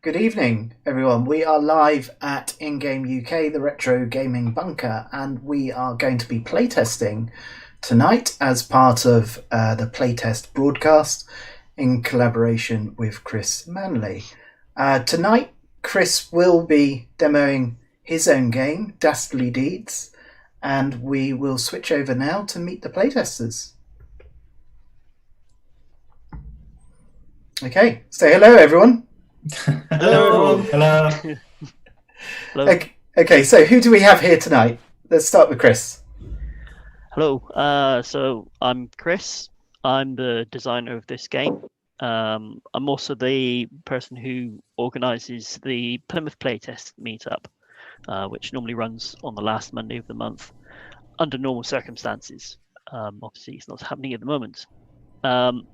Good evening, everyone. We are live at In-Game UK, the Retro Gaming Bunker, and we are going to be playtesting tonight as part of the Playtest Broadcast in collaboration with Chris Manley. Tonight, Chris will be demoing his own game, Dastardly Deeds, and we will switch over now to meet the playtesters. Okay, say hello, everyone. Hello. Hello. Hello. Okay, so who do we have here tonight? Let's start with Chris. Hello. So I'm Chris. I'm the designer of this game. I'm also the person who organises the Plymouth Playtest meetup, which normally runs on the last Monday of the month under normal circumstances. Obviously, it's not happening at the moment. I'm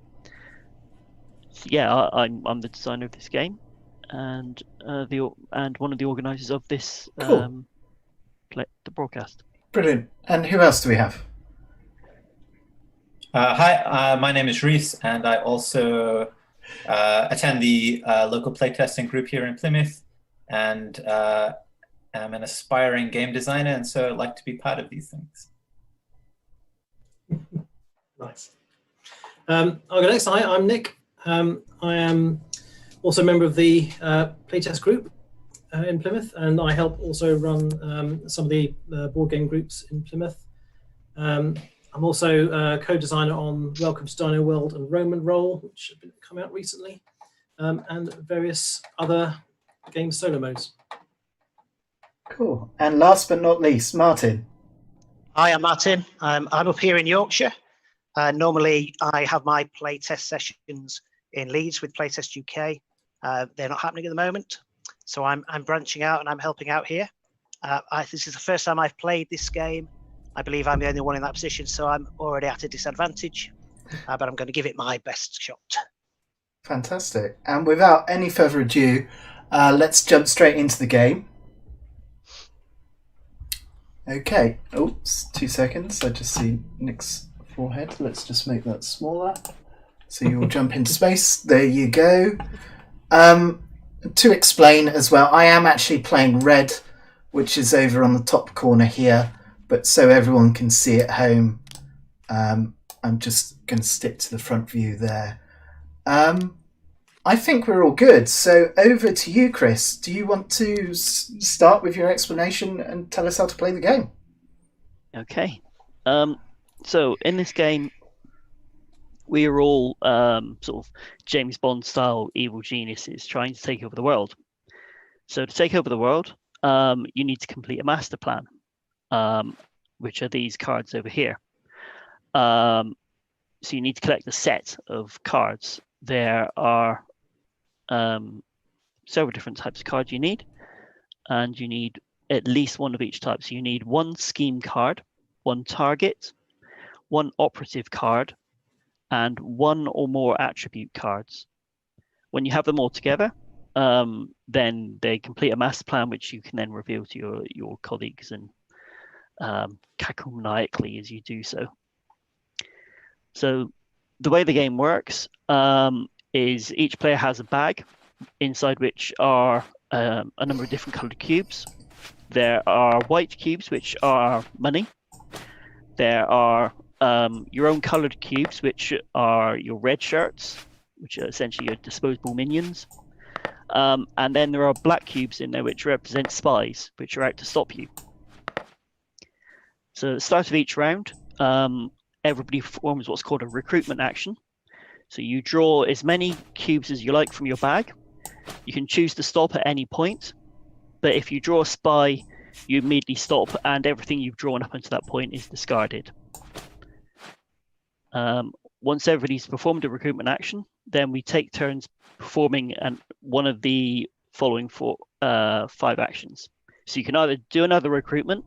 the designer of this game, and one of the organisers of this Cool. the broadcast. Brilliant. And who else do we have? Hi, my name is Reese, and I also attend the local playtesting group here in Plymouth, and am an aspiring game designer, and so I'd like to be part of these things. Nice. I'll go next. Hi, I'm Nick. I am also a member of the playtest group in Plymouth, and I help also run some of the board game groups in Plymouth. I'm also co-designer on Welcome to Dino World and Roman Roll, which have been come out recently, and various other game solo modes. Cool. And last but not least, Martin. Hi, I'm Martin. I'm up here in Yorkshire. Normally, I have my playtest sessions in Leeds with Playtest UK. They're not happening at the moment, so I'm branching out and I'm helping out here. This is the first time I've played this game. I believe I'm the only one in that position, so I'm already at a disadvantage, but I'm going to give it my best shot. Fantastic. And without any further ado, let's jump straight into the game. Okay. Oops, 2 seconds. I just see Nick's forehead. Let's just make that smaller. So you'll jump into space. There you go. To explain as well, I am actually playing red, which is over on the top corner here. But so everyone can see at home, I'm just going to stick to the front view there. I think we're all good. So over to you, Chris. Do you want to start with your explanation and tell us how to play the game? Okay. So in this game, we are all sort of James Bond style evil geniuses trying to take over the world. So to take over the world, you need to complete a master plan, which are these cards over here. So you need to collect a set of cards. There are several different types of cards you need, and you need at least one of each type. So you need one scheme card, one target, one operative card, and one or more attribute cards. When you have them all together, then they complete a master plan, which you can then reveal to your colleagues and cackle maniacally as you do so. So the way the game works is each player has a bag inside which are a number of different colored cubes. There are white cubes, which are money. There are your own colored cubes, which are your red shirts, which are essentially your disposable minions. And then there are black cubes in there, which represent spies, which are out to stop you. So at the start of each round, everybody performs what's called a recruitment action. So you draw as many cubes as you like from your bag. You can choose to stop at any point, but if you draw a spy, you immediately stop and everything you've drawn up until that point is discarded. Once everybody's performed a recruitment action, then we take turns performing one of the following 5 actions. So you can either do another recruitment,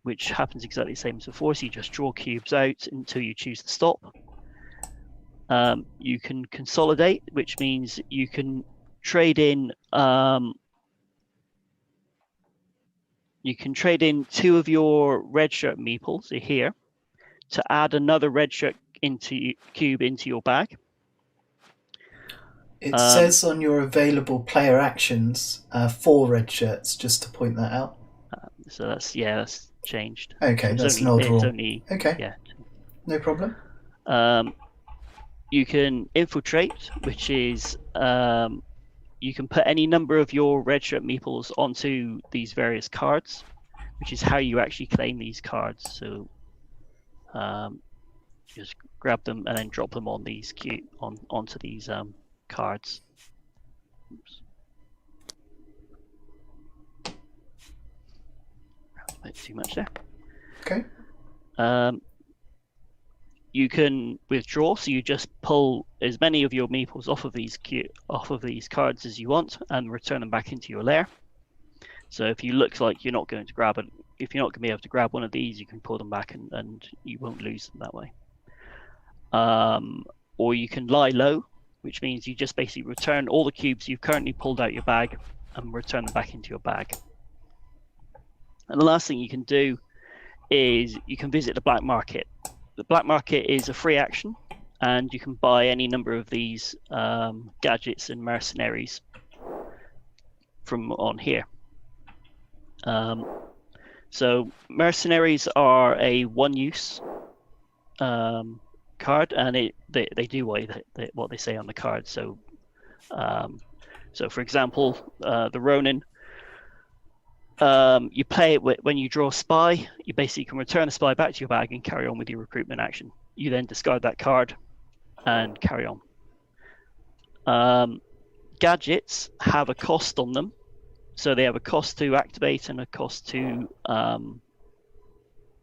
which happens exactly the same as before. So you just draw cubes out until you choose to stop. You can consolidate, which means you can trade in 2 of your red shirt meeples here to add another red shirt cube into your bag. It says on your available player actions 4 red shirts, just to point that out. So that's changed. Okay, So that's an old rule. Okay, yeah. no problem. You can infiltrate, which is you can put any number of your red shirt meeples onto these various cards, which is how you actually claim these cards. So just grab them and then drop them on these onto these cards. Oops. A bit too much there. Okay. You can withdraw, so you just pull as many of your meeples off of these cards as you want and return them back into your lair. So if you look like you're not going to grab it, if you're not going to be able to grab one of these, you can pull them back and you won't lose them that way. Or you can lie low, which means you just basically return all the cubes you've currently pulled out your bag and return them back into your bag. And the last thing you can do is you can visit the black market. The black market is a free action, and you can buy any number of these gadgets and mercenaries from on here. So mercenaries are a one-use card, and they do what they say on the card. So, for example, the Ronin. You play it when you draw a spy. You basically can return the spy back to your bag and carry on with your recruitment action. You then discard that card and carry on. Gadgets have a cost on them, so they have a cost to activate and a cost to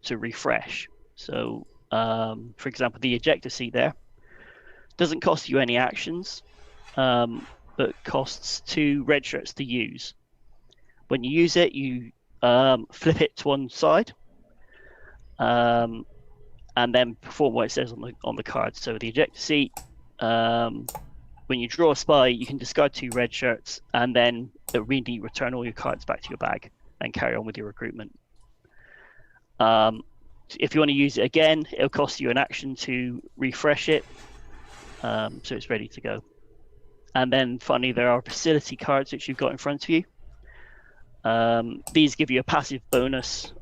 refresh. So, for example, the ejector seat there doesn't cost you any actions, but costs 2 red shirts to use. When you use it, you flip it to one side, and then perform what it says on the card. So the ejector seat, when you draw a spy, you can discard 2 red shirts, and then immediately return all your cards back to your bag and carry on with your recruitment. If you want to use it again, it'll cost you an action to refresh it, so it's ready to go. And then finally, there are facility cards which you've got in front of you. These give you a passive bonus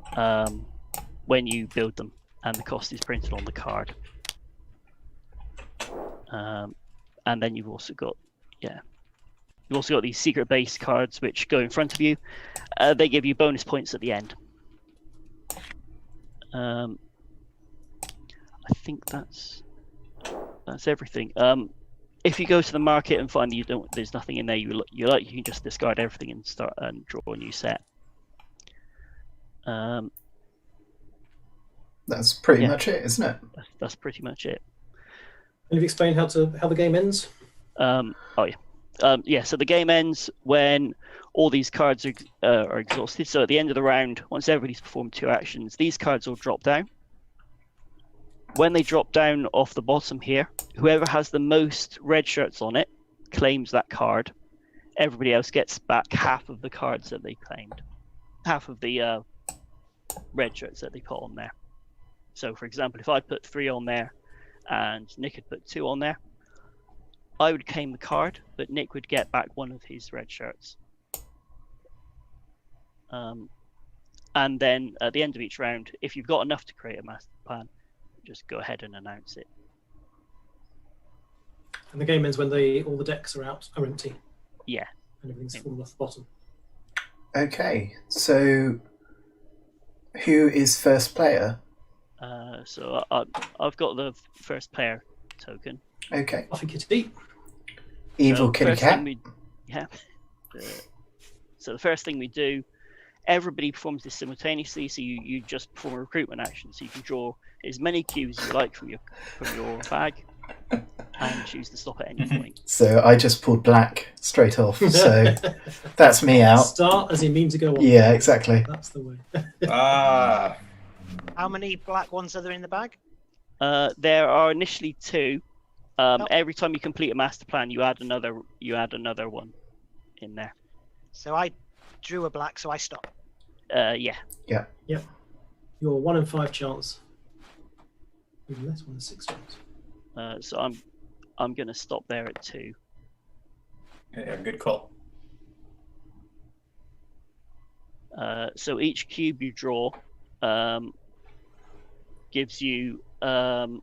when you build them, and the cost is printed on the card. And then you've also got these secret base cards which go in front of you. They give you bonus points at the end. I think that's everything. If you go to the market and find that there's nothing in there you can just discard everything and start and draw a new set. That's pretty much it, isn't it? That's pretty much it. And you've explained how the game ends? So the game ends when all these cards are exhausted. So at the end of the round, once everybody's performed 2 actions, these cards will drop down. When they drop down off the bottom here, whoever has the most red shirts on it claims that card. Everybody else gets back half of the cards that they claimed, half of the red shirts that they put on there. So, for example, if I put 3 on there and Nick had put 2 on there, I would claim the card, but Nick would get back one of his red shirts. And then at the end of each round, if you've got enough to create a master plan, just go ahead and announce it. And the game ends when all the decks are empty. Yeah. And everything's fallen off the bottom. Okay, so who is first player? So I've got the first player token. Okay. Off you kitty. Evil kitty cat. So the first thing we do, everybody performs this simultaneously. So you just perform a recruitment action. So you can draw as many cubes as you like from your bag, and choose to stop at any point. So I just pulled black straight off. So that's me out. Start as you mean to go on. Yeah, exactly. That's the way. How many black ones are there in the bag? There are initially 2. Every time you complete a master plan, you add another one in there. So I drew a black, so I stop. Yeah. Yep. Your 1 in 5 chance. Even less, 1 in 6 chance. So I'm going to stop there at 2. Yeah, good call. So each cube you draw gives you One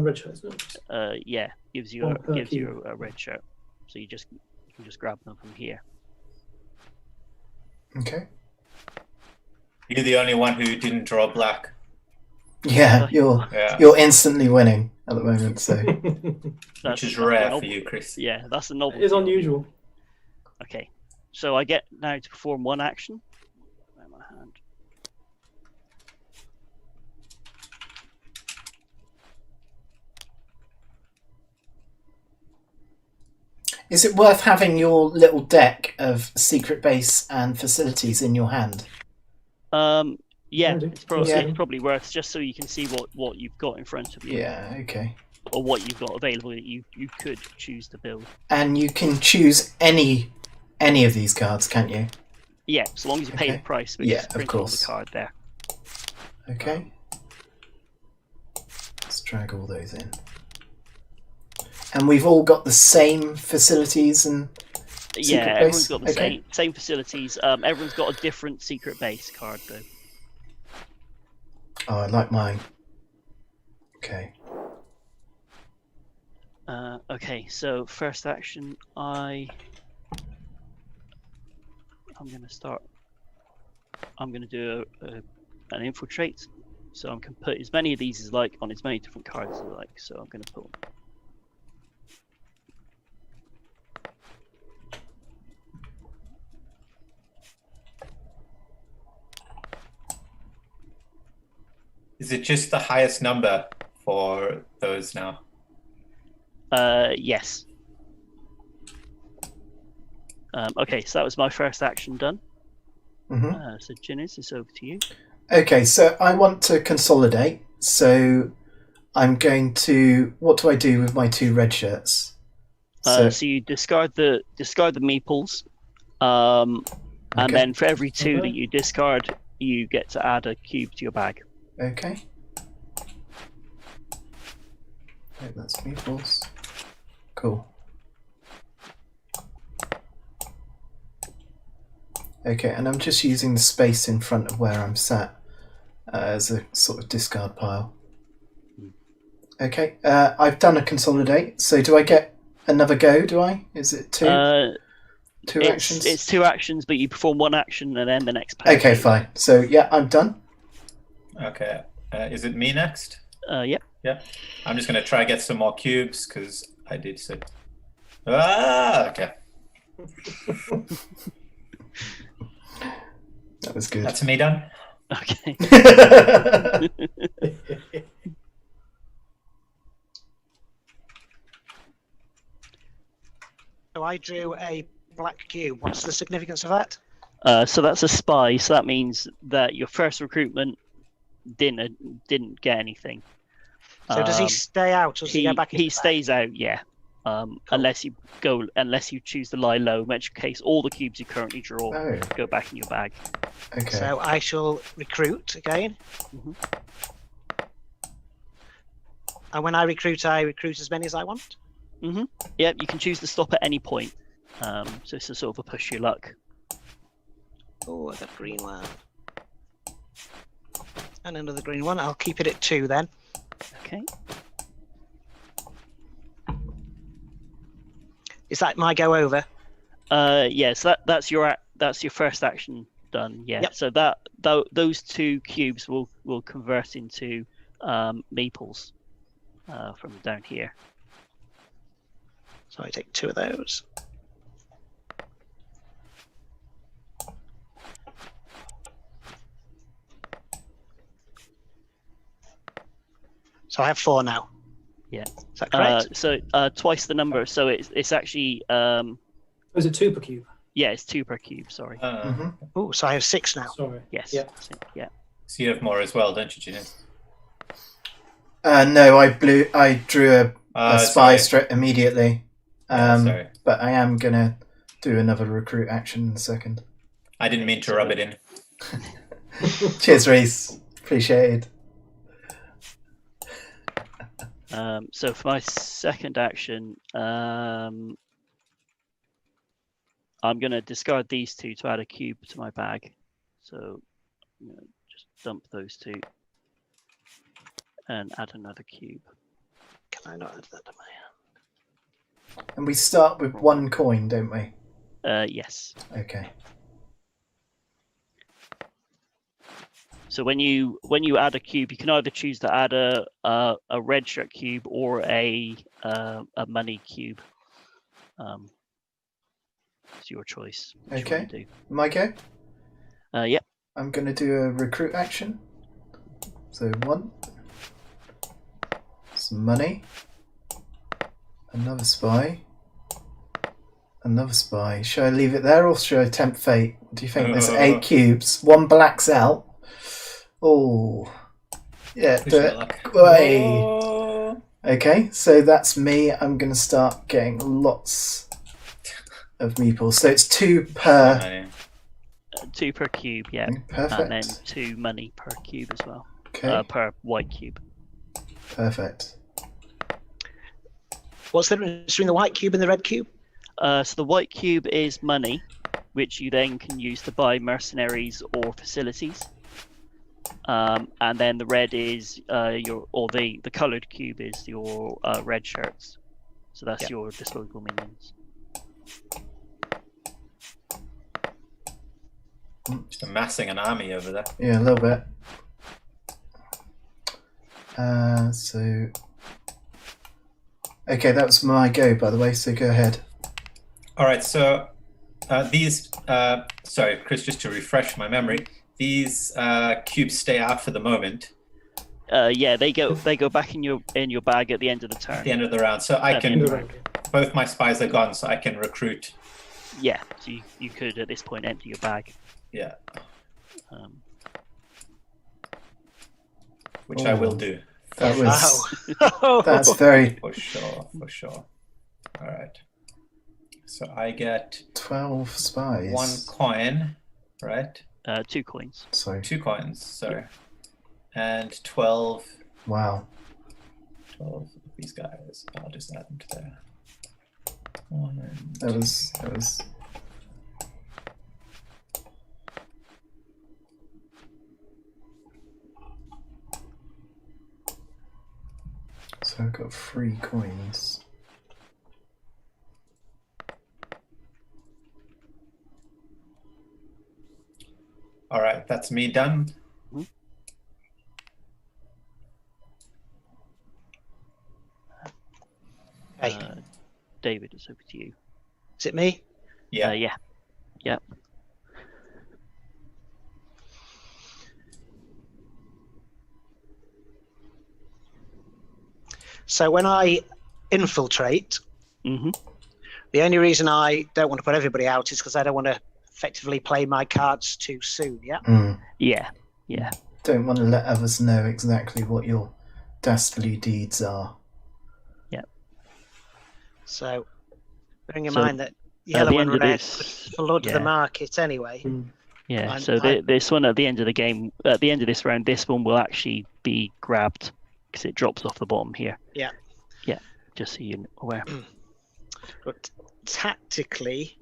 red shirt, isn't it? gives you One per gives you cube. a red shirt. So you can just grab them from here. Okay. You're the only one who didn't draw black. Yeah, Yeah. you're instantly winning at the moment. So Which is rare for you, Chris. Yeah, that's a novel. It is unusual. Okay, so I get now to perform one action. Where my hand? is it worth having your little deck of secret base and facilities in your hand? Yeah, Can do. it's probably Yeah. it's probably worth just so you can see what you've got in front of you. Yeah. Okay. Or what you've got available that you could choose to build. And you can choose any of these cards, can't you? Yeah, so long as you pay Okay. the price, which Yeah, is of printed on the course. card there. Okay. Let's drag all those in. And we've all got the same facilities and Yeah, secret everyone's base? got the Okay. same facilities. Everyone's got a different secret base card though. Oh, I like mine. Okay. Okay, so first action, I'm gonna do an infiltrate. So I'm gonna put as many of these as like on as many different cards as I like. So I'm gonna put. Is it just the highest number for those now? Yes. Okay, so that was my first action done. Mm-hmm. So Ginnis, it's over to you. Okay, so I want to consolidate. So I'm going to. What do I do with my 2 red shirts? So you discard the meeples, and Okay. then for every 2 Okay. that you discard, you get to add a cube to your bag. Okay. Oh, that's meatballs. Cool. Okay, and I'm just using the space in front of where I'm sat as a sort of discard pile. Okay, I've done a consolidate. So do I get another go? Do I? Is it 2? 2 actions? It's 2 actions, but you perform 1 action and then the next player. Okay, fine. So yeah, I'm done. Okay. Is it me next? Yep. Yeah. I'm just going to try get some more cubes because I did so. Ah, okay. That was good. That's me done. Okay. So I drew a black cube. What's the significance of that? So that's a spy. So that means that your first recruitment didn't get anything. So does he Um, stay out or does he go back in? He stays out, yeah. Unless you choose to lie low, in which case all the cubes you currently draw Oh, go back in your bag. okay. So I shall recruit again. Mhm. And when I recruit as many as I want. Yeah, you can choose to stop at any point. So it's a sort of a push your luck. Oh, I got a green one. And another green one. I'll keep it at 2 then. Okay. Is that my go over? Yes, that's your first action done. Yeah. Yep. So those 2 cubes will convert into meeples from down here. So I take 2 of those. So I have 4 now. Yeah. Is that correct? So twice the number. So it's actually Or is it 2 per cube? yeah, it's 2 per cube. Sorry. Mhm. Oh, so I have 6 now. Sorry. Yes. Yeah. Yeah. So you have more as well, don't you, Gina? No, I drew a spy sorry. straight immediately. Yeah, sorry. But I am gonna do another recruit action in a second. I didn't mean to rub it in. Cheers, Reese. Appreciated. So for my second action, I'm going to discard these two to add a cube to my bag. So I'm going to just dump those two and add another cube. Can I not add that to my hand? And we start with 1 coin, don't we? Yes. Okay. So when you add a cube, you can either choose to add a red shirt cube or a money cube. It's your choice. Which Okay. one to do. My go? Yep. I'm going to do a recruit action. So 1. Some money. Another spy. Another spy. Should I leave it there or should I tempt fate? What do you think? There's 8 cubes. 1 blacks out. Oh. Yeah, do it. Way. Oh. Okay, so that's me. I'm going to start getting lots of meeples. So it's 2 per... 2 per cube, yeah. Perfect. And then 2 money per cube as well. Okay, Per white cube. perfect. What's the difference between the white cube and the red cube? So the white cube is money, which you then can use to buy mercenaries or facilities. And then the red is the coloured cube is your red shirts. So that's your disposable minions. Just amassing an army over there. Yeah, a little bit. So... Okay, that was my go, by the way, so go ahead. All right, so these, sorry, Chris, just to refresh my memory, these cubes stay out for the moment. Yeah, they go back in your bag at the end of the turn. At the end of the round, so I can. Both my spies are gone, so I can recruit. Yeah, so you could at this point empty your bag. Yeah. Which Oh. I will do. That was... Oh. That's very... For sure, for sure. All right. So I get 12 spies. 1 coin, right? 2 coins. Sorry. 2 coins, sorry. And 12 Wow. of these guys. I'll just add them to there. 1 and That was... So I've got 3 coins. All right, that's me done. Hey, David, it's over to you. is it me? Yeah. Yeah. So when I infiltrate, Mm-hmm. the only reason I don't want to put everybody out is because I don't want to effectively play my cards too soon, yeah? Yeah. Don't want to let others know exactly what your dastardly deeds are. So bearing in So, mind that the yellow and end of red this- flood the yeah. market anyway. Yeah. And So this one at the end of the game, at the end of this round, this one will actually be grabbed because it drops off the bottom here. Yeah. Just so you're aware. But tactically,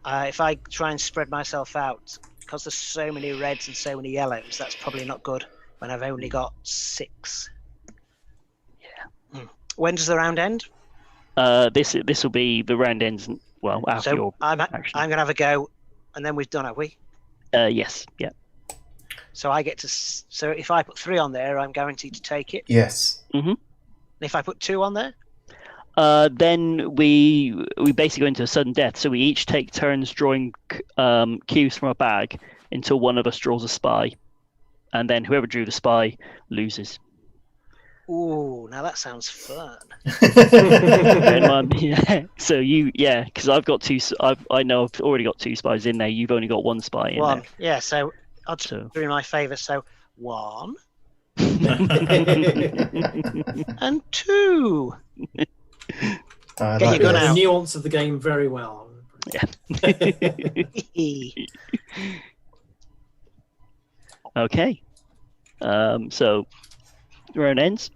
if I try and spread myself out, because there's so many reds and so many yellows, that's probably not good when I've only got 6. Yeah. When does the round end? This will be the round ends. Well, after So your I'm action. going to have a go, and then we've done, have we? Yes. Yeah. So I get to. So if I put 3 on there, I'm guaranteed to take it. Yes. And if I put 2 on there, Then we basically go into a sudden death. So we each take turns drawing cubes from a bag until one of us draws a spy, and then whoever drew the spy loses. ooh, now that sounds fun. So because I've got 2. I know I've already got 2 spies in there. You've only got 1 spy in 1, there. yeah. So odds So- are in my favour. So 1 and 2. I Get like your gun this. The out. nuance of the game very well. Okay. So the round ends.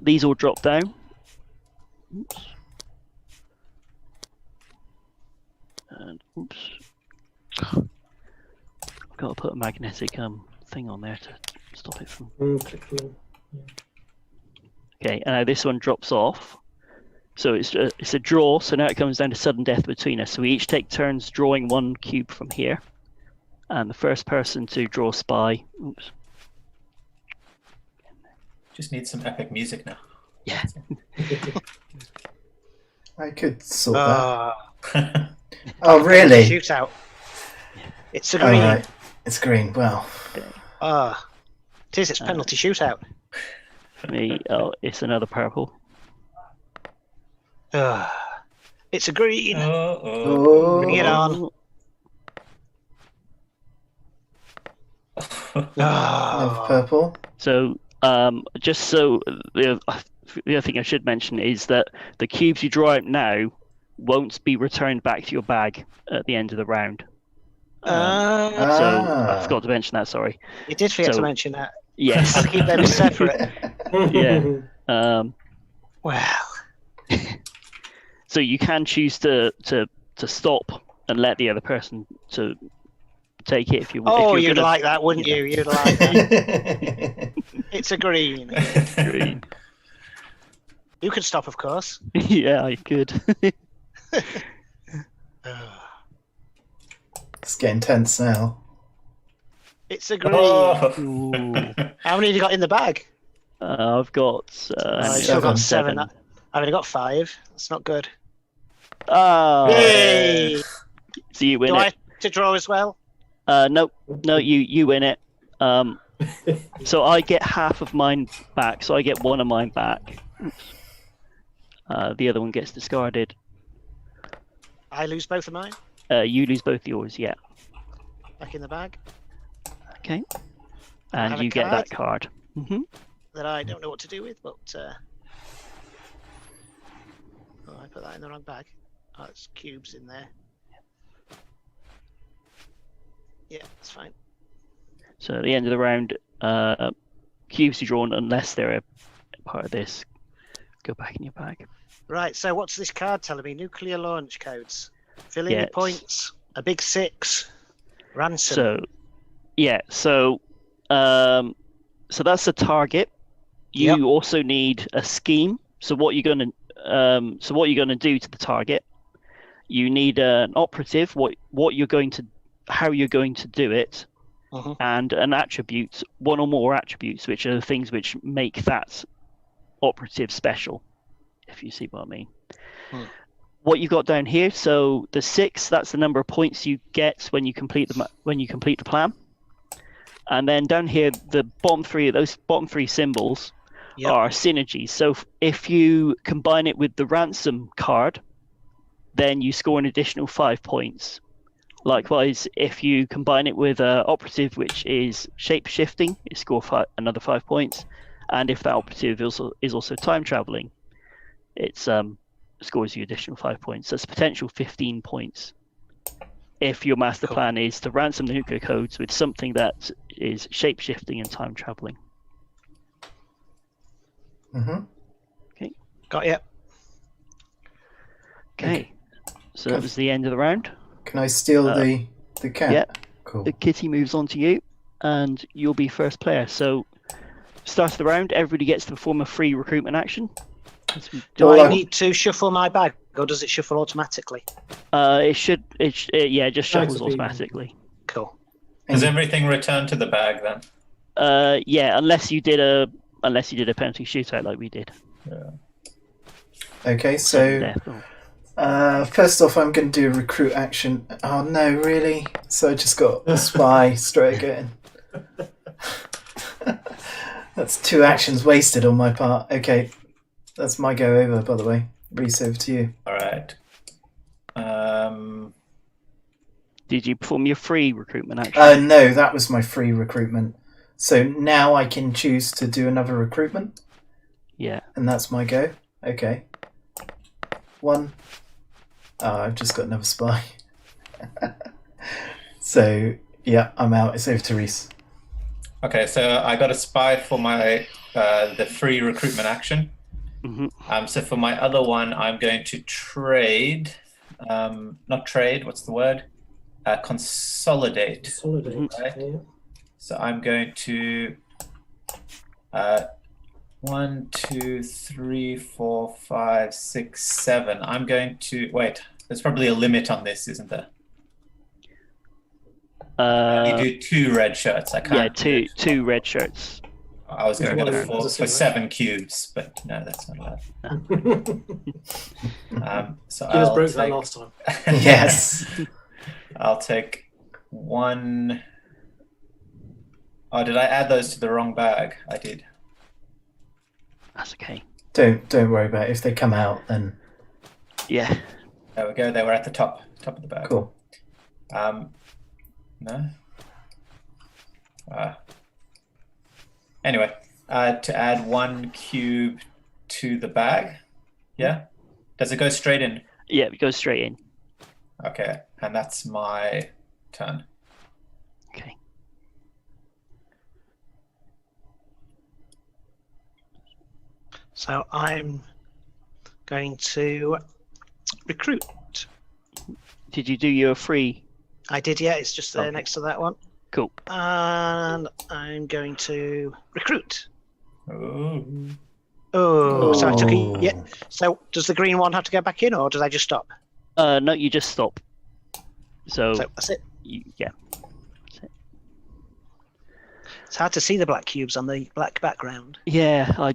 These all drop down. Oops. And oops. I've got to put a magnetic thing on there to stop it from. Okay, and now this one drops off. So it's a draw. So now it comes down to sudden death between us. So we each take turns drawing one cube from here, and the first person to draw spy. Oops. Just need some epic music now. Yeah. I could sort that. Oh, Oh, really? shootout. It's a Oh, green. right. It's green. Well, It is. It's penalty shootout. It's another purple. It's a green. oh, Bring it on. love purple. So, just so the other thing I should mention is that the cubes you draw out now won't be returned back to your bag at the end of the round. So I forgot to mention that. Sorry. You did forget to So- mention that. Yes. I'll keep them separate. Yeah. Well, So you can choose to stop and let the other person to take it if you want. oh, if you're you'd gonna... like that, wouldn't you? You'd like that. It's a green. Green. You can stop, of course. Yeah, I could. It's getting tense now. It's a green. Ooh. How many have you got in the bag? I've got. I've still got 7. I've only got 5. That's not good. Oh, Yay! so you win Do I it. have to draw as well? No, you win it. So I get half of mine back, so I get one of mine back. The other one gets discarded. I lose both of mine. You lose both yours, yeah. Back in the bag. Okay. have And a you get that card. card. Hmm. That I don't know what to do with, but I put that in the wrong bag. Oh, it's cubes in there. Yeah, it's fine. So at the end of the round, cubes you drawn, unless they're a part of this, go back in your bag. Right, so what's this card telling me? Nuclear launch codes. Fill in Yeah, your it's- points. A big 6. Ransom. So, yeah, so that's the target. You Yep. also need a scheme. So what you're gonna do to the target? You need an operative. What you're going to, how you're going to do it, Mhm. and an attribute, one or more attributes, which are the things which make that operative special. If you see what I mean. What you've got down here, so the 6, that's the number of points you get when you complete the plan. And then down here, the bottom 3 symbols Yep. are synergies. So if you combine it with the ransom card, then you score an additional 5 points. Likewise, if you combine it with operative, which is shape shifting, you score another 5 points. And if that operative is also time traveling, it's scores you additional 5 points. That's potential 15 points. If your master Cool. plan is to ransom the nuclear codes with something that is shape shifting and time traveling. Mm-hmm. Got you. Okay. So that was the end of the round. Can I steal the cat? Yeah. Cool. The kitty moves on to you, and you'll be first player. So, start of the round, everybody gets to perform a free recruitment action. Do Well, I I'm- need to shuffle my bag, or does it shuffle automatically? It just shuffles Bags are being- automatically. Cool. Does everything return to the bag then? Yeah, unless you did a penalty shootout like we did. Okay, so Death or- first off, I'm going to do a recruit action. Oh no, really? So I just got a spy straight again. That's 2 actions wasted on my part. Okay, that's my go over, by the way. Reese, over to you. All right. Did you perform your free recruitment action? No, that was my free recruitment. So now I can choose to do another recruitment, Yeah. and that's my go. Okay. 1. Oh, I've just got another spy. So, yeah, I'm out. It's over to Reese. Okay, so I got a spy for my the free recruitment action. So for my other one, I'm going to trade. Not trade. What's the word? Consolidate. Consolidate. Right. Yeah. So I'm going to 1, 2, 3, 4, 5, 6, 7. I'm going to wait. There's probably a limit on this, isn't there? I only do 2 red shirts. I can't. Yeah, two red shirts. I was going to One go of for 7 cubes, but no, that's not allowed. So You just I'll broke that take, last time. Yes. I'll take 1. Oh, did I add those to the wrong bag? I did. That's okay. Don't worry about it. If they come out, then Yeah. There we go. They were at the top of the bag. cool. No. Anyway, to add 1 cube to the bag. Yeah. Does it go straight in? Yeah, it goes straight in. Okay, and that's my turn. Okay. So I'm going to recruit. Did you do your free? I did, yeah. It's just there Okay. next to that one. Cool. And I'm going to recruit. Oh. Oh, so I took Oh. it. Yeah. So does the green one have to go back in, or does I just stop? No, you just stop. So, So that's it. yeah. It's hard to see the black cubes on the black background. Yeah,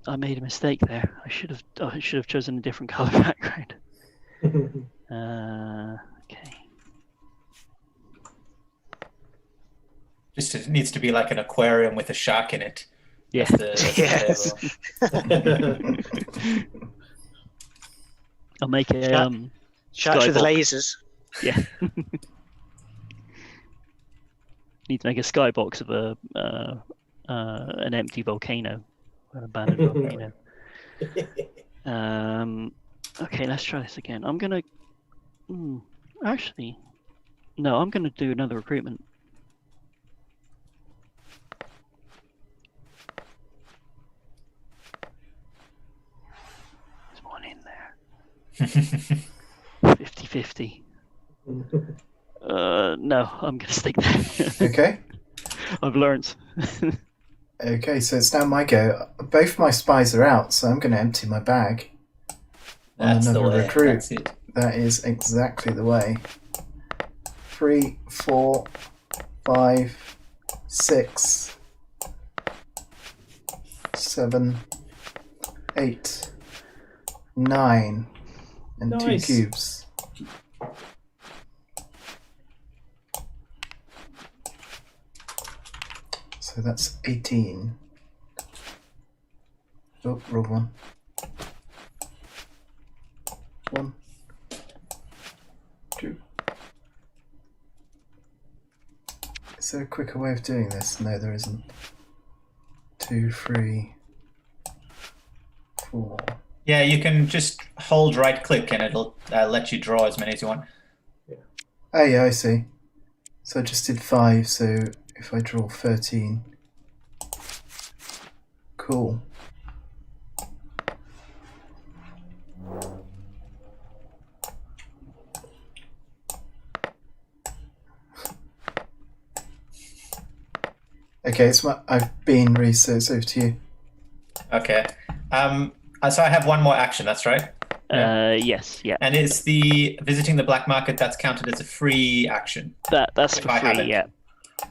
I made a mistake there. I should have chosen a different color background. Okay. Just it needs to be like an aquarium with a shark in it. Yeah. That's the Yes. table. I'll make a Sharks with skybox. lasers. Yeah. Need to make a skybox of an empty volcano, an abandoned volcano. Okay, let's try this again. I'm gonna actually no, I'm gonna do another recruitment. There's one in there. 50-50. No, I'm gonna stick there. Okay. I've learned. Okay, so it's now my go. Both my spies are out, so I'm going to empty my bag. That's the another way. recruit. That's it. That is exactly the way. 3, 4, 5, 6, 7, 8, 9, and Nice. 2 cubes. So that's 18. Oh, wrong one. 1, 2. Is there a quicker way of doing this? No, there isn't. 2, 3, 4. Yeah, you can just hold right click and it'll let you draw as many as you want. Oh yeah, I see. So I just did 5, so if I draw 13. Cool. Okay, I've been Reese, so it's over to you. Okay. So I have one more action. That's right. Yes, yeah. And it's the visiting the black market. That's counted as a free action. That's If for I have free, it. yeah.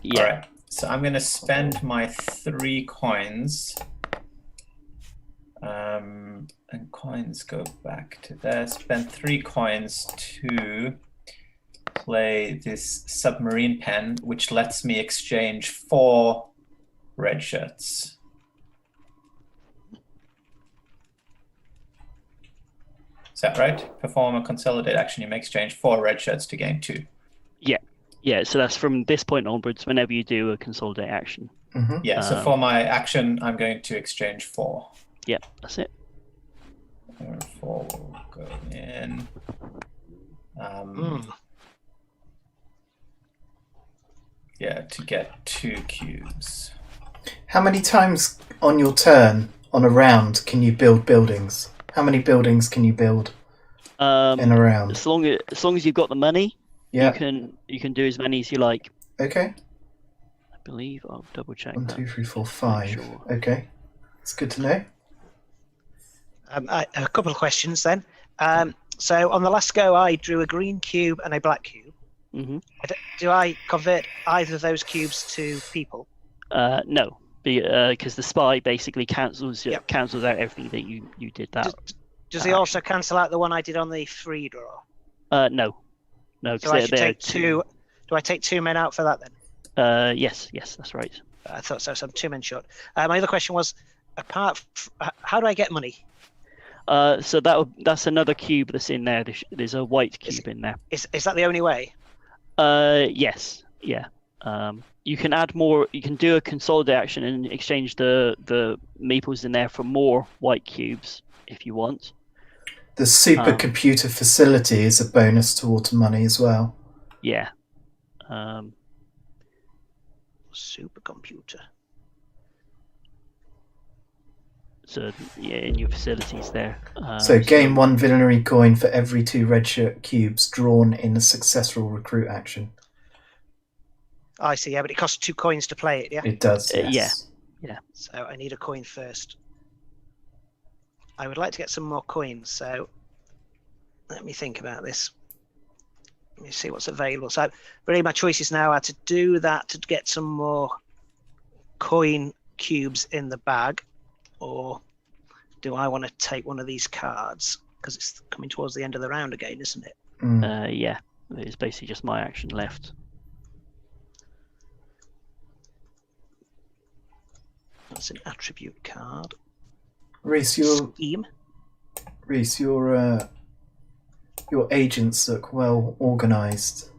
Yeah. All right. So I'm going to spend my 3 coins. And coins go back to there. Spend 3 coins to play this submarine pen, which lets me exchange 4 red shirts. Is that right? Perform a consolidate action. You may exchange 4 red shirts to gain 2. Yeah, so that's from this point onwards, whenever you do a consolidate action. Mm-hmm. Yeah, so for my action, I'm going to exchange 4. Yeah, that's it. 4 will go in. Yeah, to get 2 cubes. How many times on your turn, on a round, can you build buildings? How many buildings can you build in a round? As long as you've got the money, Yeah. you can do as many as you like. Okay. I believe I'll double check. 1, that. 2, 3, 4, Make 5. sure. Okay. It's good to know. A couple of questions then. So on the last go, I drew a green cube and a black cube. Mm-hmm. Do I convert either of those cubes to people? No, because the spy basically cancels Yep. out everything that you did that. Does he also cancel out the one I did on the free draw? No, So because I should take two. Do I take 2 men out for that then? Yes, that's right. I thought so. So I'm 2 men short. My other question was, how do I get money? So that's another cube that's in there. There's a white cube in there. Is that the only way? Yes, yeah. You can add more. You can do a consolidate action and exchange the maples in there for more white cubes if you want. The supercomputer facility is a bonus towards money as well. Yeah. Supercomputer. So yeah, in your facilities there. So gain 1 villainy coin for every 2 red shirt cubes drawn in a successful recruit action. I see. Yeah, but it costs 2 coins to play it. Yeah. It does. Yes. Yeah. So I need a coin first. I would like to get some more coins. So let me think about this. Let me see what's available. So really, my choices now are to do that to get some more coin cubes in the bag, or do I want to take one of these cards because it's coming towards the end of the round again, isn't it? Yeah. It's basically just my action left. That's an attribute card. Reese, your agents look well organised.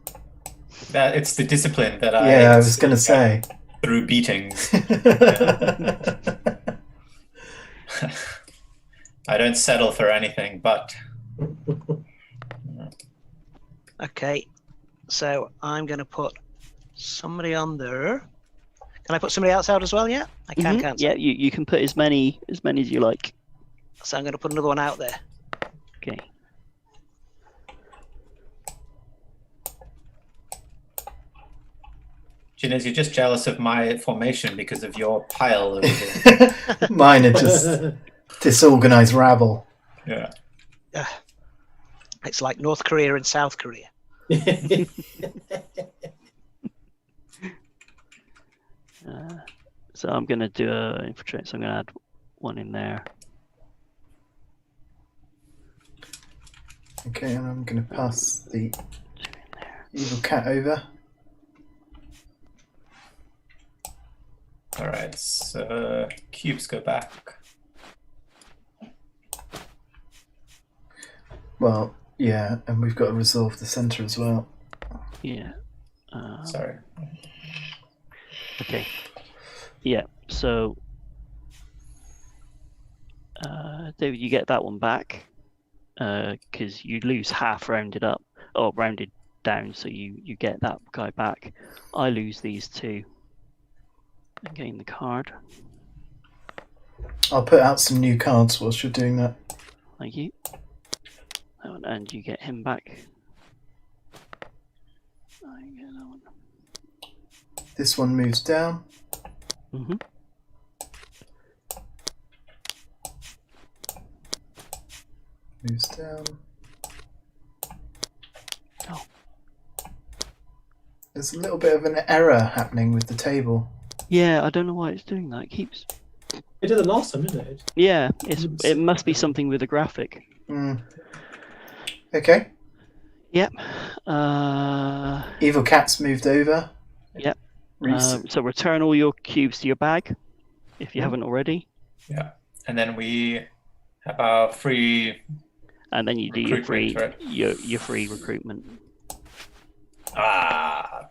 It's the discipline that I was going to say. Through beatings. I don't settle for anything, but... Okay, so I'm going to put somebody on there. Can I put somebody else out as well? Yeah, I can. Can't Yeah, you can put as many as you like. So I'm going to put another one out there. Okay. Ginez, you're just jealous of my formation because of your pile over here. Mine are just disorganized rabble. Yeah. It's like North Korea and South Korea. So I'm going to do a infiltrate. So I'm going to add 1 in there. Okay, and I'm going to pass the evil cat over. All right, so cubes go back. Well, yeah, and we've got to resolve the centre as well. Yeah. Sorry. Okay. Yeah. So, David, you get that one back because you lose half rounded up or rounded down, so you get that guy back. I lose these 2. And gain the card. I'll put out some new cards whilst you're doing that. Thank you. And you get him back. I get that one. This one moves down. Mm-hmm. Moves down. Oh. There's a little bit of an error happening with the table. Yeah, I don't know why it's doing that. It keeps. It did it last time, didn't it? Yeah, it must be something with the graphic. Okay. Yep. Evil cat's moved over. Yep. So return all your cubes to your bag, if you haven't already. Yeah, and then we have our free. And then you do your free right? your free recruitment. Ah.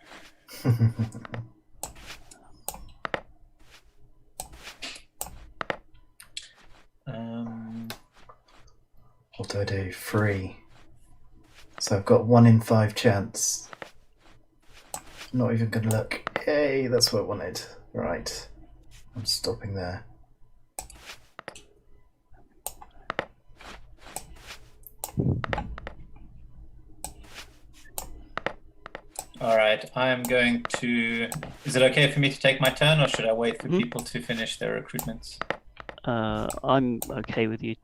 What do I do? Free. So I've got 1 in 5 chance. I'm not even going to look. Yay, that's what I wanted. Right. I'm stopping there. All right, I'm going to. Is it okay for me to take my turn, or should I wait for people to finish their recruitments? I'm okay with you.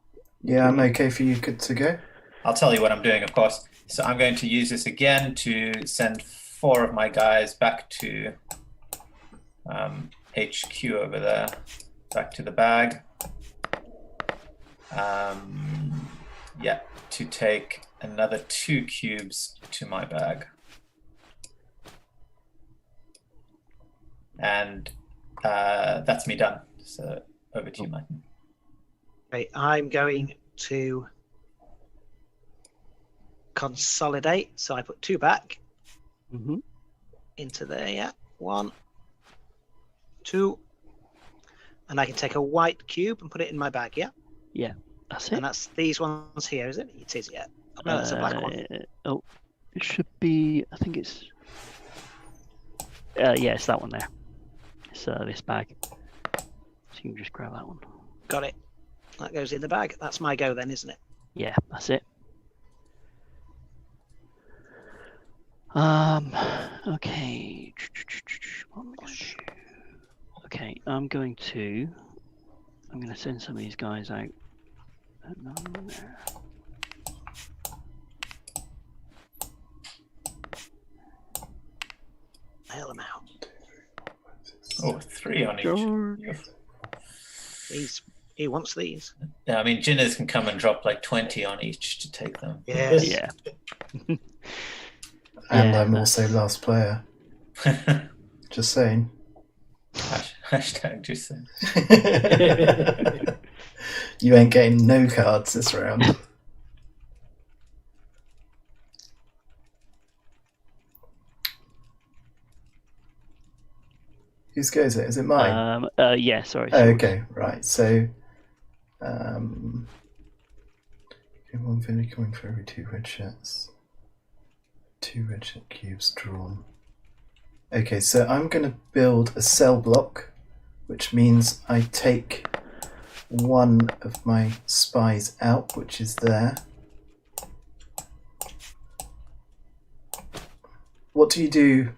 Yeah, I'm okay for you to go. I'll tell you what I'm doing, of course. So I'm going to use this again to send 4 of my guys back to HQ over there, back to the bag. Yeah, to take another 2 cubes to my bag. And that's me done. So over to you, Martin. Right, I'm going to consolidate. So I put 2 back into there. Yeah, 1, 2, and I can take a white cube and put it in my bag. Yeah. Yeah, that's it. And that's these ones here, is it? It is. Yeah. Oh, no, that's a black one. Oh, it should be. I think it's. Yeah, it's that one there. It's this bag. So you can just grab that one. Got it. That goes in the bag. That's my go then, isn't it? Yeah, that's it. Okay. Okay, I'm going to send some of these guys out. No one there. Hail them out. Oh, 3 on each. He wants these. Yeah, I mean, Jinners can come and drop like 20 on each to take them. Yes. Yeah. And Yeah, I'm also last player. Just saying. Hashtag just saying. You ain't getting no cards this round. Whose go is it? Is it mine? Yeah, sorry. Oh, okay, right. So, one penny coin for every 2 red shirts. 2 red shirt cubes drawn. Okay, so I'm going to build a cell block, which means I take one of my spies out, which is there. What do you do?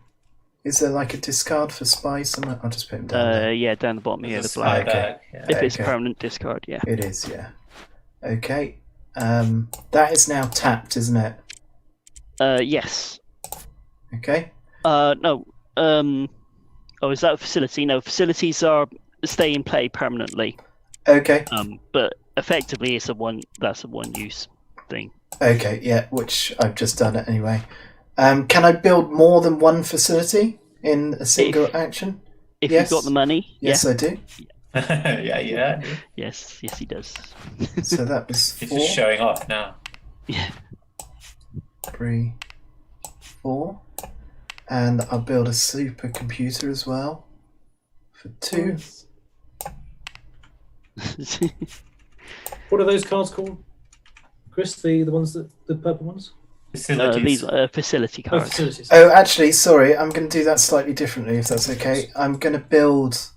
Is there like a discard for spies somewhere? I'll just put him down there. Yeah, down the bottom here, the There's a black. spy bag, yeah. If it's Okay. permanent discard, yeah. It is, yeah. Okay. That is now tapped, isn't it? Yes. Okay. No. Oh, is that a facility? No, facilities stay in play permanently. Okay. But effectively, that's a one use thing. Okay, yeah, which I've just done it anyway. Can I build more than one facility in a single action? If Yes. you've got the money, Yes, yeah. I do. yeah. Yes, he does. So that was He's 4, just showing off now. Yeah. 3, 4. And I'll build a supercomputer as well for 2. What are those cards called, Chris? The ones the purple ones? Facilities. These are facility Oh, cards. facilities. Oh, actually, sorry, I'm going to do that slightly differently, if that's okay. I'm going to build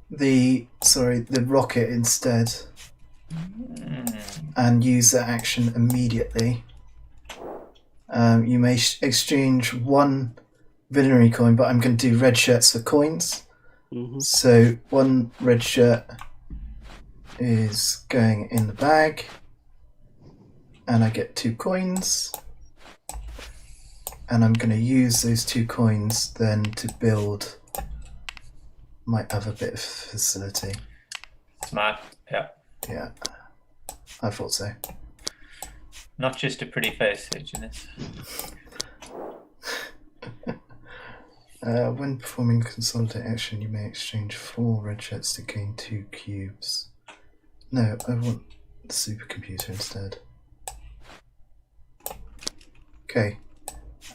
the rocket instead, and use that action immediately. You may exchange 1 villainy coin, but I'm going to do red shirts for coins. Mm-hmm. So 1 red shirt is going in the bag, and I get 2 coins. And I'm going to use those 2 coins then to build my other bit of facility. Smart. Yeah. Yeah, I thought so. Not just a pretty face, Jinners. When performing consolidate action, you may exchange 4 red shirts to gain 2 cubes. No, I want the supercomputer instead. Okay,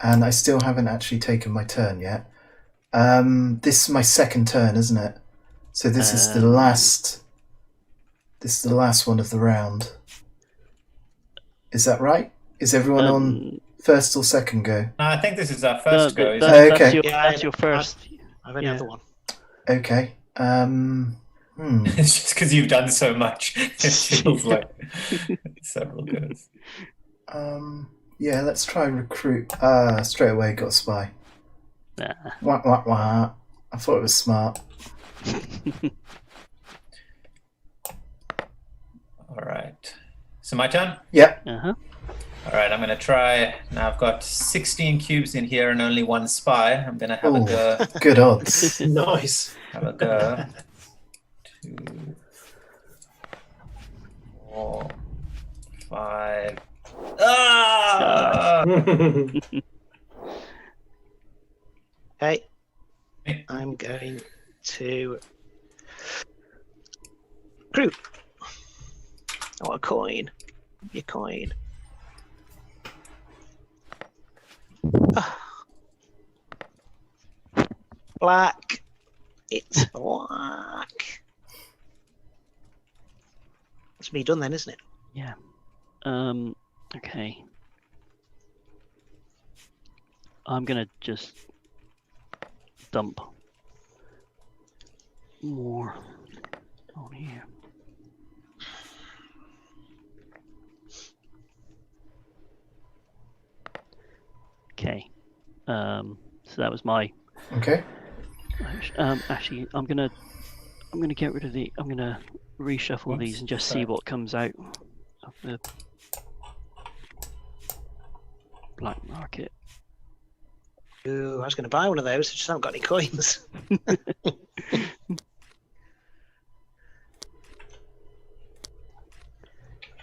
and I still haven't actually taken my turn yet. This is my second turn, isn't it? So this is the last. This is the last one of the round. Is that right? Is everyone on first or second go? No, I think this is our first go. Isn't that- it? Okay. That's your first. I've only Yeah. had the one. Okay. It's just because you've done so much. It feels like several goes. Yeah, let's try and recruit. Straight away got a spy. Nah. Wah, wah, wah. I thought it was smart. All right. So my turn? Yep. Uh-huh. All right, I'm going to try. Now I've got 16 cubes in here and only one spy. I'm going to have Ooh. a go. Good odds. Nice. Have a go. 2, 4, 5. Ah! Okay. I'm going to group. Oh, a coin. Your coin. Ah. Black. It's black. That's me done then, isn't it? Yeah. Okay. I'm gonna just dump more on here. Okay. So that was my. Okay. Actually, I'm gonna get rid of the. I'm gonna reshuffle these and just see what comes out of the black market. Ooh, I was going to buy one of those. I just haven't got any coins.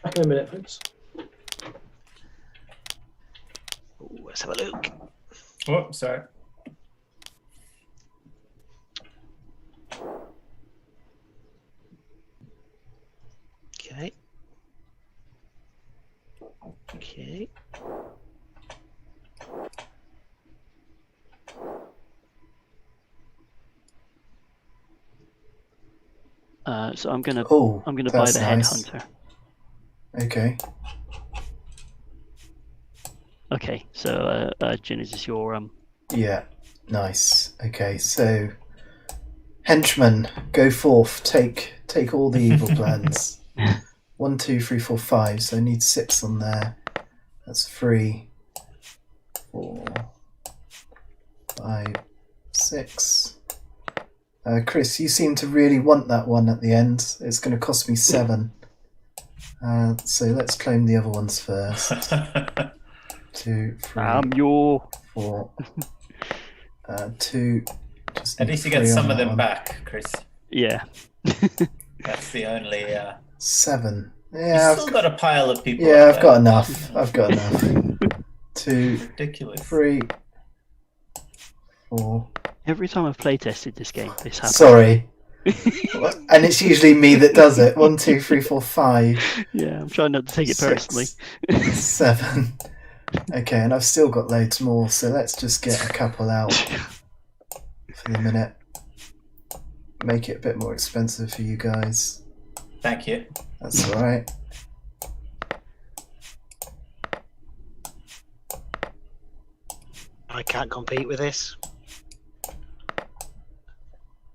Back in a minute, folks. Ooh, let's have a look. Oh, sorry. Okay. Okay. So I'm gonna Oh, buy that's the nice. headhunter. Okay. Okay, so Jin, is this your Yeah. Nice. Okay, so henchmen, go forth. Take all the evil plans. 1, 2, 3, 4, 5. So I need 6 on there. That's 3, 4, 5, 6. Chris, you seem to really want that one at the end. It's going to cost me 7. So let's claim the other ones first. 2, 3, I'm your 4, 2. Just At need least you get 3 on some of that them one. back, Chris. yeah. That's the only. 7. You Yeah, still got a pile of people. yeah, up I've there. got enough. I've got enough. 2, Ridiculous. 3, 4. Every time I've playtested this game, this happens. Sorry. And it's usually me that does it. 1, 2, 3, 4, 5. Yeah, I'm trying not to take it 6, personally. 7. Okay, and I've still got loads more, so let's just get a couple out for the minute. Make it a bit more expensive for you guys. Thank you. That's alright. I can't compete with this.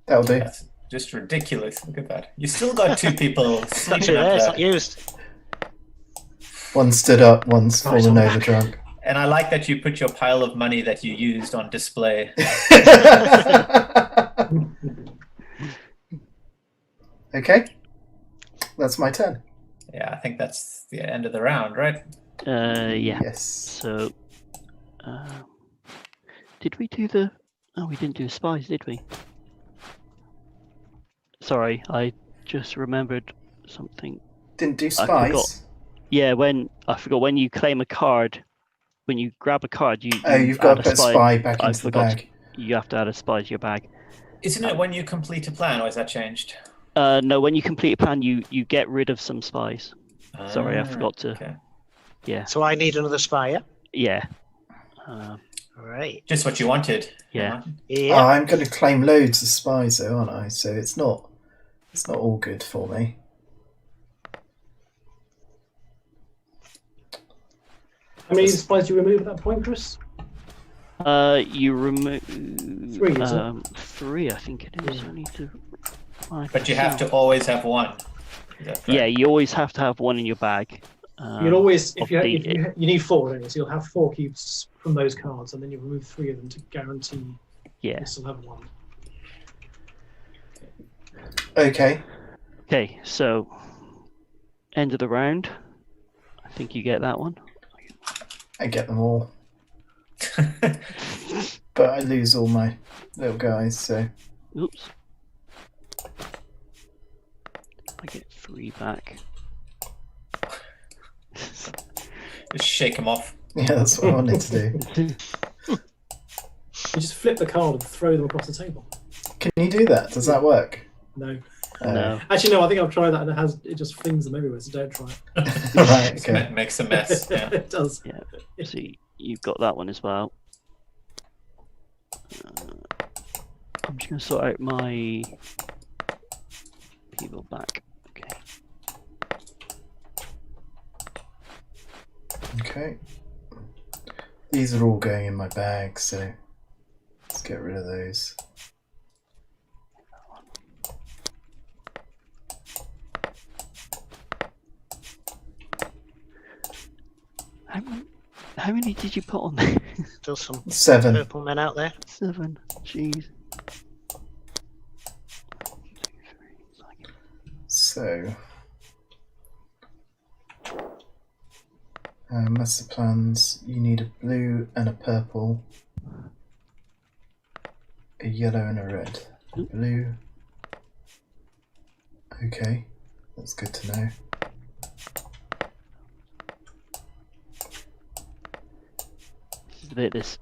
That'll do. That's just ridiculous. Look at that. You still got 2 people Got 2 sleeping there, up it's there. not used. One stood up, one's Right, fallen I'm over back. drunk. And I like that you put your pile of money that you used on display. Okay. That's my turn. Yeah, I think that's the end of the round, right? Yeah. Yes. So, did we do the? Oh, we didn't do spies, did we? Sorry, I just remembered something. Didn't do I forgot. spies. Yeah, I forgot when you claim a card, when you grab a card, you You've got add to a put spy back I into the forgot bag. You have to add a spy to your bag. Isn't it when you complete a plan, or has that changed? No, when you complete a plan, you get rid of some spies. Sorry, I Ah, forgot to. Okay. Yeah, So I need another spy, yeah? yeah, Right. Just what you wanted. yeah. Yeah. Oh, I'm going to claim loads of spies, though, aren't I? So it's not all good for me. How many spies do you remove at that point, Chris? You remove 3, is it? 3, I think it is. I need to. But you have to always have 1. Is that correct? Yeah, you always have to have 1 in your bag. You'll always, if of you, the- if you need 4, don't you? So you'll have 4 cubes from those cards, and then you remove 3 of them to guarantee Yeah. you still have 1. Okay. Okay, so end of the round. I think you get that one. I get them all. But I lose all my little guys, so... Oops. I get 3 back. Just shake them off. Yeah, that's what I wanted to do. You just flip the card and throw them across the table. Can you do that? Does that work? No. No. Actually, no, I think I've tried that, and it just flings them everywhere, so don't try it. Right, okay. Makes a mess. Yeah. It does. Yeah. So you've got that one as well. I'm just going to sort out my people back. Okay. Okay. These are all going in my bag, so let's get rid of those. How many did you put on there? Still some 7. purple men out there. 7. Jeez. So, master plans. You need a blue and a purple, a yellow and a red. Blue. Okay, that's good to know. This is the bit that's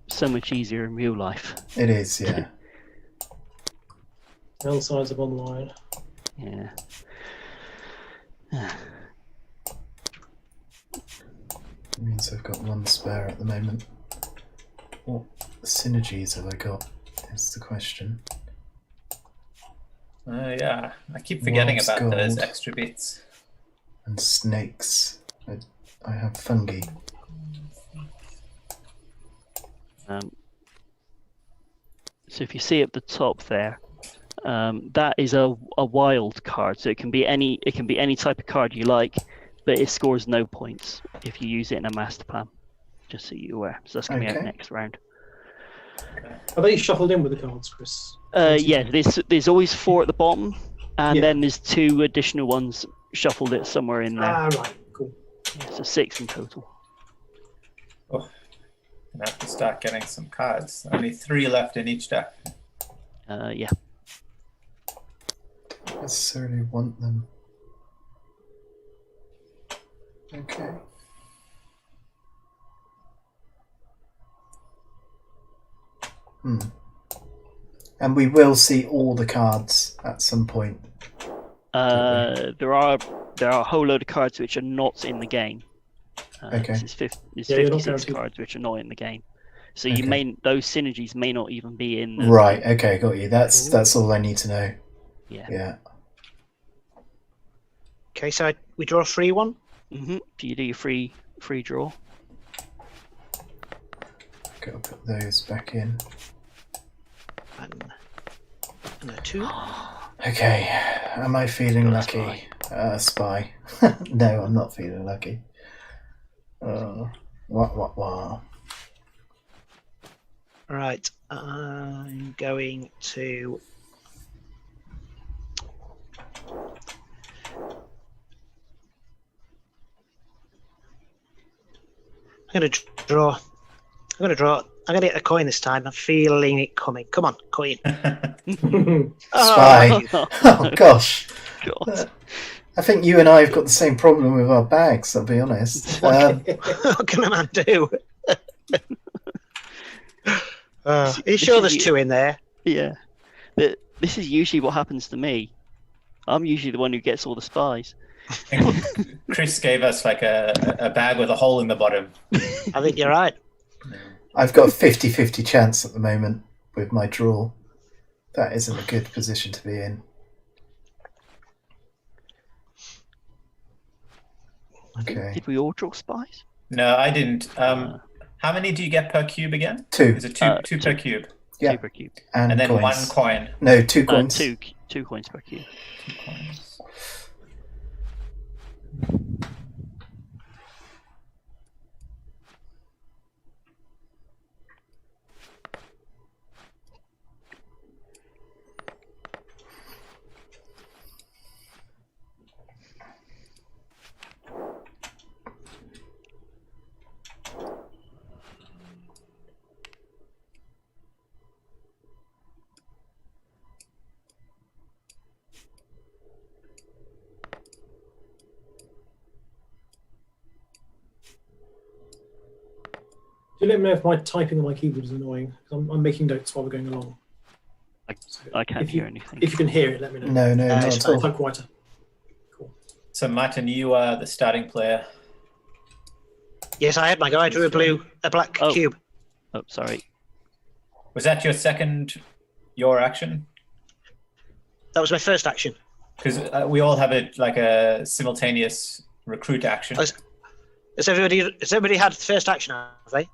so much easier in real life. It is, yeah. L sides of online. Yeah. It means I've got 1 spare at the moment. What synergies have I got? Is the question. Yeah, I keep forgetting Wild about those gold. extra bits. And snakes. I have fungi. So if you see at the top there, that is a wild card. So it can be any type of card you like, but it scores no points if you use it in a master plan. Just so you're aware. So that's coming out Okay. next round. Are they shuffled in with the cards, Chris? Yeah, there's always 4 at the bottom, and Yeah. then there's 2 additional ones shuffled it somewhere in there. Ah, right. Cool. So 6 in total. Oh, I have to start getting some cards. Only 3 left in each deck. Yeah. Don't necessarily want them. Okay. And we will see all the cards at some point. There are a whole load of cards which are not in the game. Okay. There's Yeah, you're not 56 guaranteed. cards which are not in the game. So Okay. those synergies may not even be in. The, Right, okay, got you. That's all I need to know. Yeah. Yeah. Okay, so we draw a free one. Do you do your free draw? Gotta put those back in. And a 2. Okay, am I feeling Got a lucky? Spy. No, I'm not feeling lucky. What? Right, I'm going to. I'm going to draw. I'm going to get a coin this time. I'm feeling it coming. Come on, coin. Spy. Oh, gosh. God. I think you and I have got the same problem with our bags, I'll be honest. What can a man do? Are you sure there's 2 in there? Yeah. This is usually what happens to me. I'm usually the one who gets all the spies. Chris gave us like a bag with a hole in the bottom. I think you're right. I've got a 50-50 chance at the moment with my draw. That isn't a good position to be in. Okay. Did we all draw spies? No, I didn't. How many do you get per cube again? 2. Is it two per cube? Yeah. 2 per cube. And then coins. 1 coin. No, 2 coins. 2 coins per cube. 2 coins. Do let me know if my typing on my keyboard is annoying. 'Cause I'm making notes while we're going along. I can't if you, hear anything. If you can hear it, let me know. No, not it's at all. Type quieter. So Martin, you are the starting player. Yes, I had my go. I drew a black Oh. cube. Oh, sorry. Was that your action? That was my first action. Because we all have a simultaneous recruit action. Has everybody had the first action? Have they?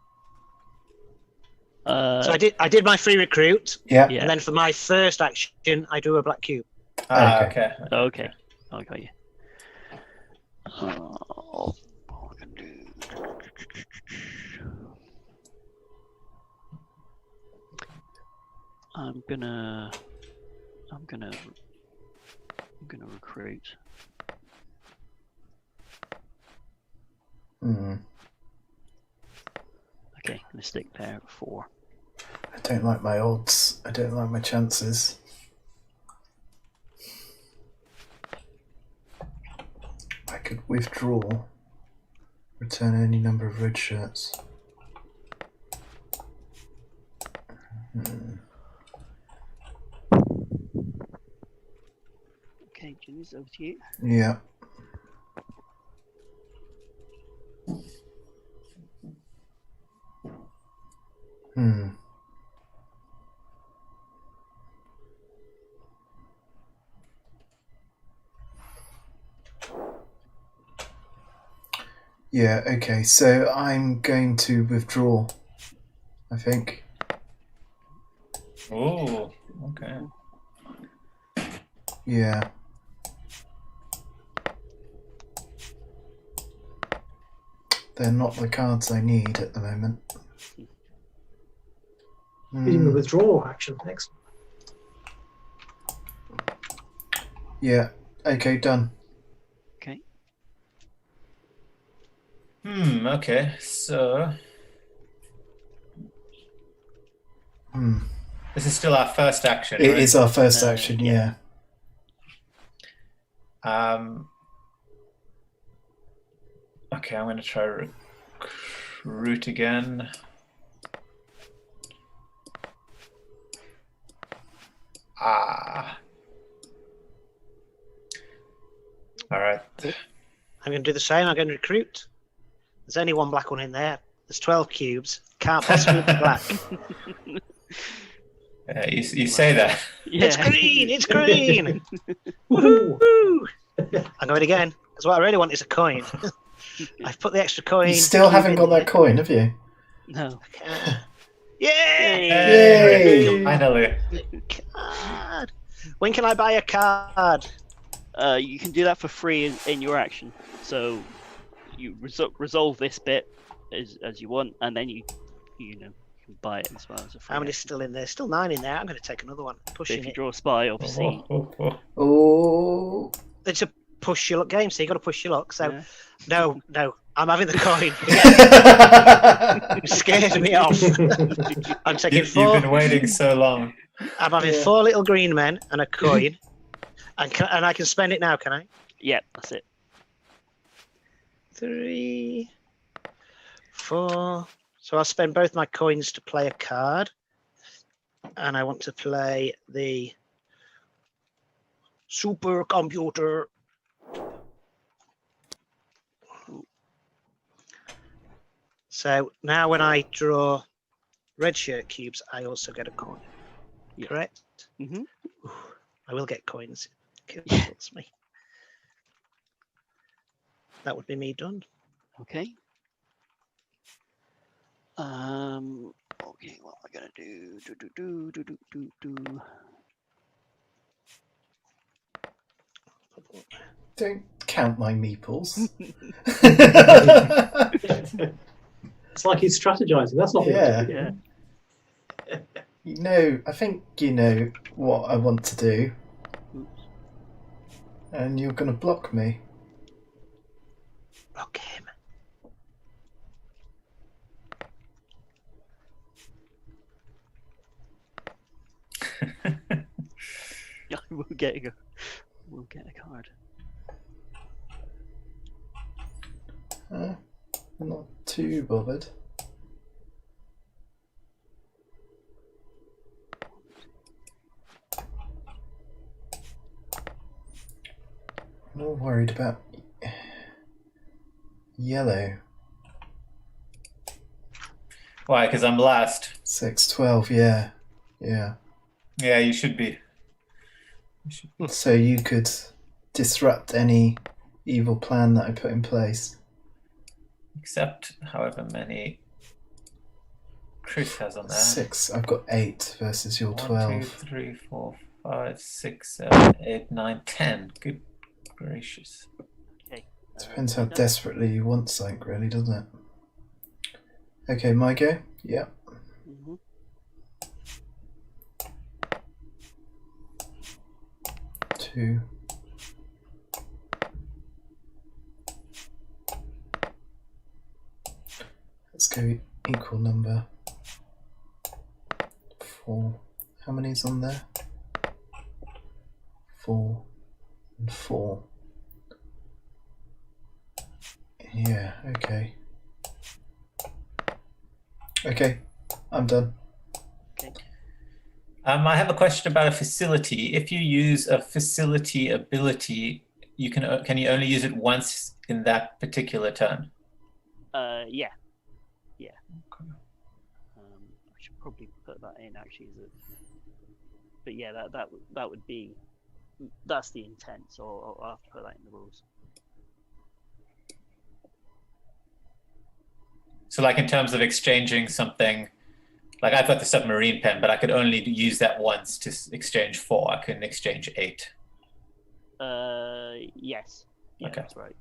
So I did my free recruit, Yeah. Yeah. and then for my first action, I drew a black cube. Okay. Okay. I got you. What we can do? I'm gonna recruit. Hmm. Okay, I'm gonna stick there at 4. I don't like my odds. I don't like my chances. I could withdraw. Return any number of red shirts. Okay, Ginny's over to you. Yeah. Yeah, okay, so I'm going to withdraw, I think. Oh, okay. Yeah. They're not the cards I need at the moment. Using the withdrawal action. Excellent. Yeah, okay, done. Okay. Okay, so this is still our first action, It right? is our first action, yeah. Okay, I'm going to try recruit again. All right. I'm going to do the same. I'm going to recruit. There's only one black one in there. There's 12 cubes. Can't possibly be black. You say that. Yeah. It's green. It's green. Woohoo! I'm going again because what I really want is a coin. I've put the extra coin. You still haven't got that coin, have you? No. Yay! Yay! Finally. Card. When can I buy a card? You can do that for free in your action. So you resolve this bit as you want, and then you can buy it as well as a free. How many's action. still in there? Still 9 in there. I'm going to take another one. So Pushing if you it. draw a spy, obviously. Oh. It's a push your luck game, so you got to push your luck. So Yeah. no, I'm having the coin. You scared me off. I'm taking 4. You've been waiting so long. I'm having 4 little green men and a coin, and I can spend it now. Can I? Yeah, that's it. 3, 4. So I'll spend both my coins to play a card, and I want to play the supercomputer. So now when I draw red shirt cubes, I also get a coin. Yeah. Correct? Mhm. Ooh, I will get coins. It kills me. That would be me done. Okay. Okay, what am I gonna do? Do. Don't count my meeples. It's like he's strategizing. That's not the Yeah. objective. Yeah. I think you know what I want to do. Oops. And you're going to block me. Block him. Yeah, we'll get a card. I'm not too bothered. more worried about yellow. Why? Because I'm last. 6, 12, yeah. Yeah. Yeah, you should be. So you could disrupt any evil plan that I put in place. Except however many Chris has on there. 6. I've got 8 versus your 12. 1, 2, 3, 4, 5, 6, 7, 8, 9, 10. Good gracious. Okay. Depends how done? desperately you want something, really, doesn't it? Okay, my go? Yeah. Mhm. 2. Let's go equal number. 4. How many's on there? 4 and 4. Yeah, okay. Okay, I'm done. I have a question about a facility. If you use a facility ability, you can you only use it once in that particular turn? Yeah. I should probably put that in actually. But yeah, that would be, that's the intent. So I'll have to put that in the rules. So like in terms of exchanging something, like I've got the submarine pen, but I could only use that once to exchange 4. I couldn't exchange 8. Yes. Yeah, Okay. that's right.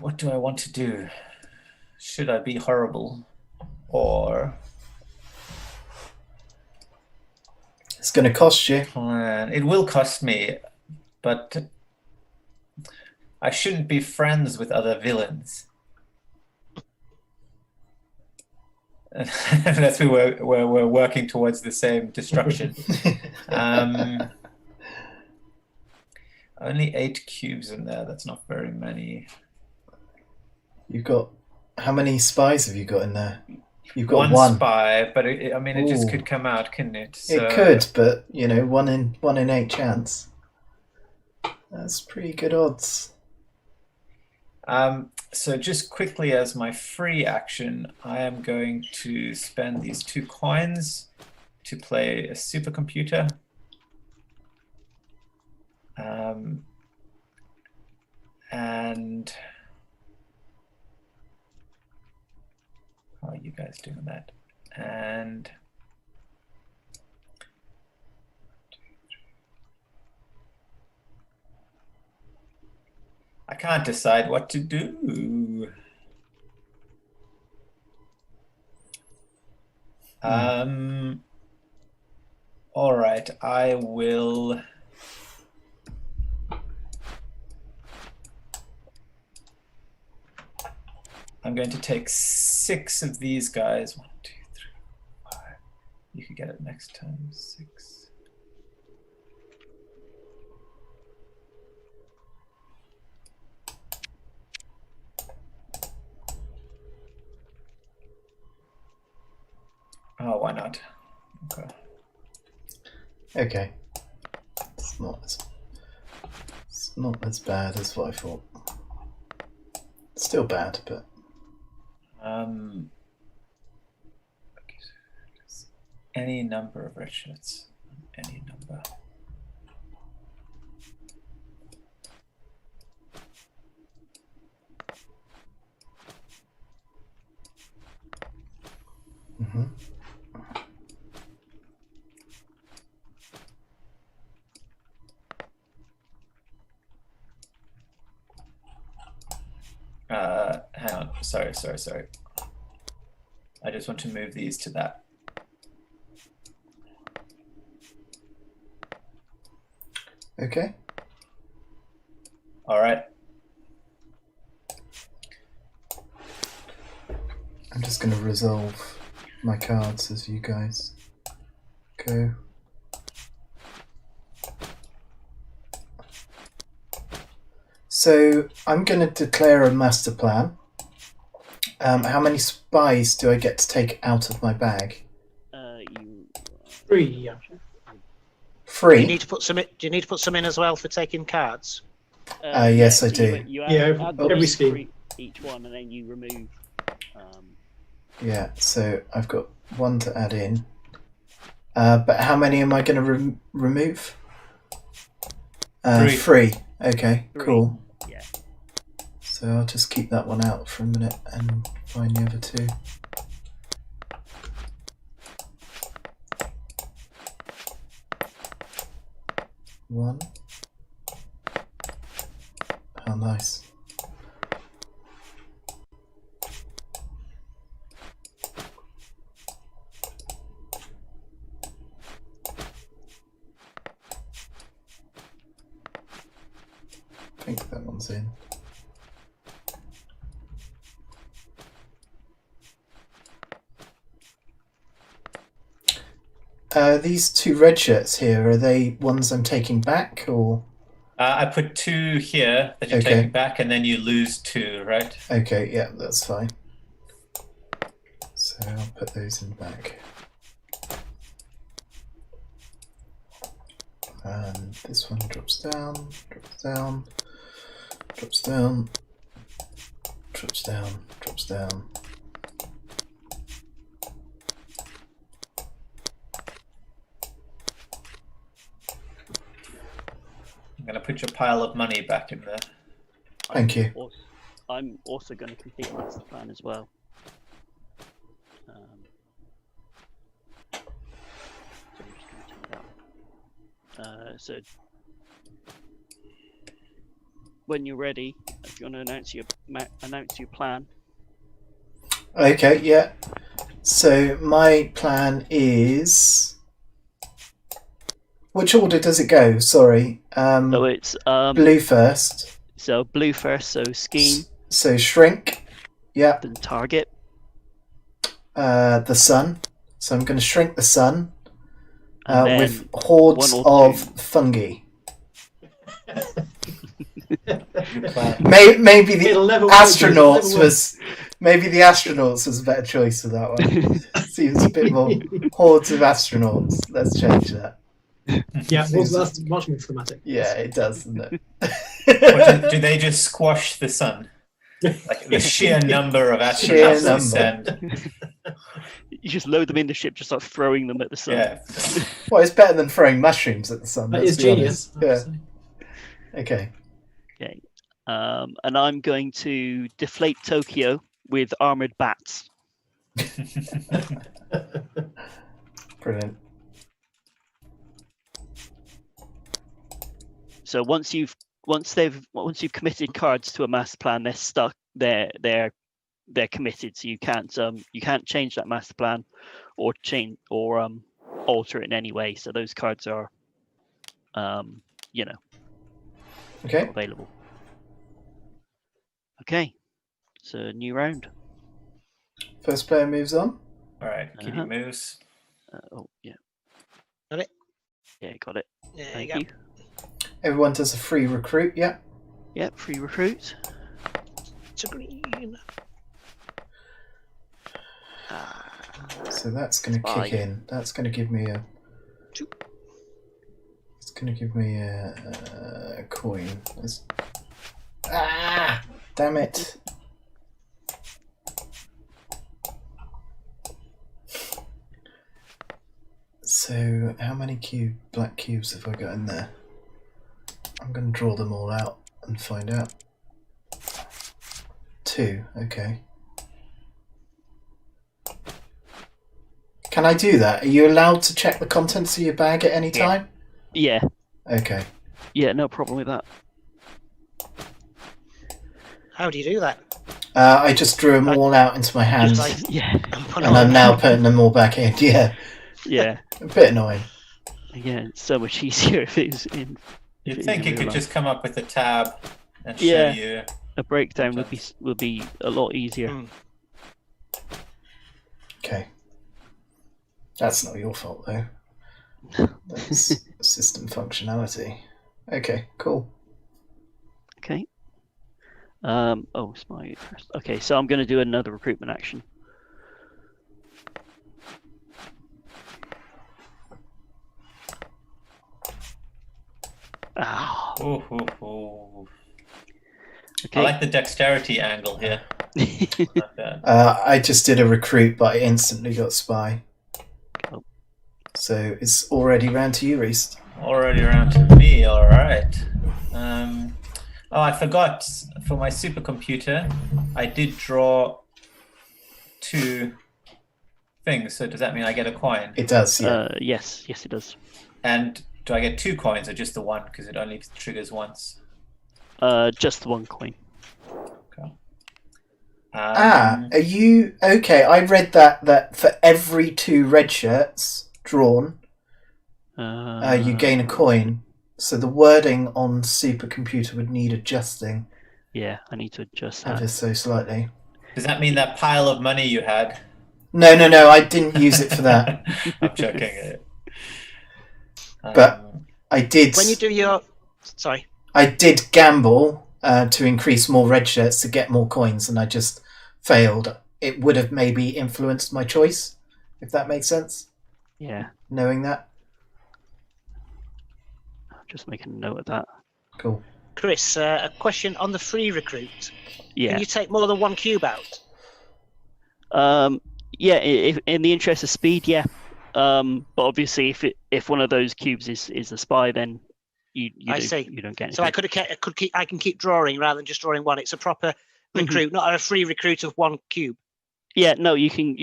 What do I want to do? Should I be horrible? Or It's going to cost you. plan? It will cost me, but I shouldn't be friends with other villains. Unless we're working towards the same destruction. Only 8 cubes in there. That's not very many. You've got... How many spies have you got in there? You've got One one. spy, but it just Ooh. could come out, couldn't it? So, It could, but, 1 in 8 chance. That's pretty good odds. So just quickly as my free action, I am going to spend these 2 coins to play a supercomputer. And how are you guys doing that? And I can't decide what to do. All right, I will. I'm going to take 6 of these guys. 1, 2, 3, 5. You could get it next time. 6. Oh, why not? Okay. Okay. It's not as bad as what I thought. Still bad, but... Any number of red shirts. Any number. Mm-hmm. Hang on. Sorry. I just want to move these to that. Okay. All right. I'm just going to resolve my cards as you guys go. So I'm going to declare a master plan. How many spies do I get to take out of my bag? You 3, yeah. Do you 3. need to put some? Do you need to put some in as well for taking cards? Yes, I so do. You Yeah, add the every least scheme. for each one, and then you remove. Yeah, so I've got 1 to add in. But how many am I going to remove? 3. 3. Okay, 3. cool. Yeah. So I'll just keep that one out for a minute and find the other 2. One. Oh, nice. I think that one's in. These 2 red shirts here, are they ones I'm taking back, or? I put 2 here that you're Okay. taking back, and then you lose 2, right? Okay, yeah, that's fine. So I'll put those in the back. And this one drops down, drops down, drops down, drops down, drops down. I'm going to put your pile of money back in there. Thank you. I'm also going to complete the master plan as well. So I'm just going to take that. So when you're ready, if you want to announce your plan. Okay, yeah. So my plan is... Which order does it go? Sorry. So it's blue first. So blue first. So scheme. So shrink. Yeah. Then target. The sun. So I'm going to shrink the sun And with hordes one of or two. fungi. Good plan. Maybe the It'll never work, astronauts it'll never was maybe the astronauts was a better choice for that one. Seems a bit more hordes of astronauts. Let's change that. Yeah, well, that's much more thematic. Yeah, it does, doesn't Or it? do they just squash the sun? Like the sheer number of Sheer astronauts number. you send. You just load them in the ship, just start throwing them at the sun. Yeah. Well, it's better than throwing mushrooms at the sun. That let's is be genius. honest. I have to say. Yeah. Okay. Okay. And I'm going to deflate Tokyo with armored bats. Brilliant. So once you've committed cards to a master plan, they're stuck. They're committed. So you can't change that master plan, or alter it in any way. So those cards are, Okay. not available. Okay. So new round. First player moves on. All right, kitty Uh-huh. moves. Oh yeah. Got it? Yeah, got it. There Thank you you. go. Everyone does a free recruit. Yeah. Yep, free recruit. It's a green. So that's going to kick 5. in. That's going to give me a. 2. It's going to give me a coin. Damn it! So how many black cubes have I got in there? I'm going to draw them all out and find out. 2. Okay. Can I do that? Are you allowed to check the contents of your bag at any time? Yeah. Okay. Yeah, no problem with that. How do you do that? I just drew them all out into my hand, Just like Yeah. put and I'm now putting them all back in. Yeah, Yeah. a bit annoying. Yeah, it's so much easier if it's in. You'd If think in it could real just come up with a tab and Yeah. show you. A breakdown would be a lot easier. Mm. Okay. That's not your fault though. That's system functionality. Okay, cool. Okay. Oh, it's my first. Okay, so I'm going to do another recruitment action. Ah, Ooh, ooh, ooh. okay. I like the dexterity angle here. Not bad. I just did a recruit, but I instantly got spy. Oh. So it's already round to you, Reese. Already around to me. All right. Oh, I forgot. For my supercomputer, I did draw 2 things. So does that mean I get a coin? It does, yeah. Yes, it does. And do I get 2 coins or just the 1? Because it only triggers once. Just the 1 coin. Okay. Are you okay? I read that for every 2 red shirts drawn, you gain a coin. So the wording on supercomputer would need adjusting Yeah, I need to adjust that. ever so slightly. Does that mean that pile of money you had? No, I didn't use it for that. I'm joking. But I did. When you do your, sorry, I did gamble to increase more red shirts to get more coins, and I just failed. It would have maybe influenced my choice, if that makes sense. Yeah, Knowing that. I'll just make a note of that. Cool. Chris, a question on the free recruit. Yeah. Can you take more than 1 cube out? Yeah, if, in the interest of speed, yeah. But obviously, if one of those cubes is a spy, then you I see. You don't get anything. So I can keep drawing rather than just drawing 1. It's a proper recruit, not a free recruit of 1 cube. Yeah, no, you can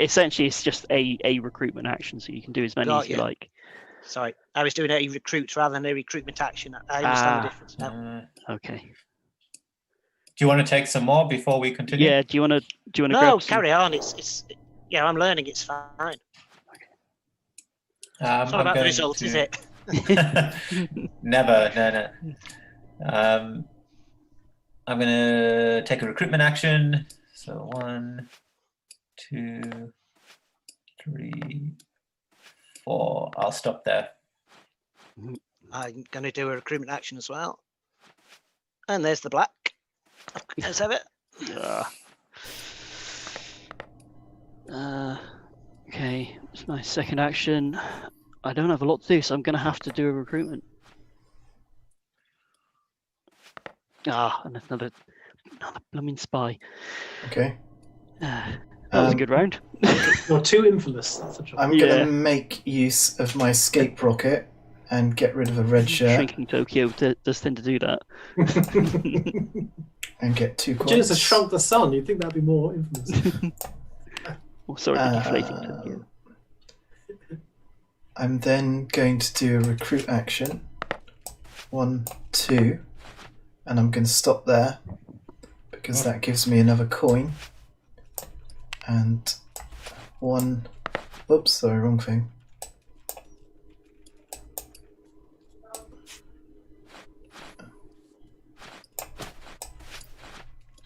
essentially it's just a recruitment action, so you can do as many as you like. Sorry, I was doing a recruit rather than a recruitment action. I understand the difference now. Okay. Do you want to take some more before we continue? Yeah. Do you want to? No, grab carry on. It's yeah, I'm learning. It's fine. It's not about the result, is it? Never. No. I'm going to take a recruitment action. So 1, 2, 3, 4. I'll stop there. I'm going to do a recruitment action as well. And there's the black. Let's have it. Okay, it's my second action. I don't have a lot to do, so I'm going to have to do a recruitment. And another blooming spy. Okay. That was a good round. You're too infamous. That's the trouble. I'm going to make use of my escape rocket and get rid of a red shirt. Shrinking Tokyo does tend to do that. And get 2 coins. Just shrunk the sun. You'd think that'd be more infamous. Oh, sorry, the deflating Tokyo. I'm then going to do a recruit action. 1, 2. And I'm going to stop there because that gives me another coin. And 1. Oops, sorry, wrong thing.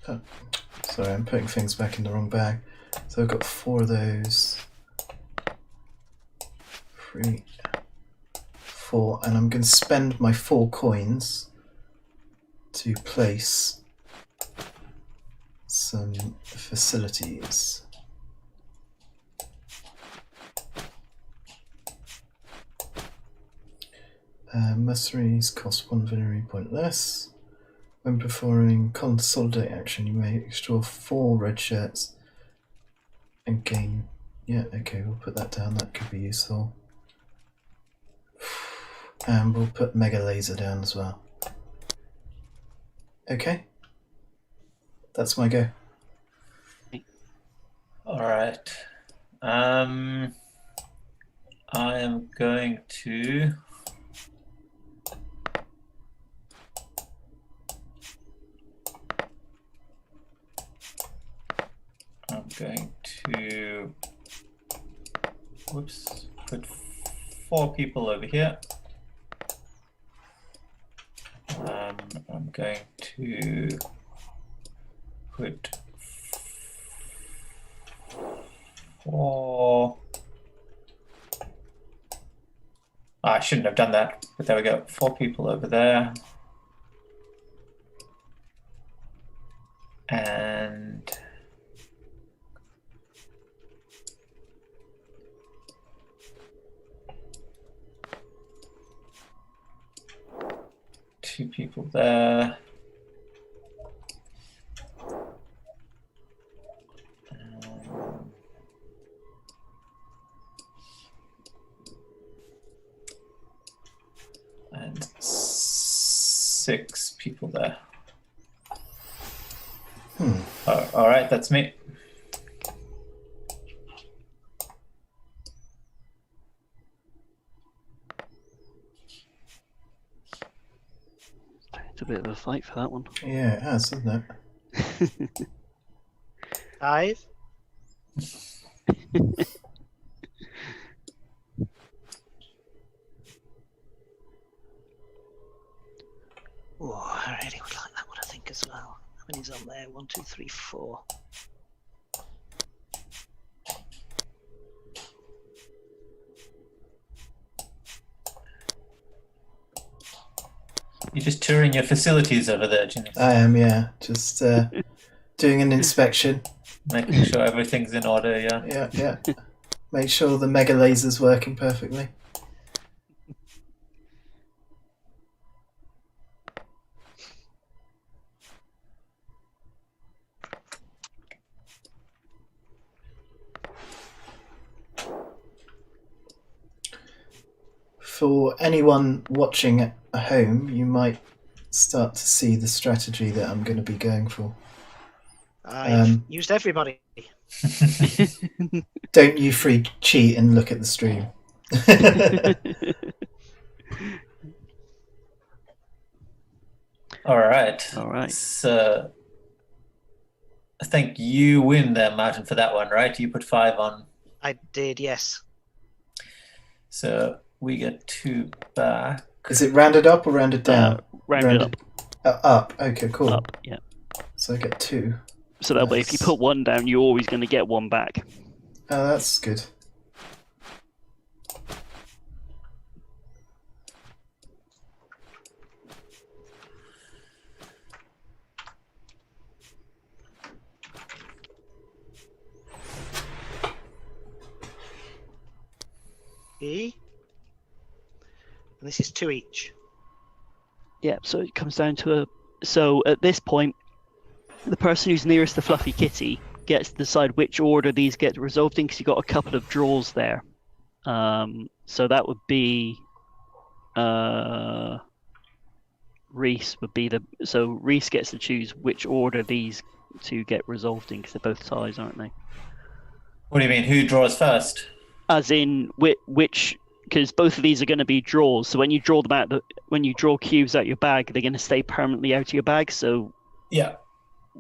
Oh, sorry, I'm putting things back in the wrong bag. So I've got 4 of those. 3, 4, and I'm going to spend my 4 coins to place some facilities. Mercenaries cost 1 venery point less. When performing consolidate action, you may extra 4 red shirts and gain. Yeah, okay, we'll put that down. That could be useful. And we'll put mega laser down as well. Okay, that's my go. All right. I am going to. Put 4 people over here. I'm going to put 4. I shouldn't have done that, but there we go. 4 people over there. And 2 people there. And 6 people there. Oh, all right, that's me. It's a bit of a fight for that one. Yeah, it has, hasn't it? 5. Oh, I really would like that one, I think, as well. How many's on there? 1, 2, 3, 4. You're just touring your facilities over there, Jimmy. I am, yeah. Just doing an inspection. Making sure everything's in order, yeah. Yeah. Make sure the mega laser's working perfectly. For anyone watching at home, you might start to see the strategy that I'm going to be going for. I've used everybody. Don't you free cheat and look at the stream. All right. So I think you win there, Martin, for that one, right? You put 5 on. I did, yes. So we get 2 back. Is it rounded up or rounded down? Rounded up. Up. Okay, cool. Up, yeah. So I get 2. So that way, if you put 1 down, you're always going to get 1 back. Oh, that's good. E. And this is 2 each. Yeah, so it comes down to So at this point, the person who's nearest the fluffy kitty gets to decide which order these get resolved in, because you've got a couple of draws there. So that would be Reese would be so Reese gets to choose which order these two get resolved in, because they're both ties, aren't they? What do you mean? Who draws first? As in which, because both of these are going to be draws. So when you draw them out, when you draw cubes out your bag, they're going to stay permanently out of your bag. So yeah,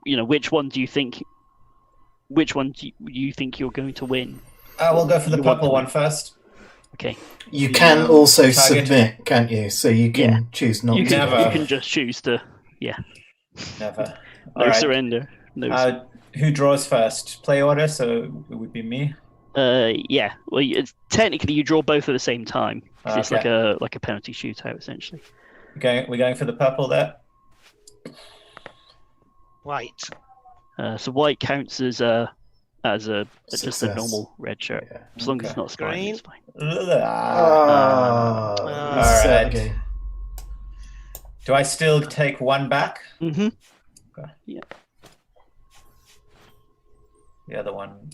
which one do you think? Which one do you think you're going to win? We'll go for the purple one first. Okay. You can also target. submit, can't you? So you can choose not to. You can just choose to, Never. No surrender. No. Who draws first? Play order, so it would be me. Yeah. Well, technically you draw both at the same time. 'Cause it's Okay. like a penalty shootout essentially. We're going for the purple there. White. So white counts as just a Success. normal red shirt. Yeah. As long as it's Okay. not spine, Green. it's fine. All right. Okay. Do I still take one back? Mm-hmm. Okay. Yeah. The other one,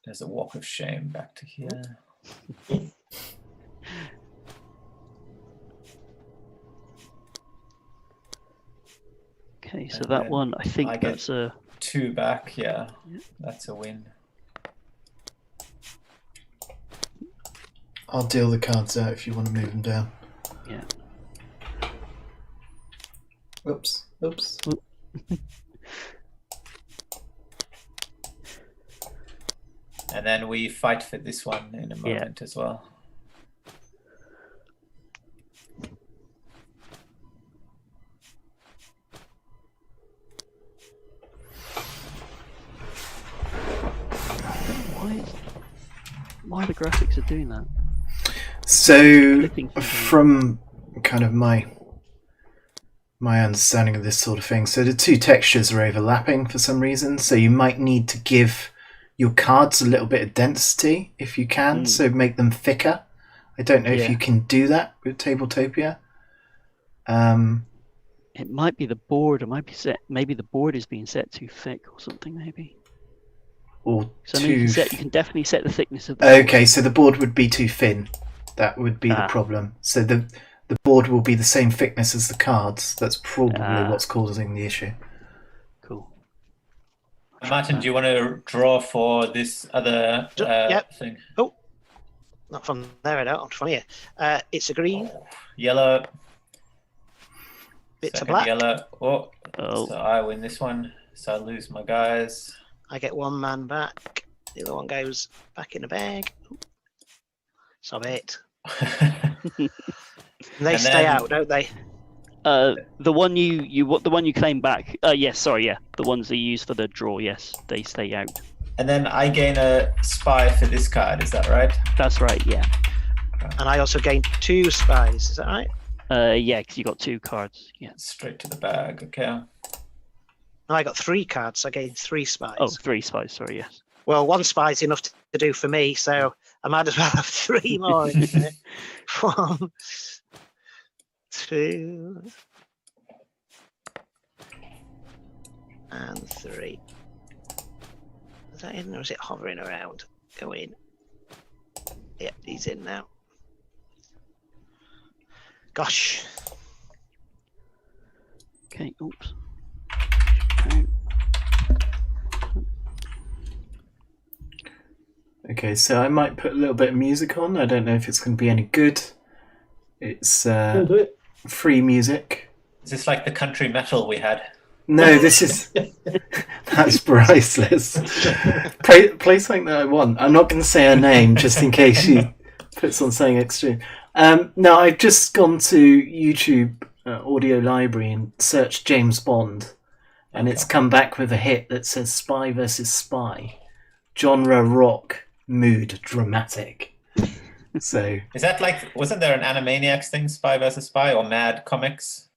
there's a walk of shame back to here. Okay, so And that then one, I think I get- that's a... 2 back, yeah. Yeah. That's a win. I'll deal the cards out if you want to move them down. Yeah. Oops. And then we fight for this one in a moment as well. Why the graphics are doing that? So, Flipping things from kind of my understanding of this sort of thing, so the two textures are overlapping for some reason. So you might need to give your cards a little bit of density if you can, so make them thicker. I don't know if Yeah. you can do that with Tabletopia. It might be the board. It might be set. Maybe the board is being set too thick or something. Maybe. Or So I know too. you can definitely set the thickness of the board. Okay, so the board would be too thin. That would be the problem. So the board will be the same thickness as the cards. That's probably what's causing the issue. Cool. Martin, do you want to draw for this other thing? Oh, not from there, I don't. From here. It's a green. Yellow. Bits of Second black. yellow. Oh, Oh. so I win this one. So I lose my guys. I get one man back. The other one goes back in the bag. Sob it. And they stay out, don't they? The one you claim back. Yes, sorry, yeah. The ones they use for the draw, yes, they stay out. And then I gain a spy for this card, is that right? That's right, yeah. And I also gained 2 spies, is that right? Yeah, because you got 2 cards. Yeah. Straight to the bag, okay. No, I got 3 cards, so I gained 3 spies. Oh, 3 spies, sorry, yes. Well, 1 spy is enough to do for me, so I might as well have 3 more. Isn't it? 1, 2, and 3. Is that in, or is it hovering around? Go in. Yep, he's in now. Gosh. Okay, oops. Okay, so I might put a little bit of music on. I don't know if it's going to be any good. It's Do it. free music. Is this like the country metal we had? No, this is... That's priceless. Play something that I want. I'm not going to say her name just in case she puts on something extreme. No, I've just gone to YouTube audio library and searched James Bond. And it's come back with a hit that says Spy versus Spy. Genre rock, mood dramatic. So Is that like, wasn't there an Animaniacs thing, Spy versus Spy, or Mad Comics?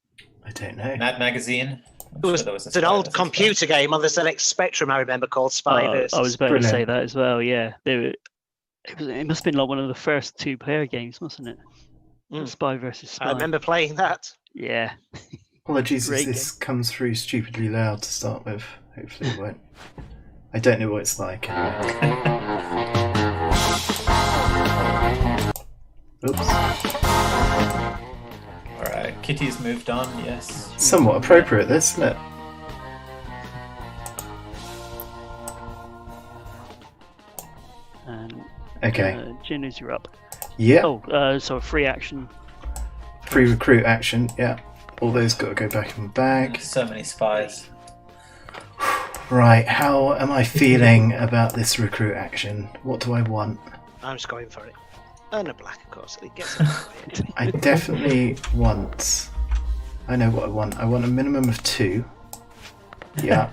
I don't know. Mad Magazine? It was, it's an old computer game on the ZX Spectrum, I remember, called Spy versus. I was about Brilliant. to say that as well, yeah. It must have been like one of the first 2-player games, mustn't it? Spy versus Spy. I remember playing that. Yeah. Apologies if Great this comes through stupidly loud to start with. Hopefully it won't. I don't know what it's like anyway. Oops. Alright, Kitty's moved on, yes. Somewhat appropriate, this, isn't it? And Okay. Jin, you're up. Yeah. Oh, so free action. Free recruit action. Yeah. All those got to go back in the bag. So many spies. Right. How am I feeling about this recruit action? What do I want? I'm just going for it. And a black, of course. It gets it. I definitely want... I know what I want. I want a minimum of 2. Yeah.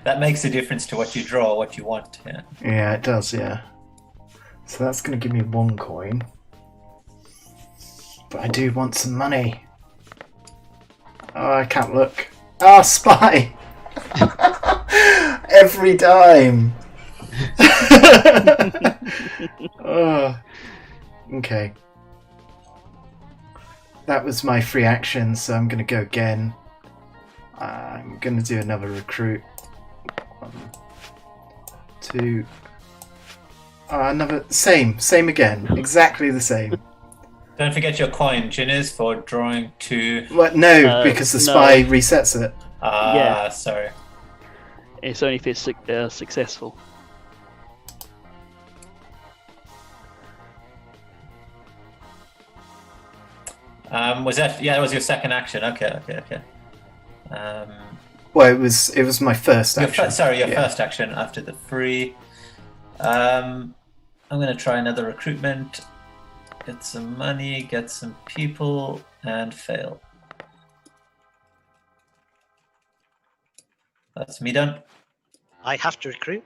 That makes a difference to what you draw, what you want, yeah. Yeah, it does, yeah. So that's going to give me 1 coin. But I do want some money. Oh, I can't look. Ah, spy! Every dime! Oh. Okay. That was my free action, so I'm going to go again. I'm going to do another recruit. 1, 2. Another same again, exactly the same. Don't forget your coin, Jin, is for drawing 2. Well, no, because the spy resets it. Yeah. Sorry. It's only if it's successful. Was that? Yeah, that was your second action. Okay. Well, it was my first action. Your first action after the free. I'm gonna try another recruitment. Get some money, get some people, and fail. That's me done. I have to recruit.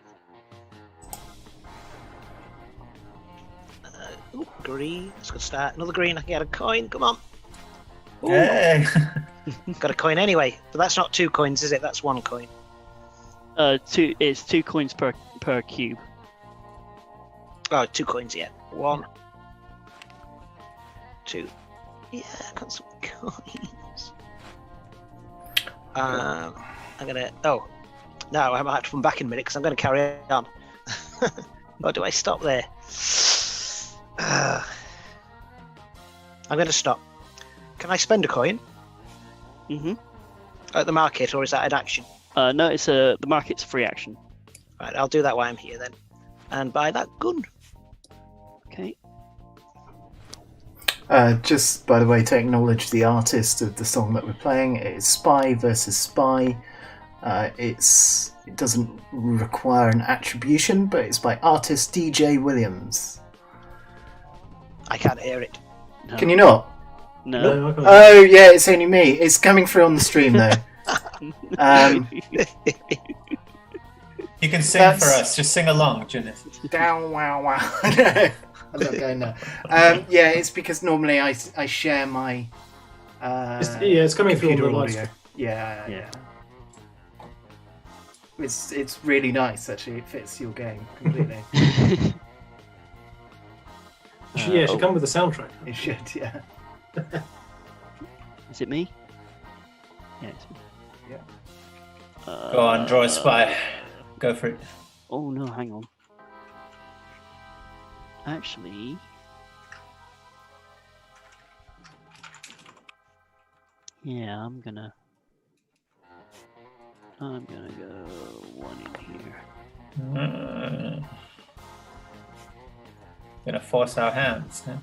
Green. That's a good start. Another green. I can get a coin. Come on. Ooh. Hey! Got a coin anyway. But that's not 2 coins, is it? That's 1 coin. It's 2 coins per cube. Oh, 2 coins, yeah. 1, 2. Yeah, I got some coins. I'm gonna. Oh, no, I might have to come back in a minute because I'm going to carry on. Or do I stop there? I'm going to stop. Can I spend a coin at the market, or is that an action? No, it's the market's a free action. Right, I'll do that while I'm here then, and buy that gun. Okay. Just by the way, to acknowledge the artist of the song that we're playing, it is Spy versus Spy. It doesn't require an attribution, but it's by artist DJ Williams. I can't hear it. No. Can you not? No. No, I can't. Oh yeah, it's only me. It's coming through on the stream though. You can sing for us. Just sing along, Judith. Down, wow, wow. No, I'm not going there. Yeah, it's because normally I share my. It's coming through on the computer live audio. stream. Yeah. It's really nice actually. It fits your game completely. It should come with the soundtrack. It should, yeah. Is it me? Yeah, it's me. Yeah. Go on, draw a spy. Go for it. Oh no, hang on. Actually, yeah, I'm gonna go one in here. Gonna force our hands. Huh?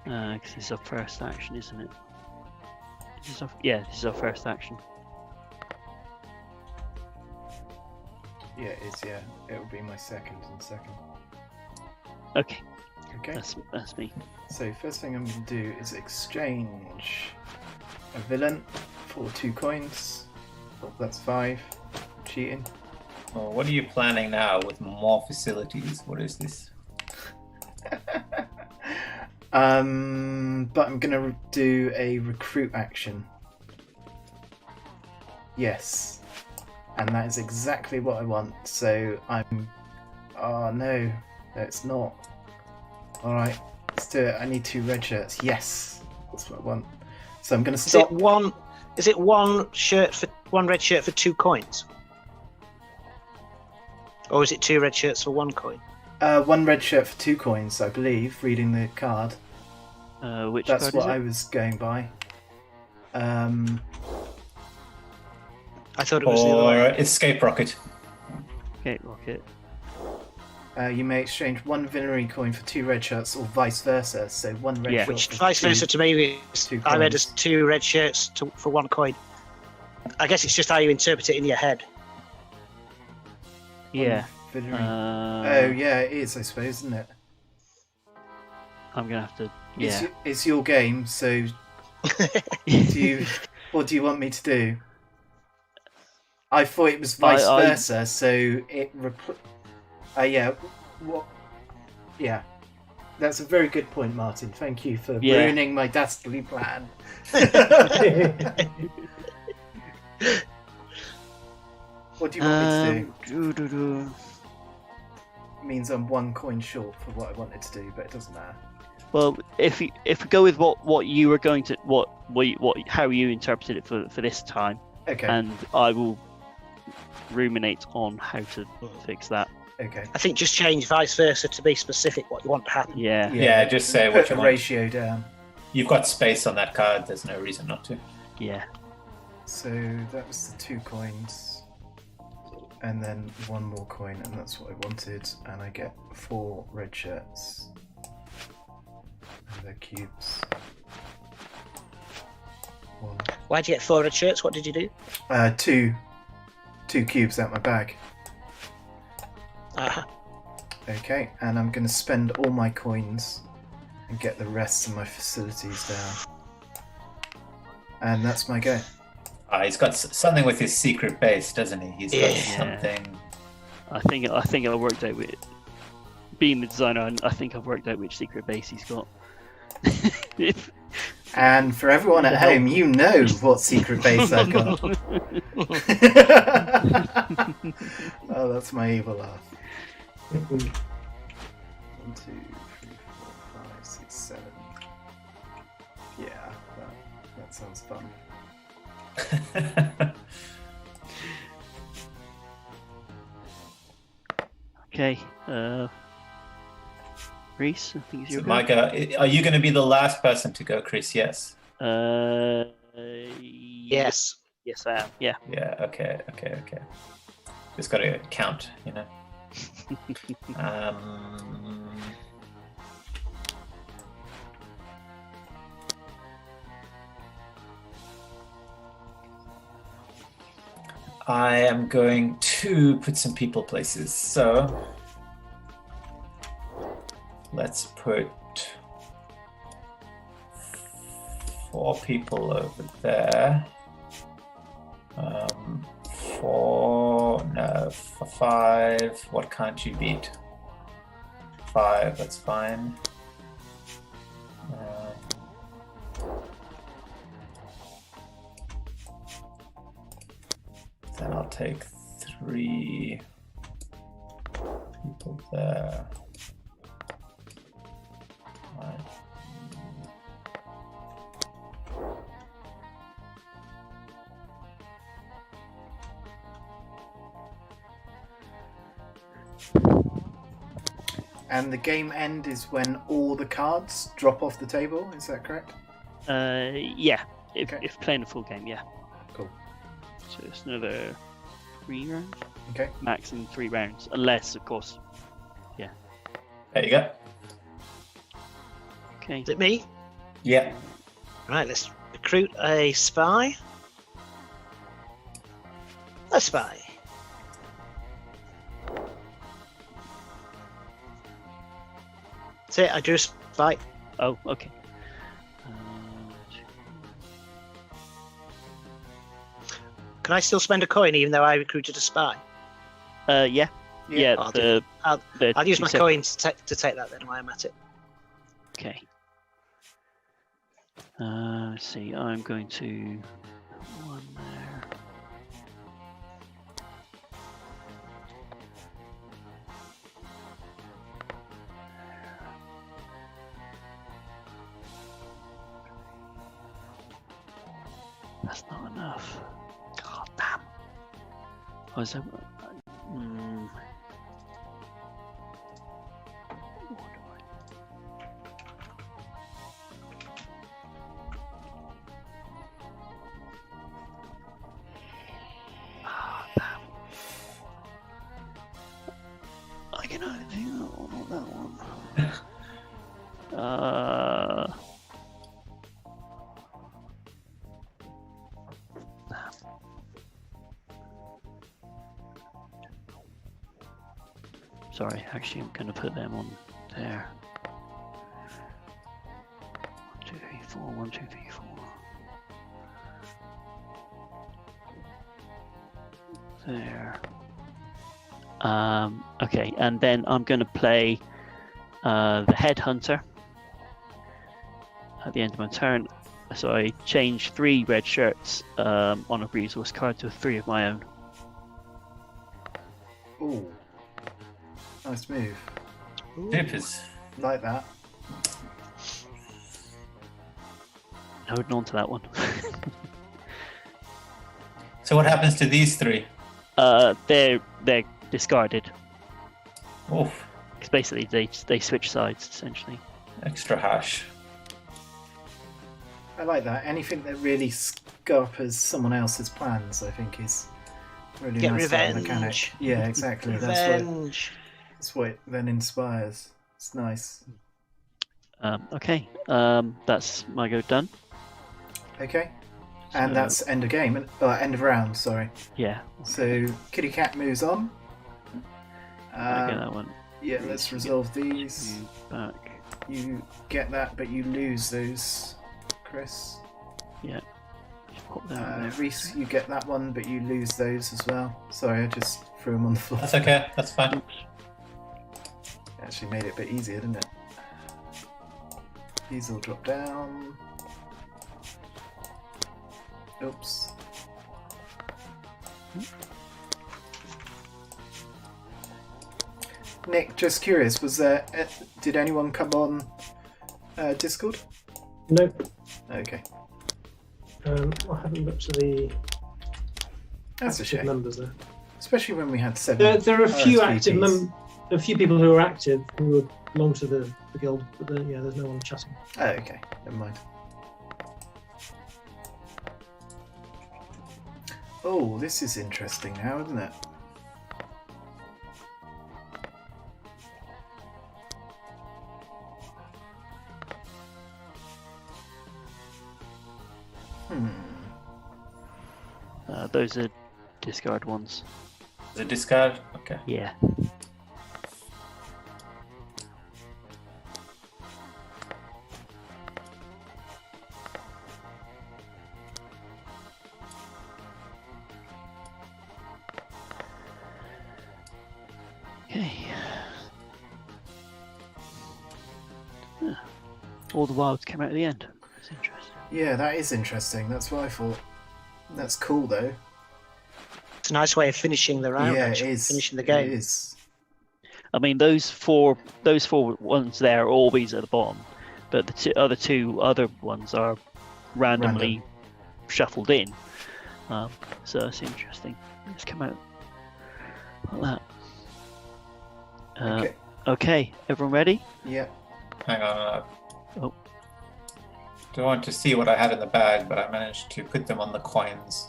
Because this is our first action, isn't it? This is our first action. Yeah, it is, yeah. It'll be my second. Okay, Okay. that's me. So first thing I'm going to do is exchange a villain for 2 coins. Oh, that's 5. Cheating. Oh, what are you planning now with more facilities? What is this? But I'm going to do a recruit action. Yes. And that is exactly what I want. So I'm... Oh no, it's not. Alright, let's do it. I need 2 red shirts. Yes, that's what I want. So I'm going to stop. Is it one red shirt for 2 coins? Or is it 2 red shirts for 1 coin? 1 red shirt for 2 coins, I believe, reading the card. Which That's card what is I it? was going by. I thought it was the other Or way. escape rocket. Okay, rocket. You may exchange 1 villainy coin for 2 red shirts, or vice versa. So 1 red Yeah. shirt Which for vice 2 versa to me is 2 I read coins. as 2 red shirts for 1 coin. I guess it's just how you interpret it in your head. Yeah. Villainy. Oh Oh yeah, it is, I suppose, isn't it? I'm gonna have to. Yeah. It's your game, so what do you want me to do? I thought it was vice versa, so it yeah. What? Yeah. That's a very good point, Martin. Thank you for ruining my dastardly plan. What do you want me to do? It means I'm 1 coin short for what I wanted to do, but it doesn't matter. Well, if we go with what you were going to how you interpreted it for this time, Okay. and I will ruminate on how to fix that. Okay. I think just change vice versa to be specific what you want to happen. Yeah. Yeah, just say Put what the you want. ratio down. You've got space on that card. There's no reason not to. Yeah. So that was the 2 coins, and then 1 more coin, and that's what I wanted. And I get 4 red shirts. And they're cubes. 1, Why'd you get 4 red shirts? What did you do? 2 cubes out my bag. Uh-huh. Okay, and I'm going to spend all my coins and get the rest of my facilities down. And that's my go. He's got something with his secret base, doesn't he? He's got Yeah. something. I think I worked out with being the designer. I think I've worked out which secret base he's got. And for everyone at home, you know what secret base I've got. Oh, that's my evil laugh. 1, 2, 3, 4, 5, 6, 7. Yeah, that sounds fun. Okay. Reese, I think it's So your go. Micah, are you going to be the last person to go, Chris? Yes. Yes. Yes, I am. Yeah. Yeah. Okay. Just got to count, you know. I am going to put some people places. So let's put 4 people over there. 5. What can't you beat? 5, that's fine. Then I'll take 3 people there. Right. And the game end is when all the cards drop off the table, is that correct? Yeah. If Okay. playing a full game, yeah. Cool. So it's another 3 rounds. Okay. Maximum 3 rounds, unless, of course. There you go. Okay. Is it me? Yeah. Right, let's recruit a spy. A spy. That's it, I drew a spy. Oh, okay. Can I still spend a coin even though I recruited a spy? Yeah. Yeah. I'll do the I'll use my 2 coins to take that then while I'm at it. Okay. Let's see. I'm going to put 1 there. That's not enough. God damn. Oh, is that? I can only do that one or that one. Sorry, actually, I'm going to put them on there. 1, 2, 3, 4. 1, 2, 3, 4. There. Okay, and then I'm going to play the Headhunter at the end of my turn. So I change 3 red shirts on a resource card to 3 of my own. Ooh. Nice move. Supers. Like that. Holding on to that one. So what happens to these 3? They're discarded. Oof. Because basically they switch sides essentially. Extra hash. I like that. Anything that really scarpers someone else's plans, I think, is really Get nice revenge. mechanic. Yeah, exactly. Revenge. That's what it then inspires. It's nice. Okay, that's my go done. Okay. And So, that's end of game. End of round, sorry. yeah. So Kitty Cat moves on. I get that one. Yeah, let's resolve these. You back. You get that, but you lose those, Chris. Yeah. Just pop that on there. Reese, you get that one, but you lose those as well. Sorry, I just threw them on the floor. That's okay. That's fine. Oops. Actually made it a bit easier, didn't it? These all drop down. Oops. Nick, just curious, was there? Did anyone come on Discord? Nope. Okay, I haven't looked at the that's a active shame. numbers there. Especially when we had 7. There are a few RSVPs. a few people who are active who belong to the guild, but there's no one chatting. Oh, okay, never mind. Oh, this is interesting now, isn't it? Those are discard ones. The discard? Okay. Yeah. Okay. Huh. All the wilds came out at the end. That's interesting. Yeah, that is interesting. That's what I thought. That's cool, though. It's a nice way of finishing the round. Yeah, actually, it is. finishing the game. It is. I mean, those four ones there are always at the bottom, but the two other ones are randomly shuffled in. So that's interesting. Let's come out like that. Okay. Okay, everyone ready? Yeah. Hang on. Oh. Don't want to see what I had in the bag, but I managed to put them on the coins.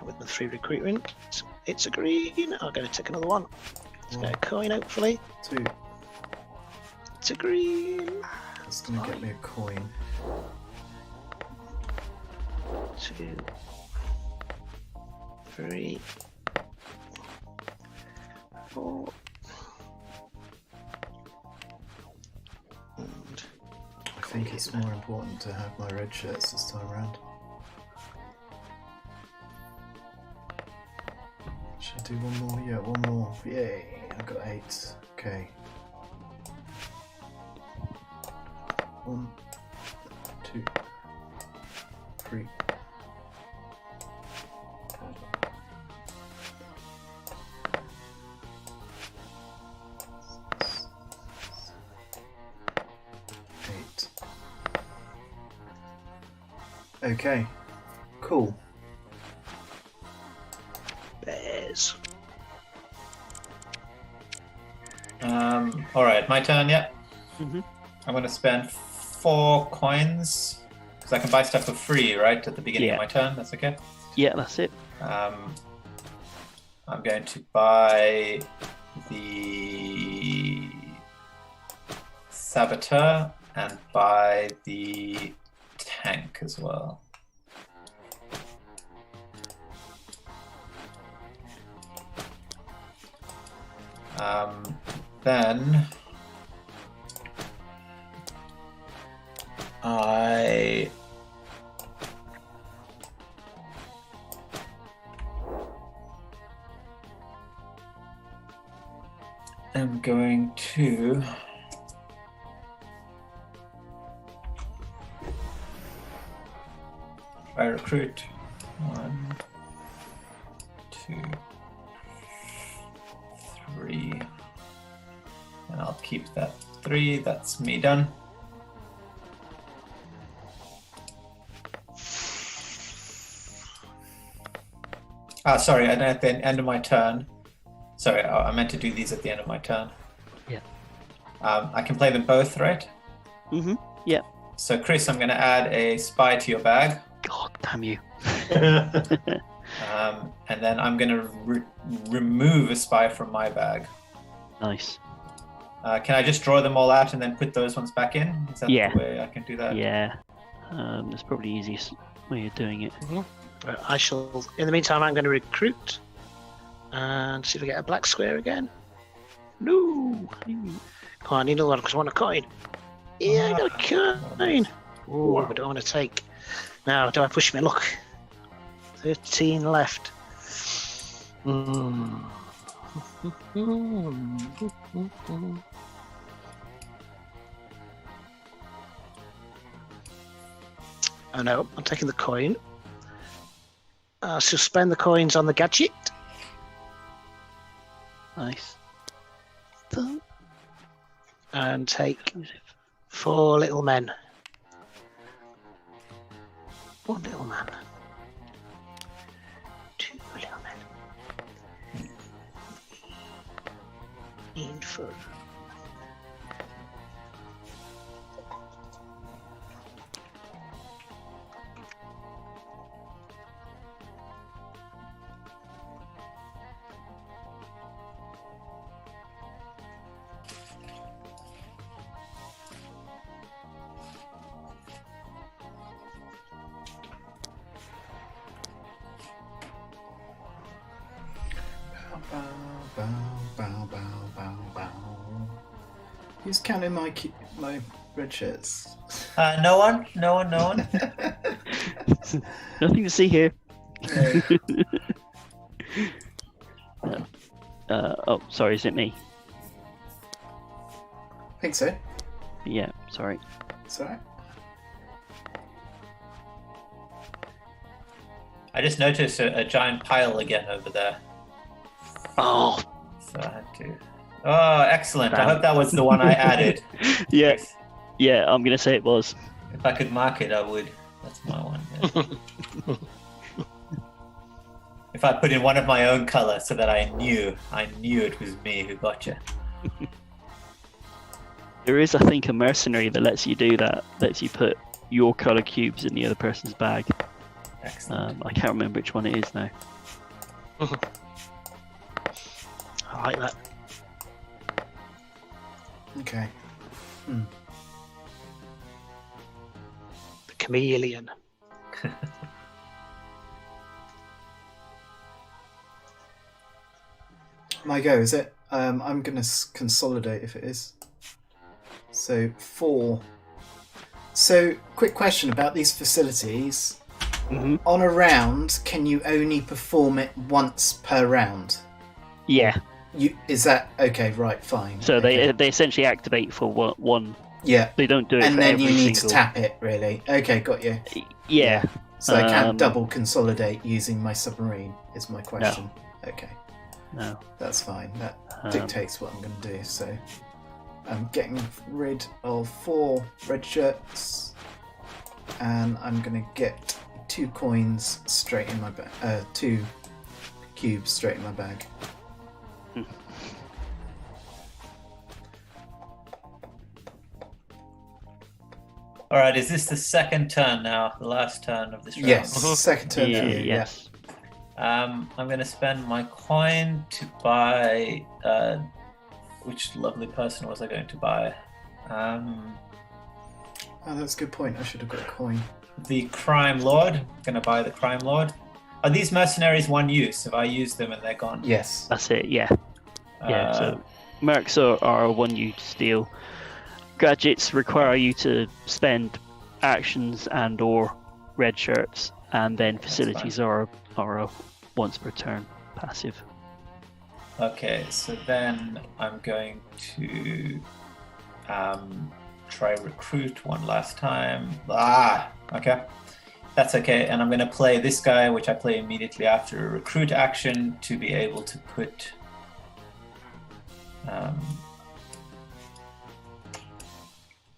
With the 3 recruitment, it's a green. I'm going to take another one. Let's get a coin, hopefully. 2. It's a green. That's gonna get me a coin. 2, 3, 4. And I think it's more important to have my red shirts this time around. Should I do one more? Yeah, one more. Yay! I got 8. Okay. 1, 2, 3. 4. 8. Okay. Cool. bears. All right, my turn. Yeah. Mhm. I'm going to spend 4 coins because I can buy stuff for free, right, at the beginning Yeah. of my turn. That's okay. Yeah, that's it. I'm going to buy the Saboteur and buy the tank as well. Then I am going to try recruit 1, 2, 3, and I'll keep that 3. That's me done. Sorry, and at the end of my turn. Sorry, I meant to do these at the end of my turn. Yeah. I can play them both, right? Mm-hmm. Yeah. So, Chris, I'm going to add a spy to your bag. God damn you. And then I'm going to remove a spy from my bag. Nice. Can I just draw them all out and then put those ones back in? Is that Yeah. the way I can do that? Yeah. That's probably the easiest way of doing it. I shall. In the meantime, I'm going to recruit and see if I get a black square again. No. Come on, I need another one because I want a coin. Yeah, I got a coin. Oh, I don't want to take. Now, do I push my luck? 13 left. Oh no, I'm taking the coin. So spend the coins on the gadget. Nice. And take 4 little men. 1 little man. 2 little men. Need for... Bow, bow, bow, bow, bow, bow. Who's counting my red shirts? No one. Nothing to see here. Oh, sorry, is it me? I think so. Yeah, sorry. It's alright. I just noticed a giant pile again over there. Oh, So I had to. Oh, excellent. I Damn. hope that was the one I added. yeah, yeah. I'm gonna say it was. If I could mark it, I would. That's my one. Yeah. If I put in one of my own color so that I knew it was me who got you. There is, I think, a mercenary that lets you do that. Lets you put your color cubes in the other person's bag. Excellent. I can't remember which one it is now. I like that. Okay. The chameleon. My go, is it? I'm going to consolidate if it is. So 4. So, quick question about these facilities. Mm-hmm. On a round, can you only perform it once per round? Yeah. Is that okay? Right, fine. So okay. they essentially activate for one. Yeah, They don't do it. and for then every you need single... to tap it. Really? Okay, got you. Yeah. So I can't double consolidate using my submarine. Is my question? Okay, No. that's fine. That Um, dictates what I'm going to do. So I'm getting rid of 4 red shirts, and I'm going to get 2 coins straight in my bag. 2 cubes straight in my bag. All right, is this the second turn now? The last turn of this round? Yes, second turn. Yeah, for you, yes. I'm going to spend my coin to buy. Which lovely person was I going to buy? Oh, that's a good point. I should have got a coin. The Crime Lord. I'm going to buy the Crime Lord. Are these mercenaries one use? If I use them and they're gone? Yes. That's it. Yeah. Yeah. So mercs are one you steal. Gadgets require you to spend actions and or red shirts, and then facilities are a once per turn passive. Okay, so then I'm going to try recruit one last time. Okay. That's okay, and I'm going to play this guy, which I play immediately after a recruit action, to be able to put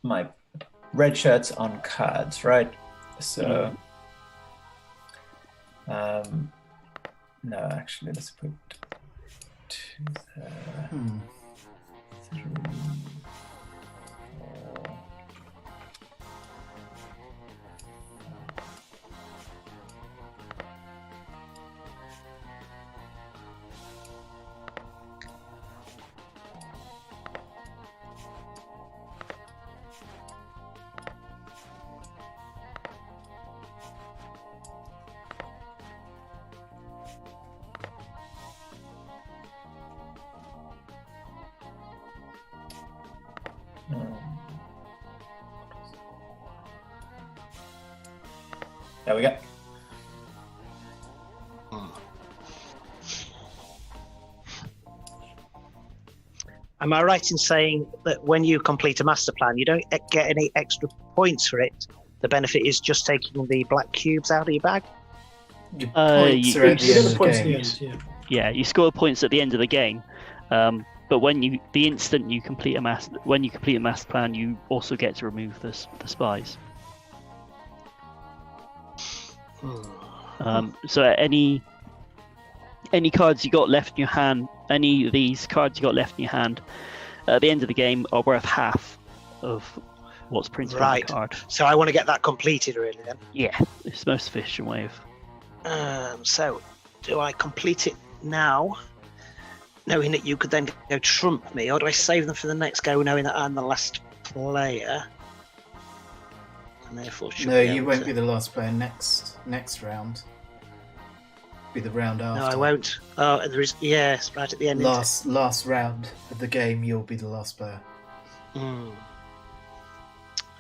my red shirts on cards, right? So, no, actually, let's put 2 there. 3, 4. There we go. Am I right in saying that when you complete a master plan, you don't get any extra points for it? The benefit is just taking the black cubes out of your bag? Your points are at You the get end the of the points at the game. end, yeah. Yeah, you score points at the end of the game. But when the instant you complete a master plan, you also get to remove the spies. So any cards you got left in your hand, any of these cards you got left in your hand, at the end of the game are worth half of what's printed on the Right. card. So I want to get that completed, really, then. Yeah, it's the most efficient way of. So, do I complete it now, knowing that you could then go trump me, or do I save them for the next go, knowing that I'm the last player? And therefore, should No, be you able won't to... be the last player next round. Be the round after. No, I won't. Oh, there is. Yes, right at the end. Last round of the game, you'll be the last player.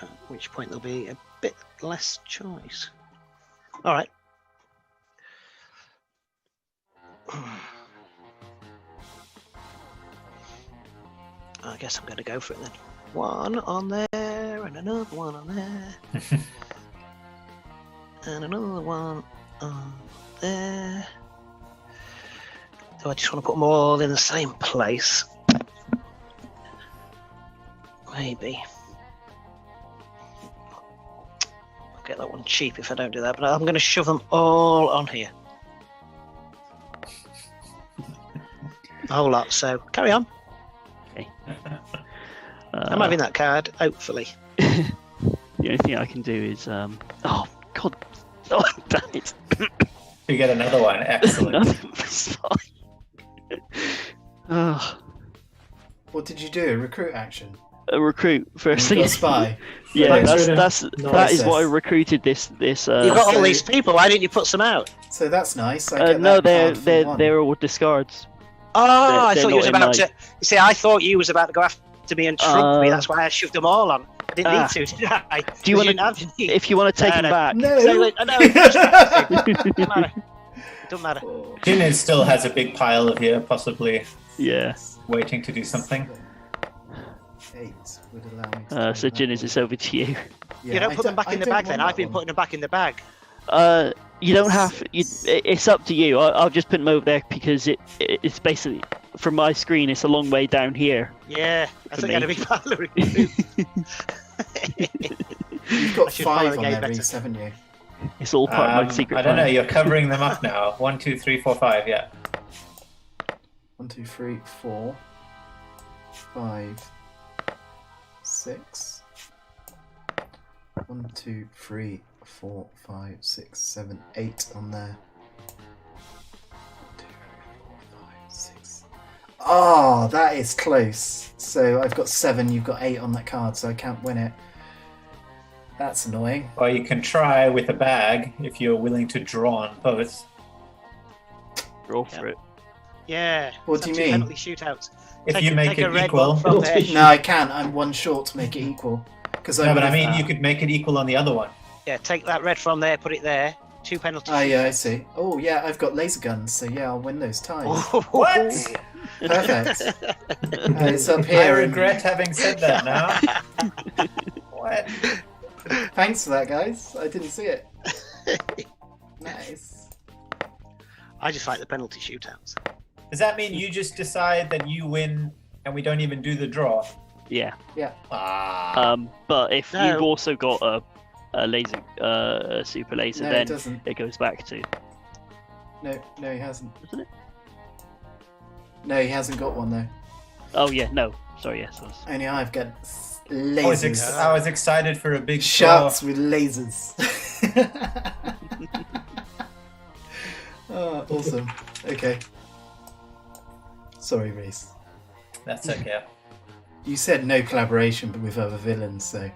At which point there'll be a bit less choice. All right. I guess I'm going to go for it then. One on there, and another one on there, and another one on there. Do I just want to put them all in the same place? Maybe. I'll get that one cheap if I don't do that, but I'm going to shove them all on here. A whole lot, so carry on. Okay. I'm having that card, hopefully. The only thing I can do is oh god, oh damn it! You get another one. Excellent. It's fine. Oh, What did you do? A recruit action? a recruit first You thing. got a spy. Yeah, Thanks, Rita. that is Nice. what I recruited this. You've got all so- these people, why didn't you put some out? So that's nice. I get no, that card for one. they're all discards. Oh, I they're thought you was not in about my- to. You see, I thought you was about to go after me and trump me. Uh, That's why I shoved them all on. I didn't need to, did I? Do you want to? If you want to take them back, No. I know. Doesn't matter. Doesn't matter. Ginny still has a big pile here, possibly yeah. waiting to do something. 8 would allow me to So do that. Ginny's, it's over to you. Yeah, You don't I put them back I in the don't bag then. want I've been that putting them back in the bag. You don't have. It's up to you. I'll just put them over there because it's basically from my screen. It's a long way down here. Yeah, I For thought you had a me. big pile of recruits. You've got I should follow 5 the on game there, better. Reese, haven't you? It's all part of my secret I don't know. plan. You're covering them up now. 1, 2, 3, 4, 5. Yeah. 1, 2, 3, 4, 5, 6. 1, 2, 3, 4, 5, 6, 7, 8 on there. 1, 2, 3, 4, 5, 6. Oh, that is close. So I've got 7, you've got 8 on that card, so I can't win it. That's annoying. Or you can try with a bag if you're willing to draw on both. Roll for it. Yeah. What do you Two mean? Penalty shootouts. If you make take a it red equal. one from there. No, I can't. I'm 1 short to make it equal. No, but I mean, you could make it equal on the other one. Yeah, take that red from there, put it there. 2 penalty Oh yeah, I shootouts. see. Oh yeah, I've got laser guns, so yeah, I'll win those ties. What? Perfect. It's up I here. regret having said that now. What? Thanks for that, guys. I didn't see it. Nice. I just like the penalty shootouts. Does that mean you just decide that you win and we don't even do the draw? Yeah. Ah. But if No. you've also got a laser, a super laser, No, it then doesn't. it goes back to, No, he hasn't. doesn't it? No, he hasn't got one though. Oh yeah, no. Sorry, yes. Only I've got I was lasers. I was excited for a big draw. Shots with lasers. Oh, awesome. Okay. Sorry, Reese. That's okay. You said no collaboration but with other villains, so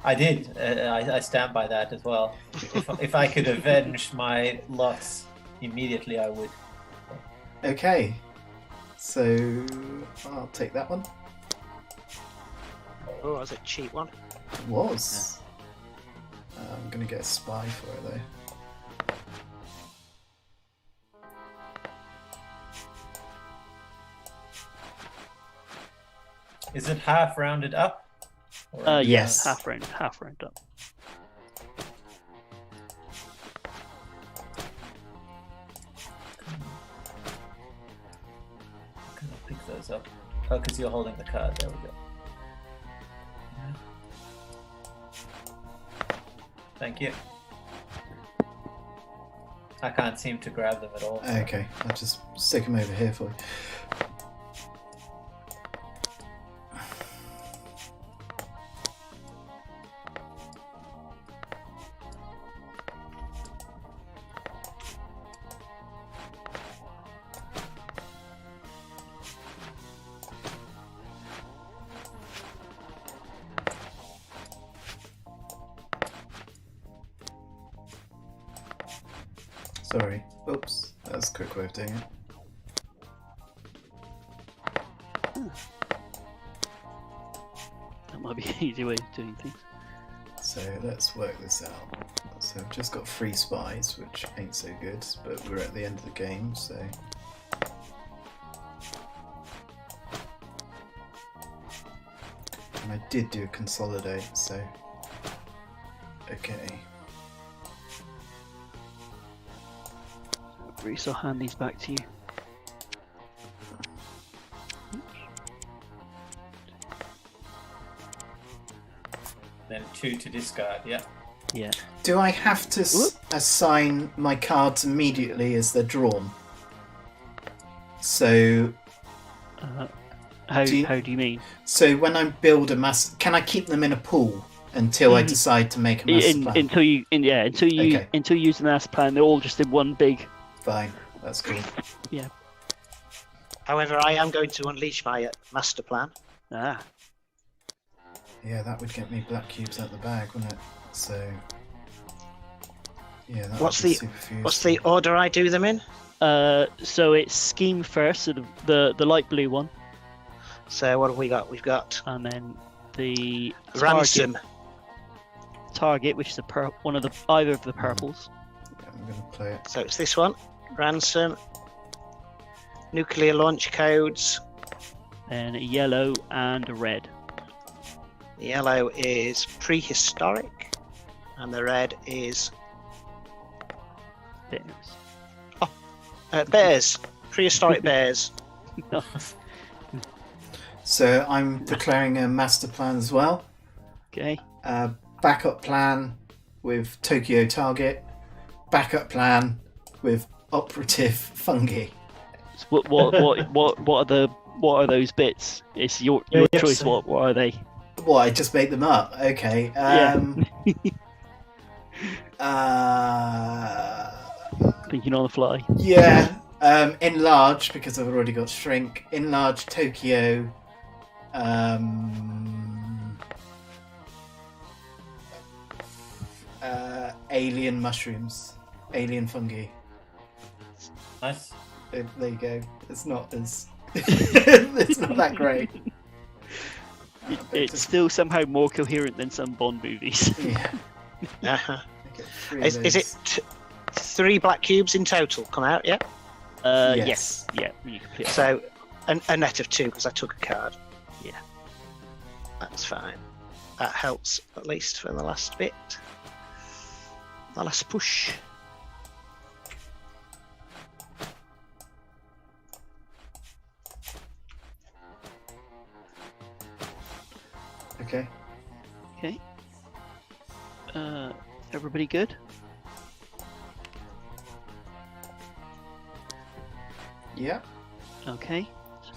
I did. I stand by that as well. If I could avenge my loss immediately, I would. okay. So I'll take that one. Oh, that's a cheap one. It was. I'm gonna get a spy for it though. Is it half rounded up? Or- Yes, Yes. half round up. those up. Oh, because you're holding the card. There we go. Thank you. I can't seem to grab them at all. So. Okay, I'll just stick them over here for you. Sorry. Oops. That was a quick way of doing it. That might be an easy way of doing things. So let's work this out. So I've just got 3 spies, which ain't so good, but we're at the end of the game, so... And I did do a consolidate, so... Okay. Reese, I'll hand these back to you. Then 2 to discard. Yeah. Yeah. Do I have to assign my cards immediately as they're drawn? So... How Do you- do you mean? So when I build a master... Can I keep them in a pool until I decide to make a master plan? Until you Okay. until you use the master plan, they're all just in one big. Fine, that's cool. Yeah. However, I am going to unleash my master plan. Ah. Yeah, that would get me black cubes out the bag, wouldn't it? So... Yeah, that What's would be the- super What's the order I do them in? So it's scheme first, so the light blue one, So what have we got? We've got and then the ransom. target, which is one of the either of the purples. Yeah, I'm going to play it. So it's this one. Ransom. Nuclear launch codes. And a yellow and a red. The yellow is prehistoric, and the red is bears. Prehistoric bears. So I'm declaring a master plan as well. Okay. Backup plan with Tokyo target. Backup plan with operative fungi. So what are those bits? It's your choice. so- What are they? What, I just made them up? Okay. Thinking on the fly. Yeah. Enlarge, because I've already got shrink. Enlarge Tokyo. Alien mushrooms. Alien fungi. Nice. There you go. It's not as... it's not that great. It's still somehow more coherent than some Bond movies. Yeah. Uh-huh. I get 3 of Is those. it 3 black cubes in total come out? Yeah. Yes. Yeah. You complete. So a net of 2 because I took a card. Yeah. That's fine. That helps at least for the last bit. The last push. Okay. Okay. Everybody good? Yeah. Okay.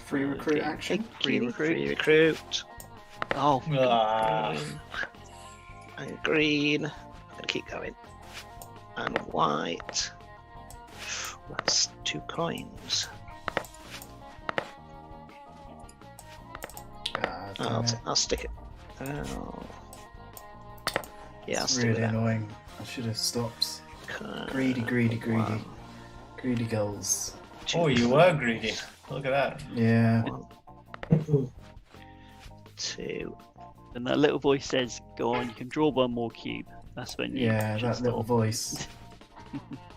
Free recruit Okay, action. Free recruit. Free recruit. Oh. Ah. And green. I'm gonna keep going. And white. That's 2 coins. I'll stick it. Oh. Yeah, I'll It's stick really with that. annoying. I should have stopped. Greedy. One, Greedy goals. 2, Oh, you were greedy. Look at that. Yeah. 2. And that little voice says, "Go on, you can draw one more cube." That's when you Yeah, should that little stop. voice.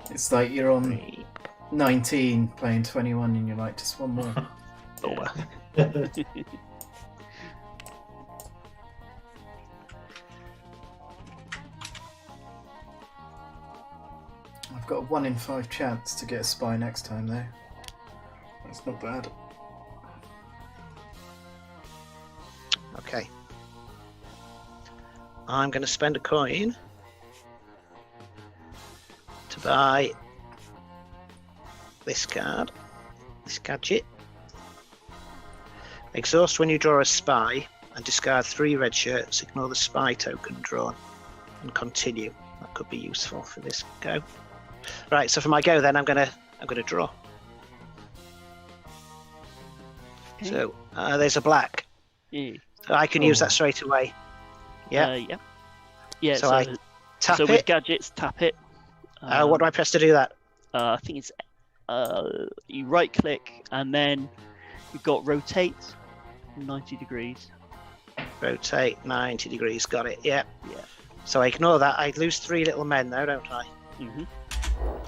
It's like you're on 3. 19 playing 21 and you're like, just one more. Yeah. I've got a 1 in 5 chance to get a spy next time though. That's not bad. Okay. I'm going to spend a coin to buy this card, this gadget. Exhaust when you draw a spy and discard 3 red shirts. Ignore the spy token drawn and continue. That could be useful for this go. Right, so for my go then, I'm gonna draw. Okay. So there's a black. Yeah. So I can use that straight away. Yeah. Yeah. Yeah. So I tap so it. with gadgets, tap it. What do I press to do that? I think it's you right click and then you've got rotate 90 degrees. Rotate 90 degrees. Got it. Yeah. Yeah. So I ignore that. I lose 3 little men though, don't I? Mm-hmm.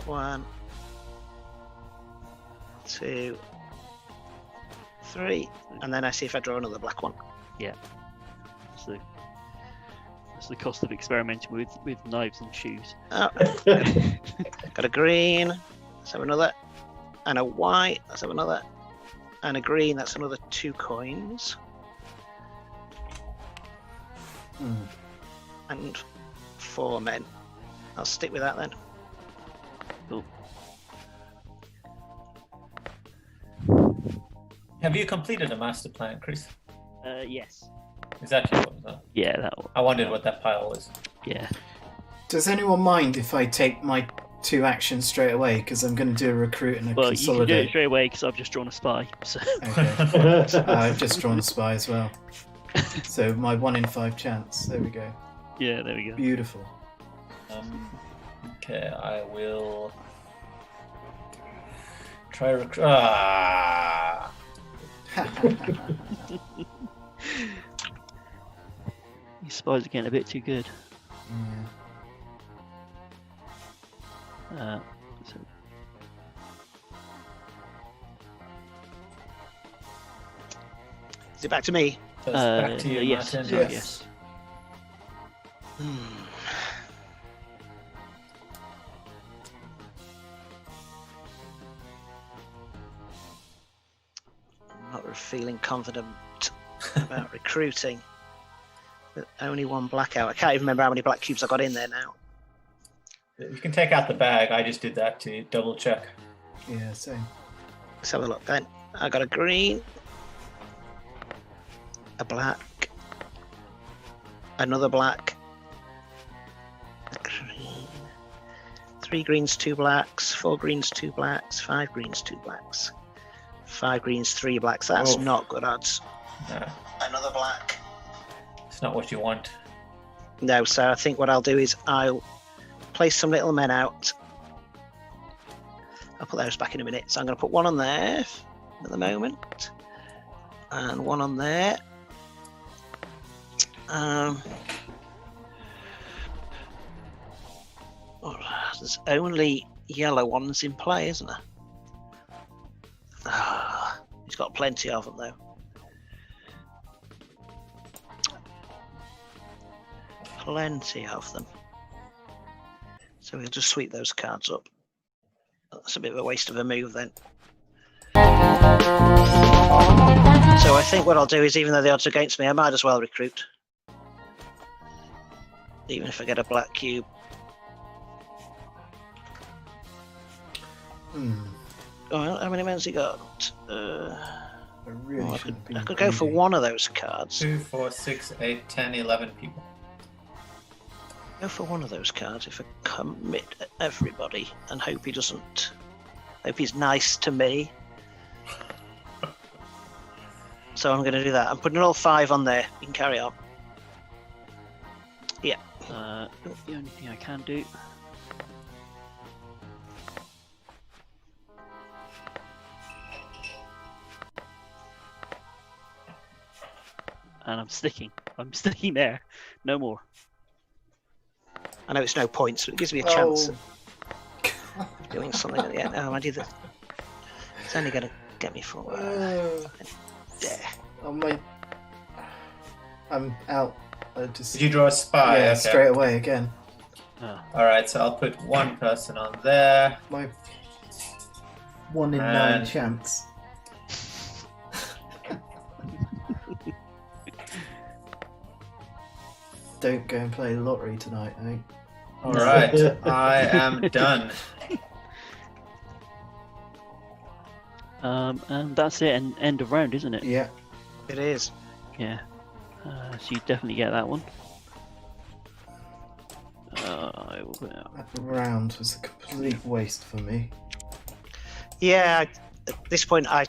1, 2, 3, and then I see if I draw another black one. So that's the cost of experimenting with knives and shoes. Oh, got a green. Let's have another. And a white. Let's have another. And a green. That's another 2 coins. And 4 men. I'll stick with that then. Cool. Have you completed a master plan, Chris? Yes. Exactly what was that? Yeah, that one. I wondered what that pile was. Yeah. Does anyone mind if I take my 2 actions straight away? Because I'm going to do a recruit and a Well, you can do it consolidate. straight away because I've just drawn a spy. So. Okay. I've just drawn a spy as well. So my 1 in 5 chance. There we go. Yeah, there we go. Beautiful. Okay, I will try recruit. These spies are getting a bit too good. Yeah. So Is it back to me? So it's back to you, yes, Martin. sorry, Yes. yes. I'm not feeling confident about recruiting. But only 1 blackout. I can't even remember how many black cubes I got in there now. You can take out the bag. I just did that to double check. Yeah, same. Let's have a look then. I got a green, a black, another black, a green, 3 greens, 2 blacks, 4 greens, 2 blacks, 5 greens, 2 blacks, 5 greens, 3 blacks. That's Oh. not good odds. No, Another black. it's not what you want. No, so I think what I'll do is I'll place some little men out. I'll put those back in a minute. So I'm going to put 1 on there at the moment, and 1 on there. There's only yellow ones in play, isn't there? He's got plenty of them though. Plenty of them. So we'll just sweep those cards up. That's a bit of a waste of a move then. So I think what I'll do is, even though the odds are against me, I might as well recruit. Even if I get a black cube. Oh, how many men's he got? I really I shouldn't be could go for greedy. 1 of those cards. 2, 4, 6, 8, 10, 11 people. Go for 1 of those cards if I commit everybody and hope he doesn't. Hope he's nice to me. So I'm going to do that. I'm putting all 5 on there. You can carry on. Yeah. The only thing I can do. And I'm sticking there. No more. I know it's no points, but it gives me a chance of doing something at the end. Oh, I do that. It's only going to get me for there. I'm out. I just Did you draw a spy? yeah, Okay. straight away again. All right, so I'll put 1 person on there. My 1 in 9 Man. chance. don't go and play the lottery tonight, eh? All right, I am done. And that's it, and end of round, isn't it? Yeah. It is. Yeah. So you definitely get that one. I will put it out. That round was a complete waste for me. Yeah, at this point I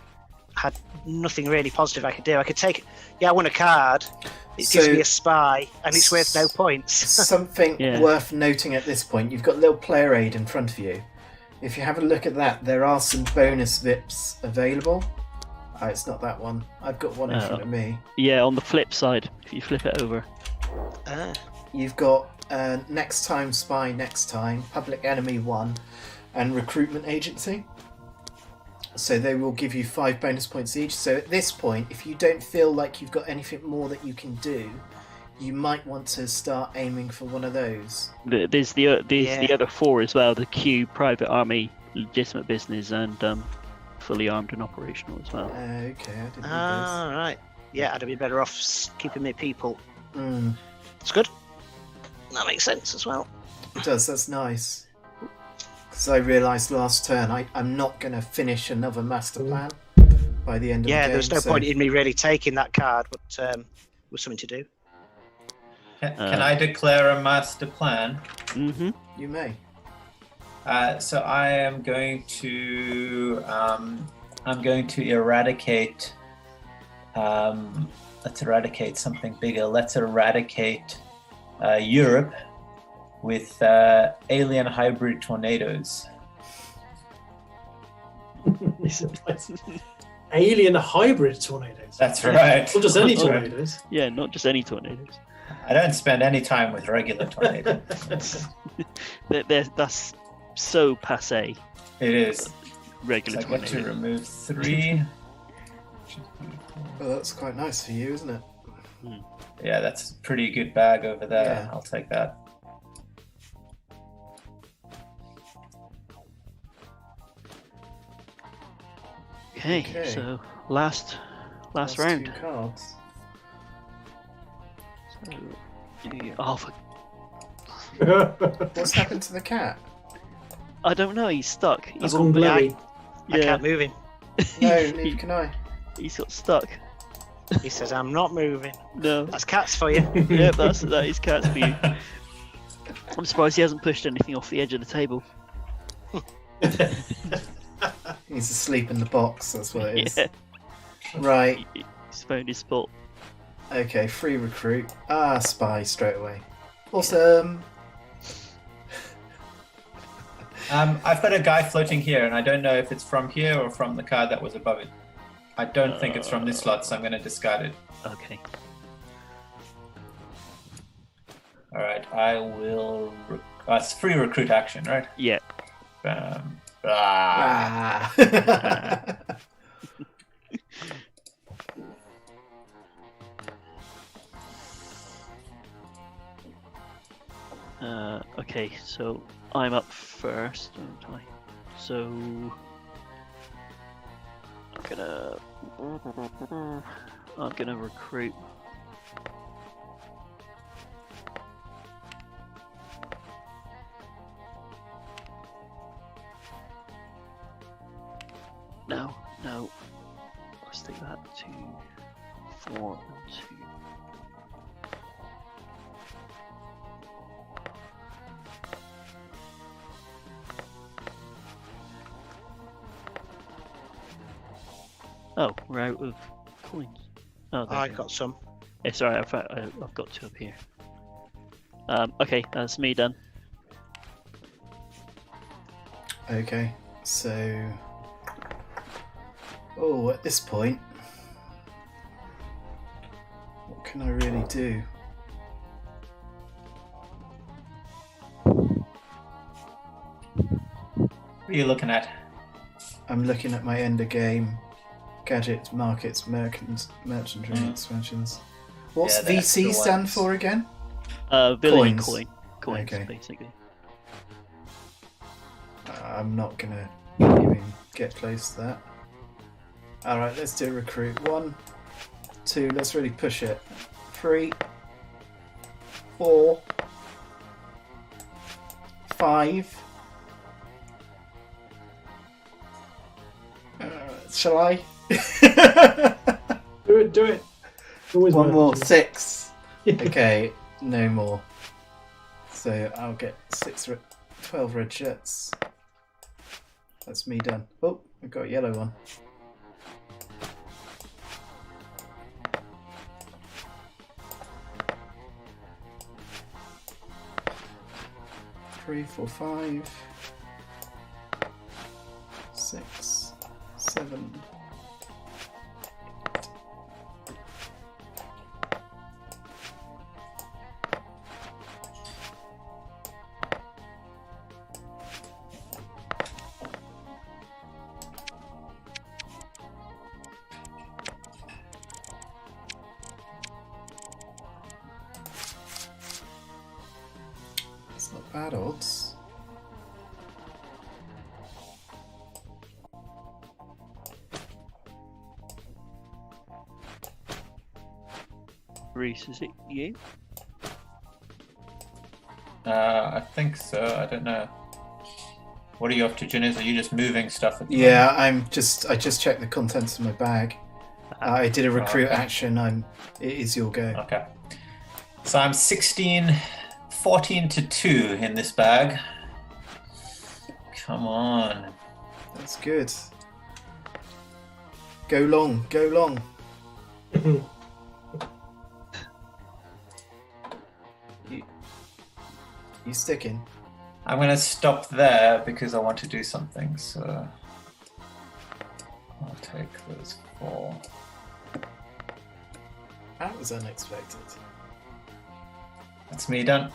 had nothing really positive I could do. I could take, I won a card. It gives me a spy, and it's worth no points. Something worth noting at this point, you've got a little player aid in front of you. If you have a look at that, there are some bonus VIPs available. It's not that one. I've got one in front of me. Yeah, on the flip side, if you flip it over. You've got Next Time Spy Next Time, Public Enemy 1, and Recruitment Agency. So they will give you 5 bonus points each. So at this point, if you don't feel like you've got anything more that you can do, you might want to start aiming for one of those. There's the other 4 as well: the Q, Private Army, Legitimate Business, and Fully Armed and Operational as well. Okay, I didn't know Right. Yeah, I'd be better off keeping my people. those. It's good. That makes sense as well. It does, that's nice. Because I realised last turn I'm not going to finish another master plan by the end of the game. There's no point in me really taking that card, but it was something to do. Can I declare a master plan? Mm-hmm. You may. So I am going to eradicate. Let's eradicate something bigger. Let's eradicate Europe with alien hybrid tornadoes. Alien hybrid tornadoes. That's right. Not just any tornadoes. Yeah, not just any tornadoes. I don't spend any time with regular tornadoes. That's so passé. It is. Regular So I get to tornadoes. remove 3. Well, that's quite nice for you, isn't it? Yeah, that's a pretty good bag over there. Yeah. I'll take that. Okay, so last round. 2 cards. What's happened to the cat? I don't know. He's stuck. He's That's gone bluey. I can't move him. No, neither can I. He's got stuck. He says, I'm not moving. No. That's cats for you. Yep, that is cats for you. I'm surprised he hasn't pushed anything off the edge of the table. He's asleep in the box, that's what it is. Yeah. Right, He's found his spot. okay, free recruit. Spy straight away. Awesome. I've got a guy floating here, and I don't know if it's from here or from the card that was above it. I don't think it's from this slot, so I'm going to discard it. Okay. All right, I will. It's free recruit action, right? Yeah. Okay, so I'm up first, don't I? So I'm gonna recruit. No. Let's take that 2, 4, and 2. Oh, we're out of coins. Oh, there I we go. got some. It's alright, I've got 2 up here. Okay, that's me done. Okay, so... Oh, at this point... What can I really do? What are you looking at? I'm looking at my end of game. Gadgets, markets, merchantry, expansions. What's Yeah, that's VC the stand ones. for again? Villain Coins. Coins, Okay. basically. I'm not gonna even get close to that. Alright, let's do a recruit. 1, 2, let's really push it. 3, 4, 5. Shall I? Do it. Always One worth more, it. 6. Okay, no more. So I'll get 12 red shirts. That's me done. Oh, I've got a yellow one. Three, 4, 5, 6, 7. It's not bad odds. Reese, is it you? I think so. I don't know. What are you up to, Janice? Are you just moving stuff? At the Yeah, moment? I just checked the contents of my bag. I did a recruit okay. action. It is your go. Okay. So I'm 14 to 2 in this bag. Come on. That's good. Go long, go long. You sticking? I'm going to stop there because I want to do something. So I'll take those 4. That was unexpected. That's me done.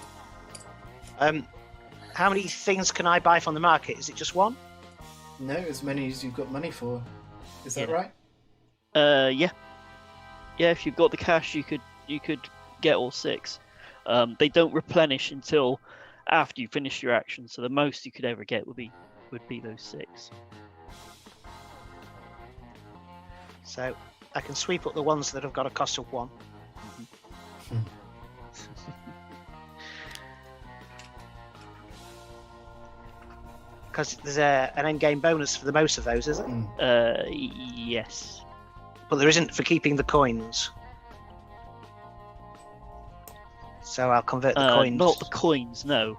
How many things can I buy from the market? Is it just one? No, as many as you've got money for. Is that Yeah. right? Yeah. Yeah, if you've got the cash, you could get all 6. They don't replenish until after you finish your action, so the most you could ever get would be those 6. So I can sweep up the ones that have got a cost of 1. Because there's an end game bonus for the most of those, is it? Yes. But there isn't for keeping the coins. So I'll convert the coins. Not the coins, no.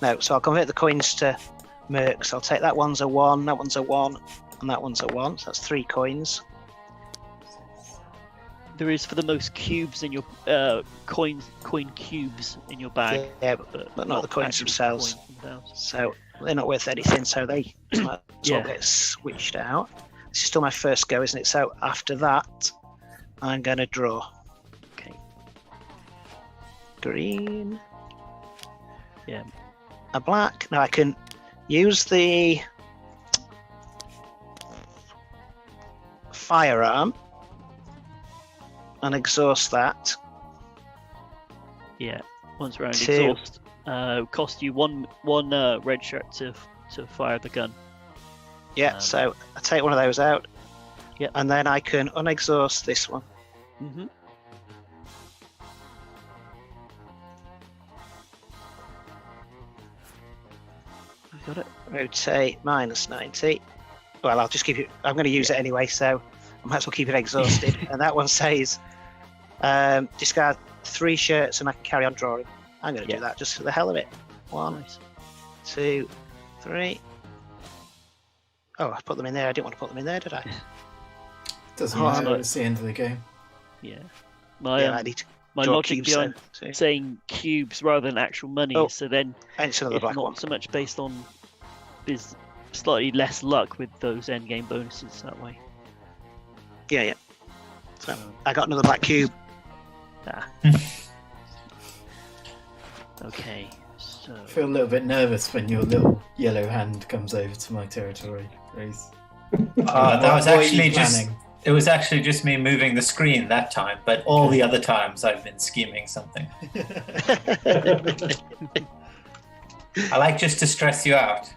No, so I'll convert the coins to mercs. I'll take that one's a 1, that one's a 1, and that one's a 1. So that's 3 coins. There is for the most cubes in your coin cubes in your bag, Yeah, but not the coins actual themselves. coins themselves. So they're not worth anything, so they might as well Yeah. get switched out. This is still my first go, isn't it? So after that, I'm going to draw. Okay. Green. Yeah. A black. Now I can use the firearm and exhaust that. Yeah. Once round Two. exhaust. Cost you one red shirt to fire the gun. Yeah, so I take one of those out. Yep. And then I can unexhaust this one. Mm-hmm. Got it. Rotate -90. Well, I'll just keep it. I'm going to use it anyway, so I might as well keep it exhausted. And that one says discard 3 shirts and I can carry on drawing. I'm going to do that just for the hell of it. 1, Nice. 2, 3. Oh, I put them in there. I didn't want to put them in there, did I? Doesn't Oh, matter. but- It's the end of the game. Yeah. Yeah, I need to My draw logic cubes. behind So saying cubes rather than actual money, Oh, so then and it's another it's black not one. so much based on slightly less luck with those end game bonuses that way. Yeah. So I got another black cube. Okay, so I feel a little bit nervous when your little yellow hand comes over to my territory, Reese. That was What are you actually just. planning? It was actually just me moving the screen that time, but all the other times I've been scheming something. I like just to stress you out.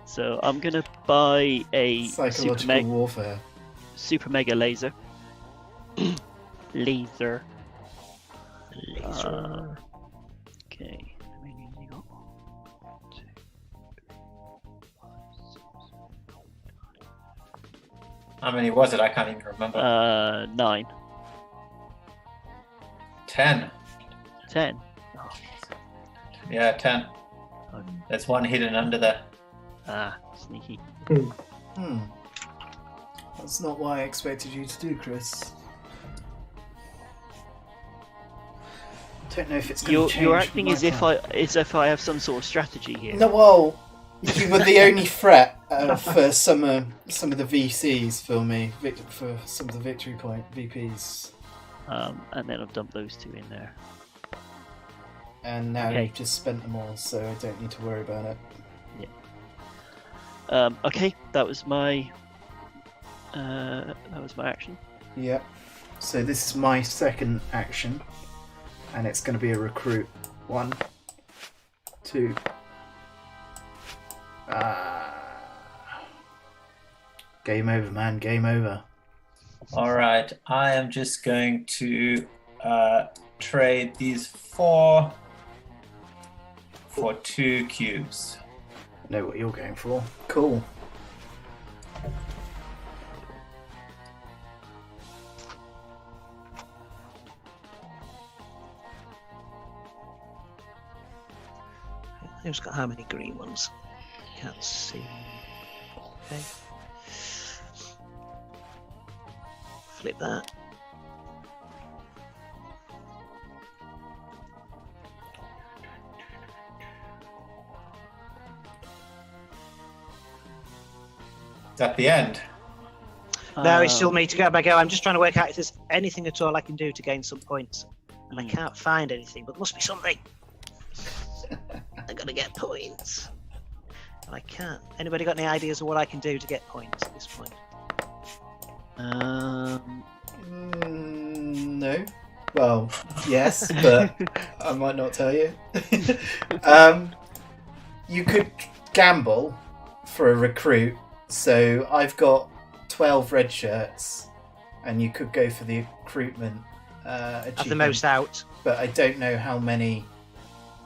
so I'm gonna buy a Psychological warfare. super mega laser. Laser. Okay. How many have you got? 1, 2, 3, 4, 5, 6, 7, 8, 9. How many was it? I can't even remember. 9. 10. 10. Yeah, 10. Oh. There's one hidden under there. Sneaky. That's not what I expected you to do, Chris. Don't know if it's going to change. You're acting my as if plan. I have some sort of strategy here. No, well, you were the only threat for some of the VCs for me, for some of the victory point VPs. And then I've dumped those 2 in there. And now Okay. you've just spent them all, so I don't need to worry about it. Okay, that was my action. Yep. So this is my second action, and it's going to be a recruit. 1, 2. Game over, man. Game over. All right, I am just going to trade these 4 for 2 cubes. I know what you're going for. Cool. Who's got how many green ones? Can't see. Okay. Flip that. Is that the end? No, it's still me to go back out. I'm just trying to work out if there's anything at all I can do to gain some points. And I can't find anything, but there must be something. I gotta get points. And I can't. Anybody got any ideas of what I can do to get points at this point? No. Well, yes, but I might not tell you. You could gamble for a recruit. So I've got 12 red shirts, and you could go for the recruitment achievement. Have the most out. But I don't know how many.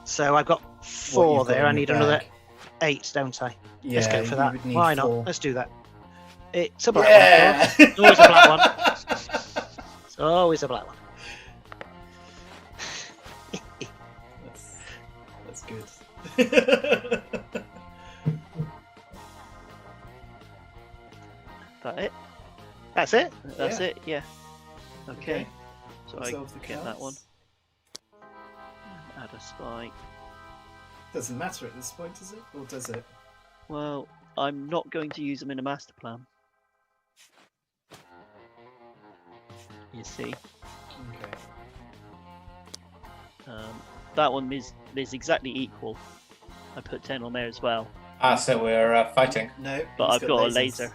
So I've got What 4 you've got there. I in need your another bag. 8, don't I? Yeah, Let's go for you that. would need Why not? 4. Let's do that. It's a black Yeah. one. It's always a black one. It's always a black one. That's good. That it? That's it. That's Yeah. it. Yeah. Okay. So I Resolve the get that one. cards. Add a spike. Doesn't matter at this point, does it? Or does it? Well, I'm not going to use them in a master plan. You see, Okay. that one is exactly equal. I put 10 on there as well, So we're fighting. No. but he's I've got a lasers. laser.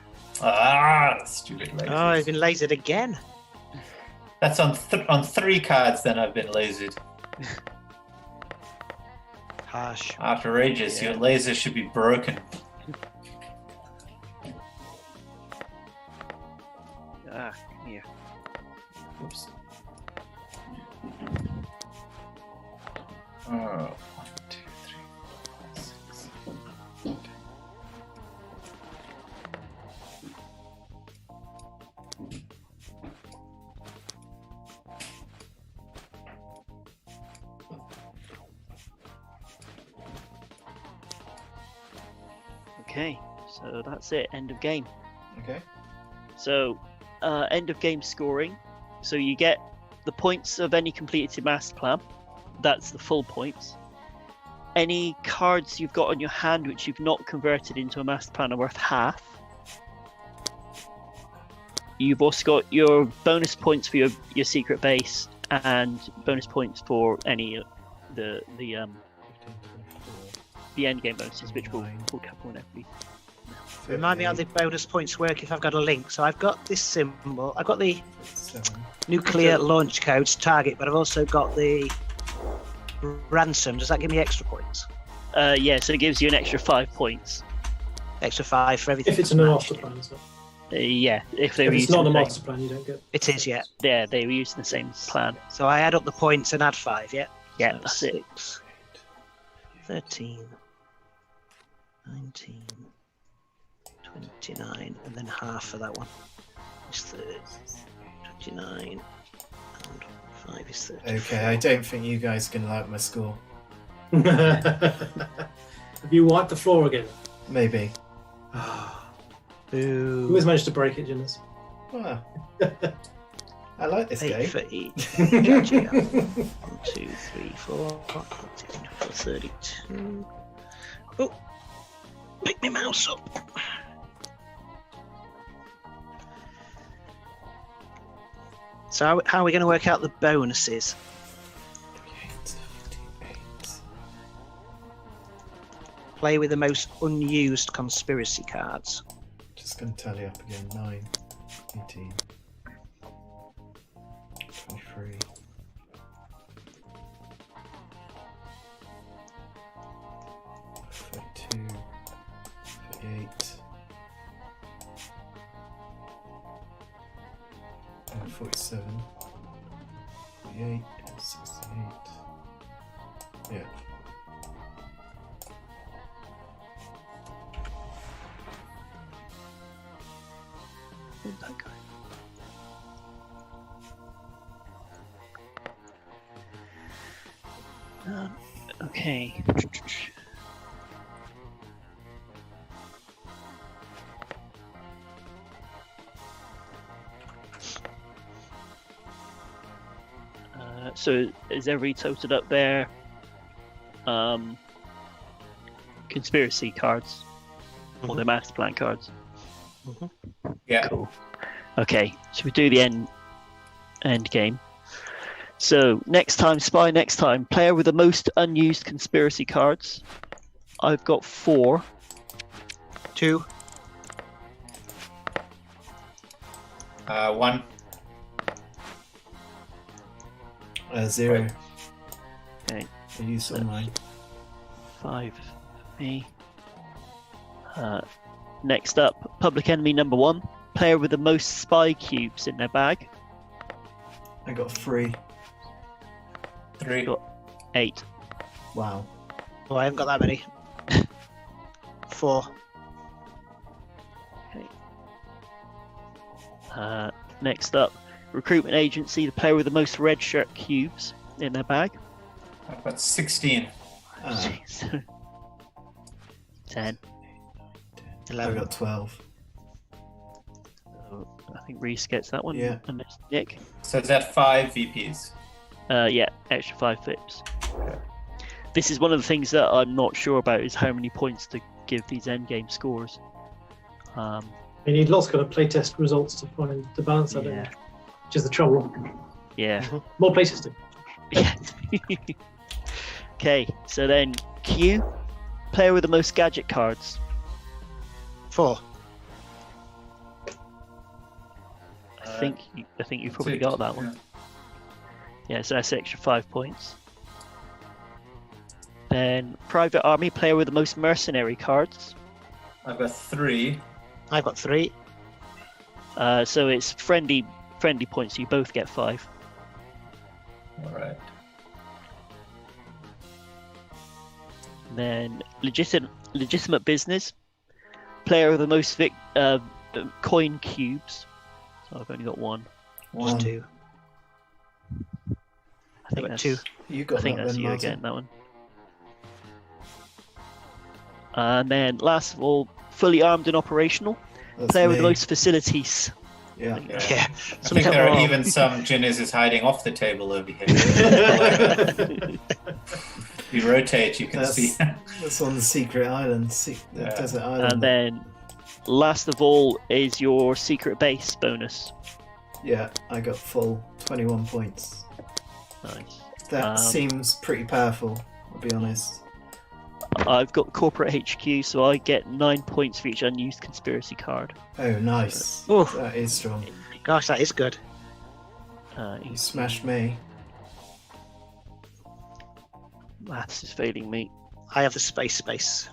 Stupid Oh, lasers. I've been lasered again. That's on 3 cards. Then I've been lasered. Harsh. Outrageous! Yeah. Your laser should be broken. Come here. Oops. Oh, 1, 2, 3, 4, 5, 6. Okay, so that's it. End of game. Okay. So, end of game scoring. So you get the points of any completed master plan. That's the full points. Any cards you've got on your hand which you've not converted into a master plan are worth half. You've also got your bonus points for your secret base and bonus points for any the 15, 24. end game bonuses, which we'll cover whenever we. Remind me how the bonus points work if I've got a link. So I've got this symbol. I've got the 7. nuclear launch codes target, but I've also got the ransom. Does that give me extra points? Yeah, so it gives you an extra 5 points. Extra 5 for everything. If it's an master plan, so. Yeah, if they If were it's using not the the master plan, you don't get. It is, yeah. yeah, they were using the same plan. So I add up the points and add 5, yeah? Yeah, So that's it. 6, 13, 19, 29, and then half for that one. It's 29, and 5 is 30. Okay, I don't think you guys can like my score. Have you wiped the floor again? Maybe. Boo. Who has managed to break it, Jinners? Wow. I like this 8 game. for each. Gotcha. 1, 2, 3, 4, 32. Oh, pick my mouse up. So how are we going to work out the bonuses? 58. Play with the most unused conspiracy cards. Just going to tally up again. 9, 18, 23. 32, 38, 47, 48, 68. Yeah. Where'd that go? Okay. So is every totaled up there? Conspiracy cards, or the master plan cards. Yeah. Cool. Okay, so we do the end game. So next time, Spy. Next time, player with the most unused conspiracy cards. I've got 4. 2. 1. 0. Okay, I use all mine. 5 for me. Next up, public enemy number 1. Player with the most spy cubes in their bag. I got 3. 3. Got 8. Wow. Oh, I haven't got that many. 4. Next up, recruitment agency. The player with the most red shirt cubes in their bag. I've got 16. Jeez. 10. I 11. got 12. So I think Reese gets that one. Yeah. And it's Nick. So is that 5 VPs? Yeah, extra 5 pips. This is one of the things that I'm not sure about, is how many points to give these endgame scores. You need lots of kind of playtest results to find to balance that, Yeah. which is the trouble. Yeah. More playtesting. Yeah. Okay, so then Q, player with the most gadget cards. 4. I think you probably 2. got that one. Yeah, so that's extra 5 points. Then private army, player with the most mercenary cards. I've got 3. I've got 3. So it's friendly points. So you both get 5. All right. Then legitimate business, player with the most coin cubes. So I've only got 1. Just 2. I think got that's 2. You got I think that that's then, you Martin. again, that one. And then last of all, fully armed and operational. That's Player with the me. most facilities. Yeah. Yeah. I think there are even some Jinners hiding off the table over here. If you rotate, you can see. That's on the secret island, the Yeah. desert island. And then last of all is your secret base bonus. Yeah, I got full 21 points. Nice. That seems pretty powerful, I'll be honest. I've got corporate HQ, so I get 9 points for each unused conspiracy card. Oh, nice. Oof. That is strong. Gosh, that is good. You smashed me. Maths is failing me. I have the space.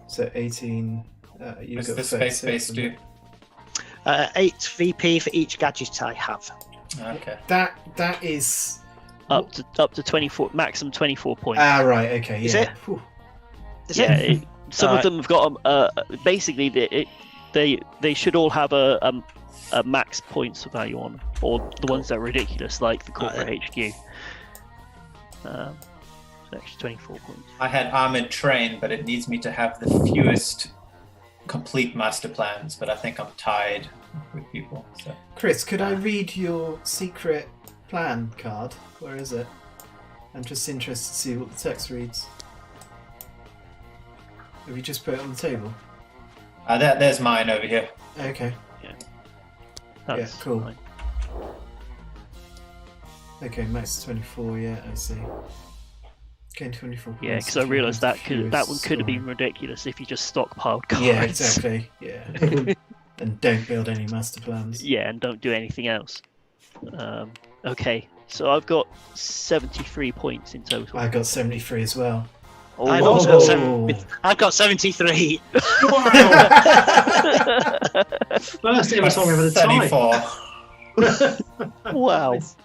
So 18, You've What's got the space 36 base do? 8 VP for each gadget I have. Okay. That is Up to 24, maximum 24 points. right. Okay, yeah. Is it? Whew. Is Yeah, it? some of Alright. them have got basically they should all have a max points value on, or the ones that are ridiculous, like the corporate HQ. So extra 24 points. I had armored train, but it needs me to have the fewest complete master plans. But I think I'm tied with people. So Chris, could I read your secret plan card? Where is it? I'm just interested to see what the text reads. Have you just put it on the table? there's mine over here. Okay. That's cool. fine. Okay, max 24. Yeah, I see. Gain 24 Yeah, points because I if you realised have that the one could have fewest been ridiculous if you just stockpiled cards. Yeah, exactly. Yeah. And don't build any master plans. Yeah, and don't do anything else. Okay, so I've got 73 points in total. I got 73 as well. Oh, I've also got Oh. I've got 73. First ever time we've had a tie. 34. Wow. Nice.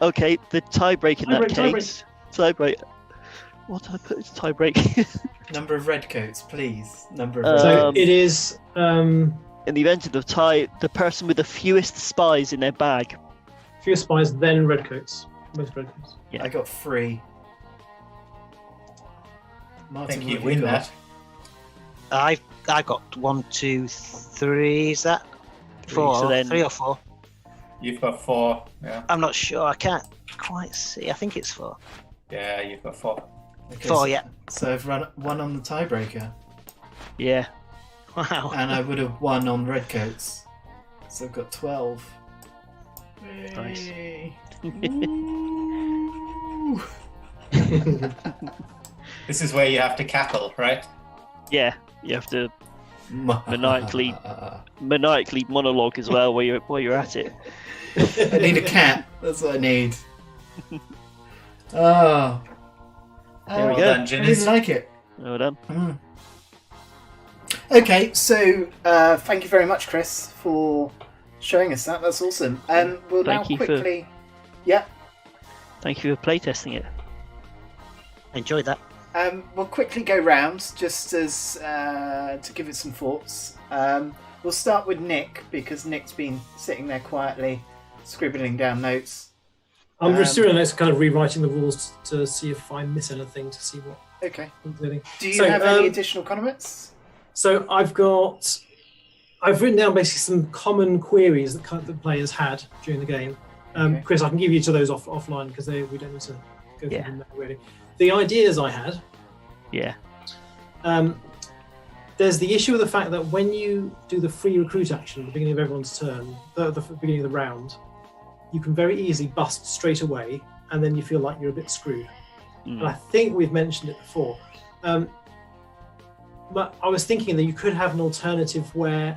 Okay, the tie break in that Tie break, case. Tie break. What did I put as tie break? Number of red coats, please. Number of Uh, red So coats. it is. In the event of the tie, the person with the fewest spies in their bag. Few spies, then redcoats. Most redcoats. yeah. I got 3. I Martin, think what you have win got? that. I got 1, 2, 3. Is that 4? So then- 3 or 4? You've got 4. Yeah. I'm not sure. I can't quite see. I think it's 4. Yeah, you've got 4. Okay, 4, so, yeah. So I've run 1 on the tiebreaker, Yeah. Wow. and I would have 1 on red coats. So I've got 12. Nice. Yay. Ooh. This is where you have to cackle, right? Yeah. You have to Maniacally. maniacally monologue as well while you're at it. I need a cat. That's what I need. Oh. There we Well go. done, I Ginnies. really like it. Well done. Mm. Okay, so thank you very much, Chris, for showing us that. That's awesome. And we'll Thank now you for- quickly. Yeah. Thank you for playtesting it. Enjoyed that. We'll quickly go round just as to give it some thoughts. We'll start with Nick because Nick's been sitting there quietly scribbling down notes. I'm just doing this, kind of rewriting the rules to see if I miss anything, to see what Okay. I'm doing. Do you So, have any additional comments? So I've written down basically some common queries that the players had during the game. Okay. Chris, I can give you to those offline because we don't need to go through Yeah. them now, really. The ideas I had. Yeah. There's the issue of the fact that when you do the free recruit action at the beginning of everyone's turn, the beginning of the round, you can very easily bust straight away, and then you feel like you're a bit screwed. And I think we've mentioned it before. But I was thinking that you could have an alternative where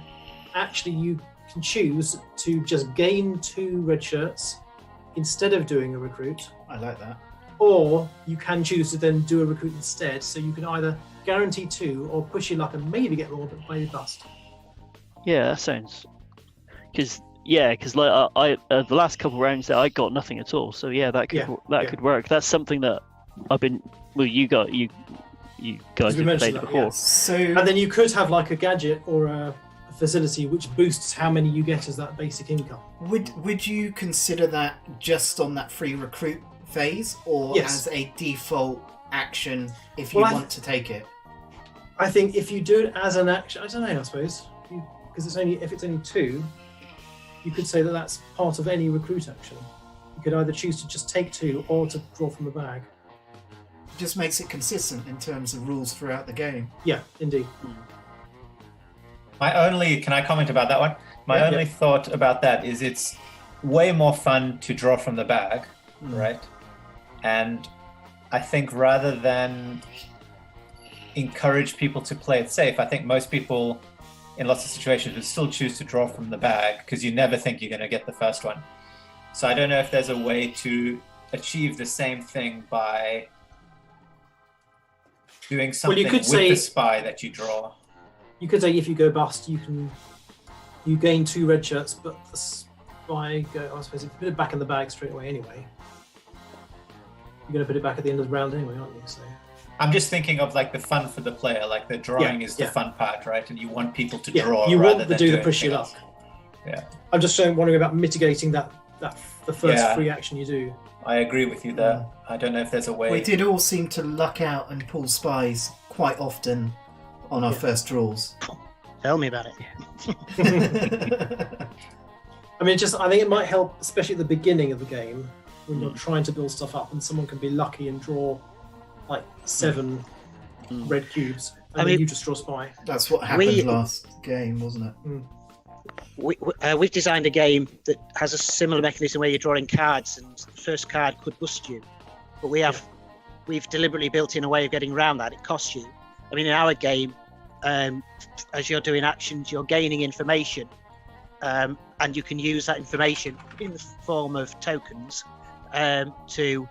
actually you can choose to just gain 2 red shirts instead of doing a recruit, I like that. or you can choose to then do a recruit instead, so you can either guarantee 2 or push your luck and maybe get more, but maybe bust. Yeah, that sounds. Because like I the last couple rounds there I got nothing at all. So yeah, that could work. That's something that I've been. Well, you guys we have mentioned played that, before. yeah. So And then you could have like a gadget or a facility which boosts how many you get as that basic income. would you consider that just on that free recruit phase, or Yes. as a default action if Well, you want to take it? I think if you do it as an action, I don't know. I suppose because if it's only 2, you could say that that's part of any recruit action. You could either choose to just take 2 or to draw from the bag. It just makes it consistent in terms of rules throughout the game. Yeah, indeed. Can I comment about that one? My Yeah, only thought about that is it's way more fun to draw from the bag, right? And I think rather than encourage people to play it safe, I think most people in lots of situations would still choose to draw from the bag because you never think you're going to get the first one. So I don't know if there's a way to achieve the same thing by doing something could with say- the spy that you draw. you could say if you go bust, you gain 2 red shirts, but the spy I suppose if you put it back in the bag straight away anyway. You're going to put it back at the end of the round anyway, aren't you? So I'm just thinking of like the fun for the player, like the drawing is the fun part, right? And you want people to draw you rather want to than do the anything push your else. luck. Yeah. I'm just wondering about mitigating the first free action you do. I agree with you there. I don't know if there's a way. We did all seem to luck out and pull spies quite often on our first draws. Tell me about it. I mean, I think it might help, especially at the beginning of the game, when you're trying to build stuff up, and someone can be lucky and draw like 7 red cubes, and then you just draw spy. That's what happened last game, wasn't it? We've designed a game that has a similar mechanism where you're drawing cards, and the first card could bust you. But we've deliberately built in a way of getting around that. It costs you. I mean, in our game, as you're doing actions, you're gaining information, and you can use that information in the form of tokens to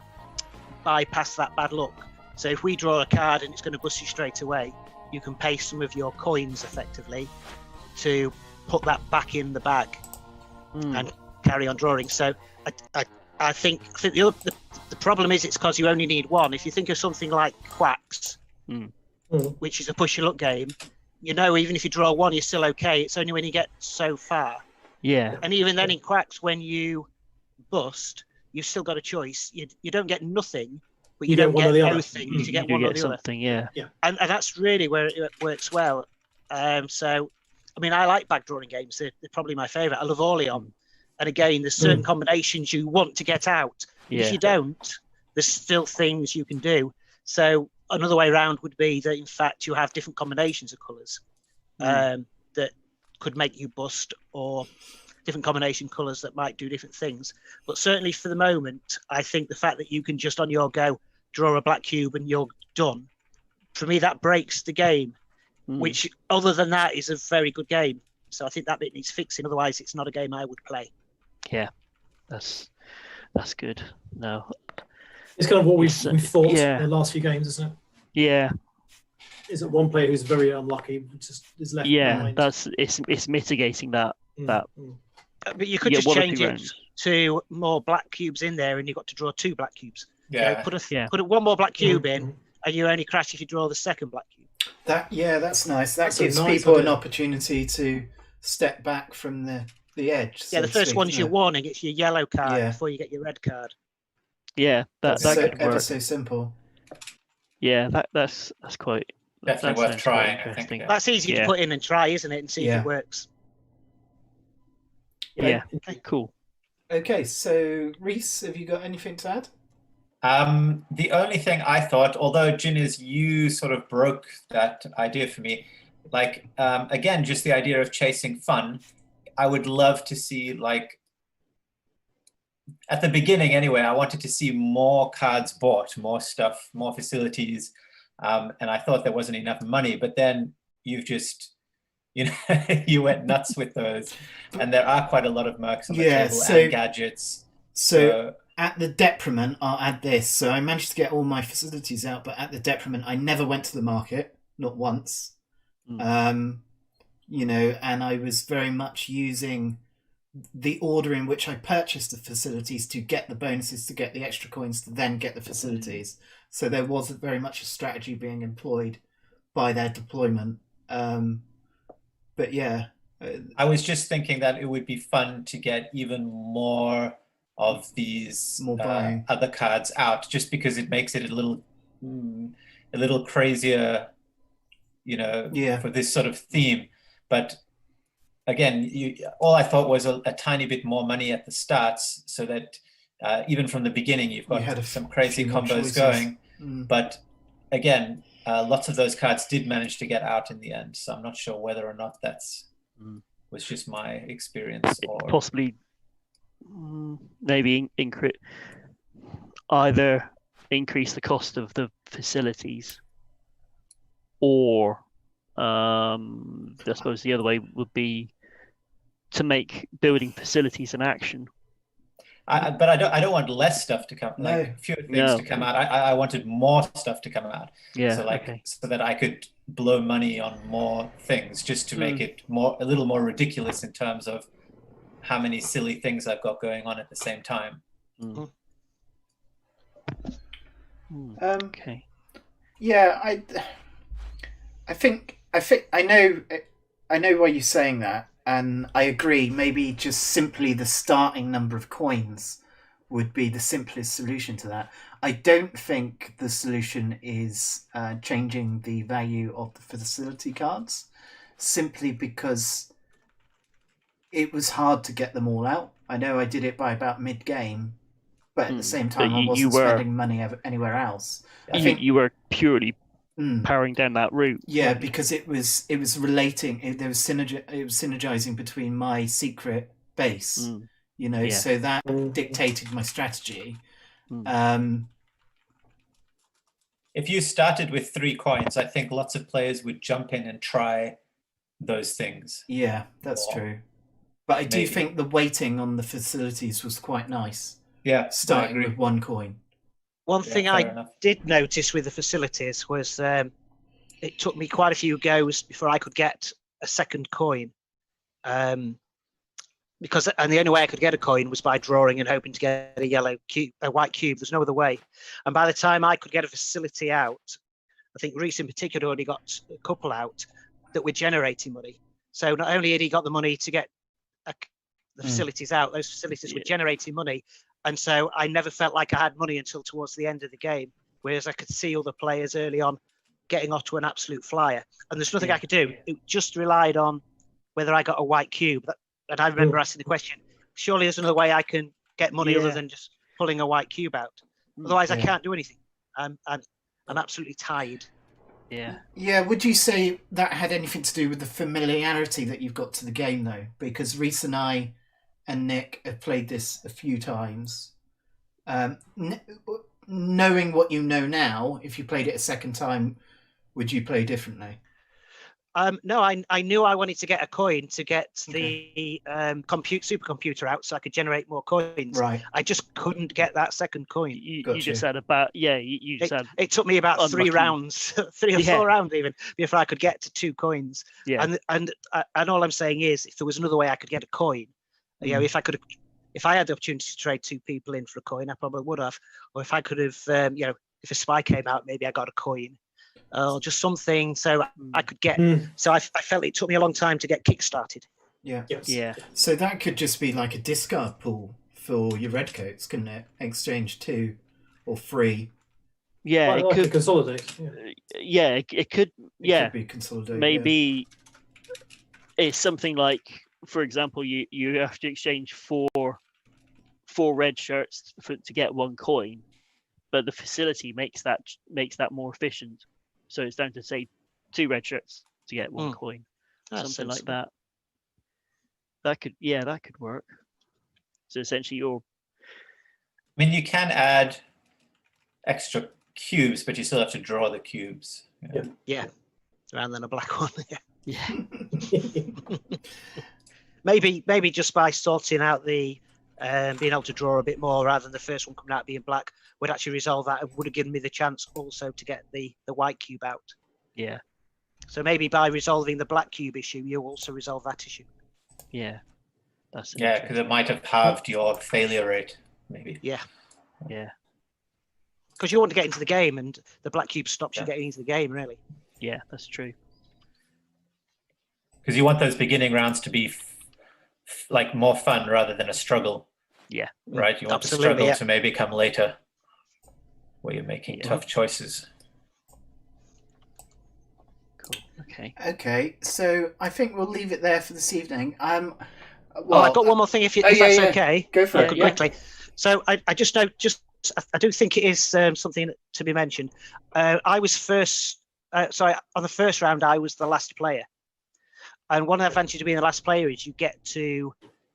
bypass that bad luck. So if we draw a card and it's going to bust you straight away, you can pay some of your coins effectively to put that back in the bag and carry on drawing. So I think the problem is it's because you only need 1. If you think of something like Quacks, which is a push your luck game, even if you draw 1, you're still okay. It's only when you get so far. Yeah. And even then in Quacks, when you bust, you've still got a choice. You don't get nothing, but you don't get both things. You get one or the other. Yeah. And that's really where it works well. So, I mean, I like bag drawing games. They're probably my favourite. I love Orleans. And again, there's certain combinations you want to get out. Yeah. If you don't, there's still things you can do. So another way around would be that, in fact, you have different combinations of colours that could make you bust, or different combination colours that might do different things. But certainly for the moment, I think the fact that you can just on your go draw a black cube and you're done, for me, that breaks the game, which other than that is a very good game. So I think that bit needs fixing. Otherwise, it's not a game I would play. Yeah, that's good. No, it's kind of what we've thought in the last few games, isn't it? Yeah. Is it one player who's very unlucky, just is left behind? It's mitigating that. But you could just change it to more black cubes in there, and you've got to draw 2 black cubes. Yeah. Put 1 more black cube in, and you only crash if you draw the second black cube. That's nice. That gives people an opportunity to step back from the edge. Yeah, the first one's your warning. It's your yellow card before you get your red card. Yeah, that's ever so simple. Yeah, that's quite definitely worth trying. I think that's easy to put in and try, isn't it, and see if it works. Yeah. Cool. Okay, so Reese, have you got anything to add? The only thing I thought, although Ginniz, you sort of broke that idea for me, like, again, just the idea of chasing fun, I would love to see, like, at the beginning anyway, I wanted to see more cards bought, more stuff, more facilities, and I thought there wasn't enough money, but then you've just, you went nuts with those, and there are quite a lot of mercs on the table and gadgets. So at the detriment, I'll add this. So I managed to get all my facilities out, but at the detriment, I never went to the market, not once. And I was very much using the order in which I purchased the facilities to get the bonuses, to get the extra coins, to then get the facilities. So there was very much a strategy being employed by their deployment. But yeah. I was just thinking that it would be fun to get even more of these other cards out, just because it makes it a little crazier, for this sort of theme. But again, all I thought was a tiny bit more money at the starts, so that even from the beginning you've got some crazy combos going. But again, lots of those cards did manage to get out in the end, so I'm not sure whether or not that's was just my experience, or possibly maybe either increase the cost of the facilities, or I suppose the other way would be to make building facilities an action. But I don't want less stuff to come, fewer things to come out. I wanted more stuff to come out. Yeah. So so that I could blow money on more things just to make it a little more ridiculous in terms of how many silly things I've got going on at the same time. Okay. Yeah, I know why you're saying that, and I agree. Maybe just simply the starting number of coins would be the simplest solution to that. I don't think the solution is changing the value of the facility cards, simply because it was hard to get them all out. I know I did it by about mid-game, but at the same time, I wasn't spending money anywhere else. I think you were purely powering down that route. Yeah, because it was relating. It was synergizing between my secret base. So that dictated my strategy. If you started with 3 coins, I think lots of players would jump in and try those things. Yeah, that's true. But I do think the weighting on the facilities was quite nice. Yeah, starting with 1 coin. One thing I did notice with the facilities was it took me quite a few goes before I could get a second coin. Because the only way I could get a coin was by drawing and hoping to get a white cube. There's no other way. And by the time I could get a facility out, I think Reese in particular already got a couple out that were generating money. So not only had he got the money to get the facilities out, those facilities were generating money. And so I never felt like I had money until towards the end of the game, whereas I could see other players early on getting off to an absolute flyer. And there's nothing I could do. It just relied on whether I got a white cube. And I remember asking the question, surely there's another way I can get money other than just pulling a white cube out. Otherwise, I can't do anything. I'm absolutely tied. Yeah. Yeah, would you say that had anything to do with the familiarity that you've got to the game, though? Because Reese and I and Nick have played this a few times. Knowing what you know now, if you played it a second time, would you play differently? No, I knew I wanted to get a coin to get the supercomputer out so I could generate more coins. Right. I just couldn't get that second coin. You just had it took me about unlucky. 3 rounds, 3 or 4 rounds even, before I could get to 2 coins. Yeah. And all I'm saying is, if there was another way I could get a coin, if I had the opportunity to trade 2 people in for a coin, I probably would have. Or if I could have, if a spy came out, maybe I got a coin. Or just something so I could get. So I felt it took me a long time to get kick-started. Yeah. Yes. Yeah. So that could just be like a discard pool for your redcoats, couldn't it? Exchange 2 or 3. Yeah, It could consolidate. Yeah, it could. Yeah, could be consolidated. maybe it's something like, for example, you have to exchange 4 red shirts to get 1 coin, but the facility makes that more efficient. So it's down to say 2 red shirts to get 1 coin, something like that. That could work. So essentially, I mean, you can add extra cubes, but you still have to draw the cubes. Yeah, rather than a black one. Yeah. Maybe just by sorting out the being able to draw a bit more rather than the first one coming out being black would actually resolve that, and would have given me the chance also to get the white cube out. Yeah. So maybe by resolving the black cube issue, you also resolve that issue. Yeah. That's because it might have halved your failure rate, maybe. Yeah. Yeah. Because you want to get into the game, and the black cube stops you getting into the game, really. Yeah, that's true. Because you want those beginning rounds to be like more fun rather than a struggle. Yeah. Right? You want the struggle to maybe come later, where you're making tough choices. Cool. Okay, so I think we'll leave it there for this evening. Well, I've got one more thing, if that's okay. Go for it. Quickly. So I just know, I do think it is something to be mentioned. I was on the first round, I was the last player. And one advantage of being the last player is you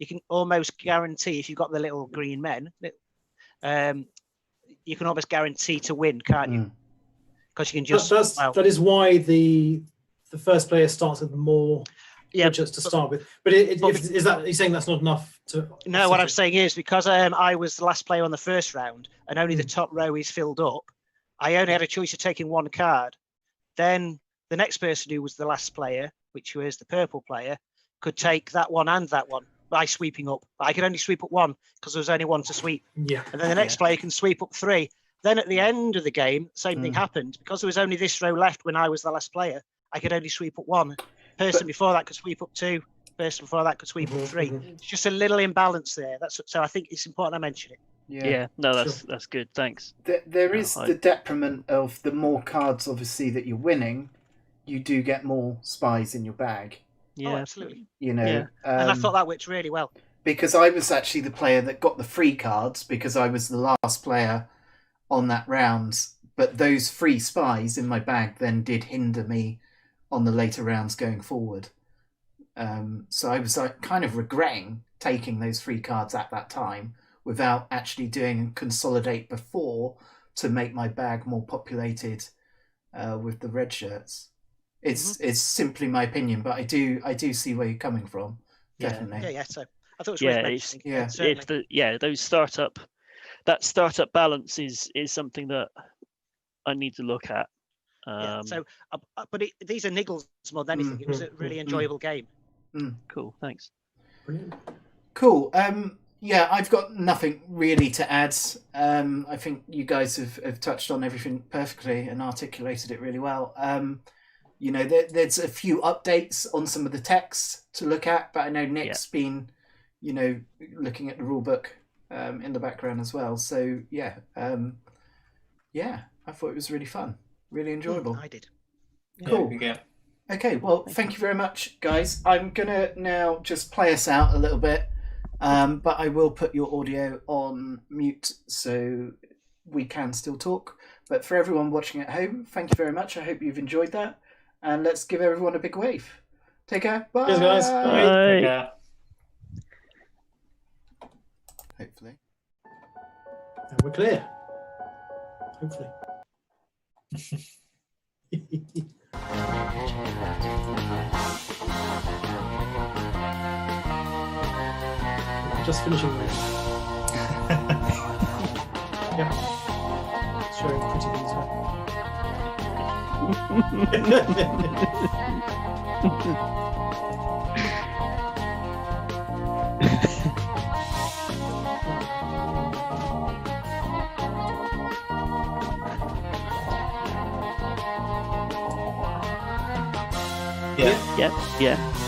can almost guarantee, if you've got the little green men, you can almost guarantee to win, can't you? Because you can just. That is why the first player starts with more widgets to start with. But are you saying that's not enough to? No, what I'm saying is, because I was the last player on the first round and only the top row is filled up, I only had a choice of taking 1 card. Then the next person who was the last player, which was the purple player, could take that one and that one by sweeping up. But I could only sweep up one because there was only one to sweep. Yeah. And then the next player can sweep up 3. Then at the end of the game, same thing happened. Because there was only this row left when I was the last player, I could only sweep up 1. Person before that could sweep up 2. Person before that could sweep up 3. It's just a little imbalance there. So I think it's important I mention it. Yeah. No, that's good. Thanks. There is the detriment of the more cards, obviously, that you're winning, you do get more spies in your bag. Yeah, Oh, absolutely. You know, Yeah. And I thought that worked really well. Because I was actually the player that got the free cards because I was the last player on that round. But those free spies in my bag then did hinder me on the later rounds going forward. So I was kind of regretting taking those free cards at that time without actually doing consolidate before to make my bag more populated with the red shirts. It's simply my opinion, but I do see where you're coming from. Definitely. Yeah. So I thought it was worth mentioning. That startup balance is something that I need to look at. But these are niggles more than anything. It was a really enjoyable game. Cool, thanks. Brilliant. Cool. I've got nothing really to add. I think you guys have touched on everything perfectly and articulated it really well. There's a few updates on some of the texts to look at, but I know Nick's been, looking at the rule book in the background as well. So I thought it was really fun, really enjoyable. I did. Cool. Yeah. Okay, well, thank you very much, guys. I'm going to now just play us out a little bit, but I will put your audio on mute so we can still talk. But for everyone watching at home, thank you very much. I hope you've enjoyed that. And let's give everyone a big wave. Take care. Bye. Cheers, guys. Bye. Take care. Hopefully. And we're clear. Hopefully. Just finishing this. Yeah. Showing pretty things. Yeah. Yeah.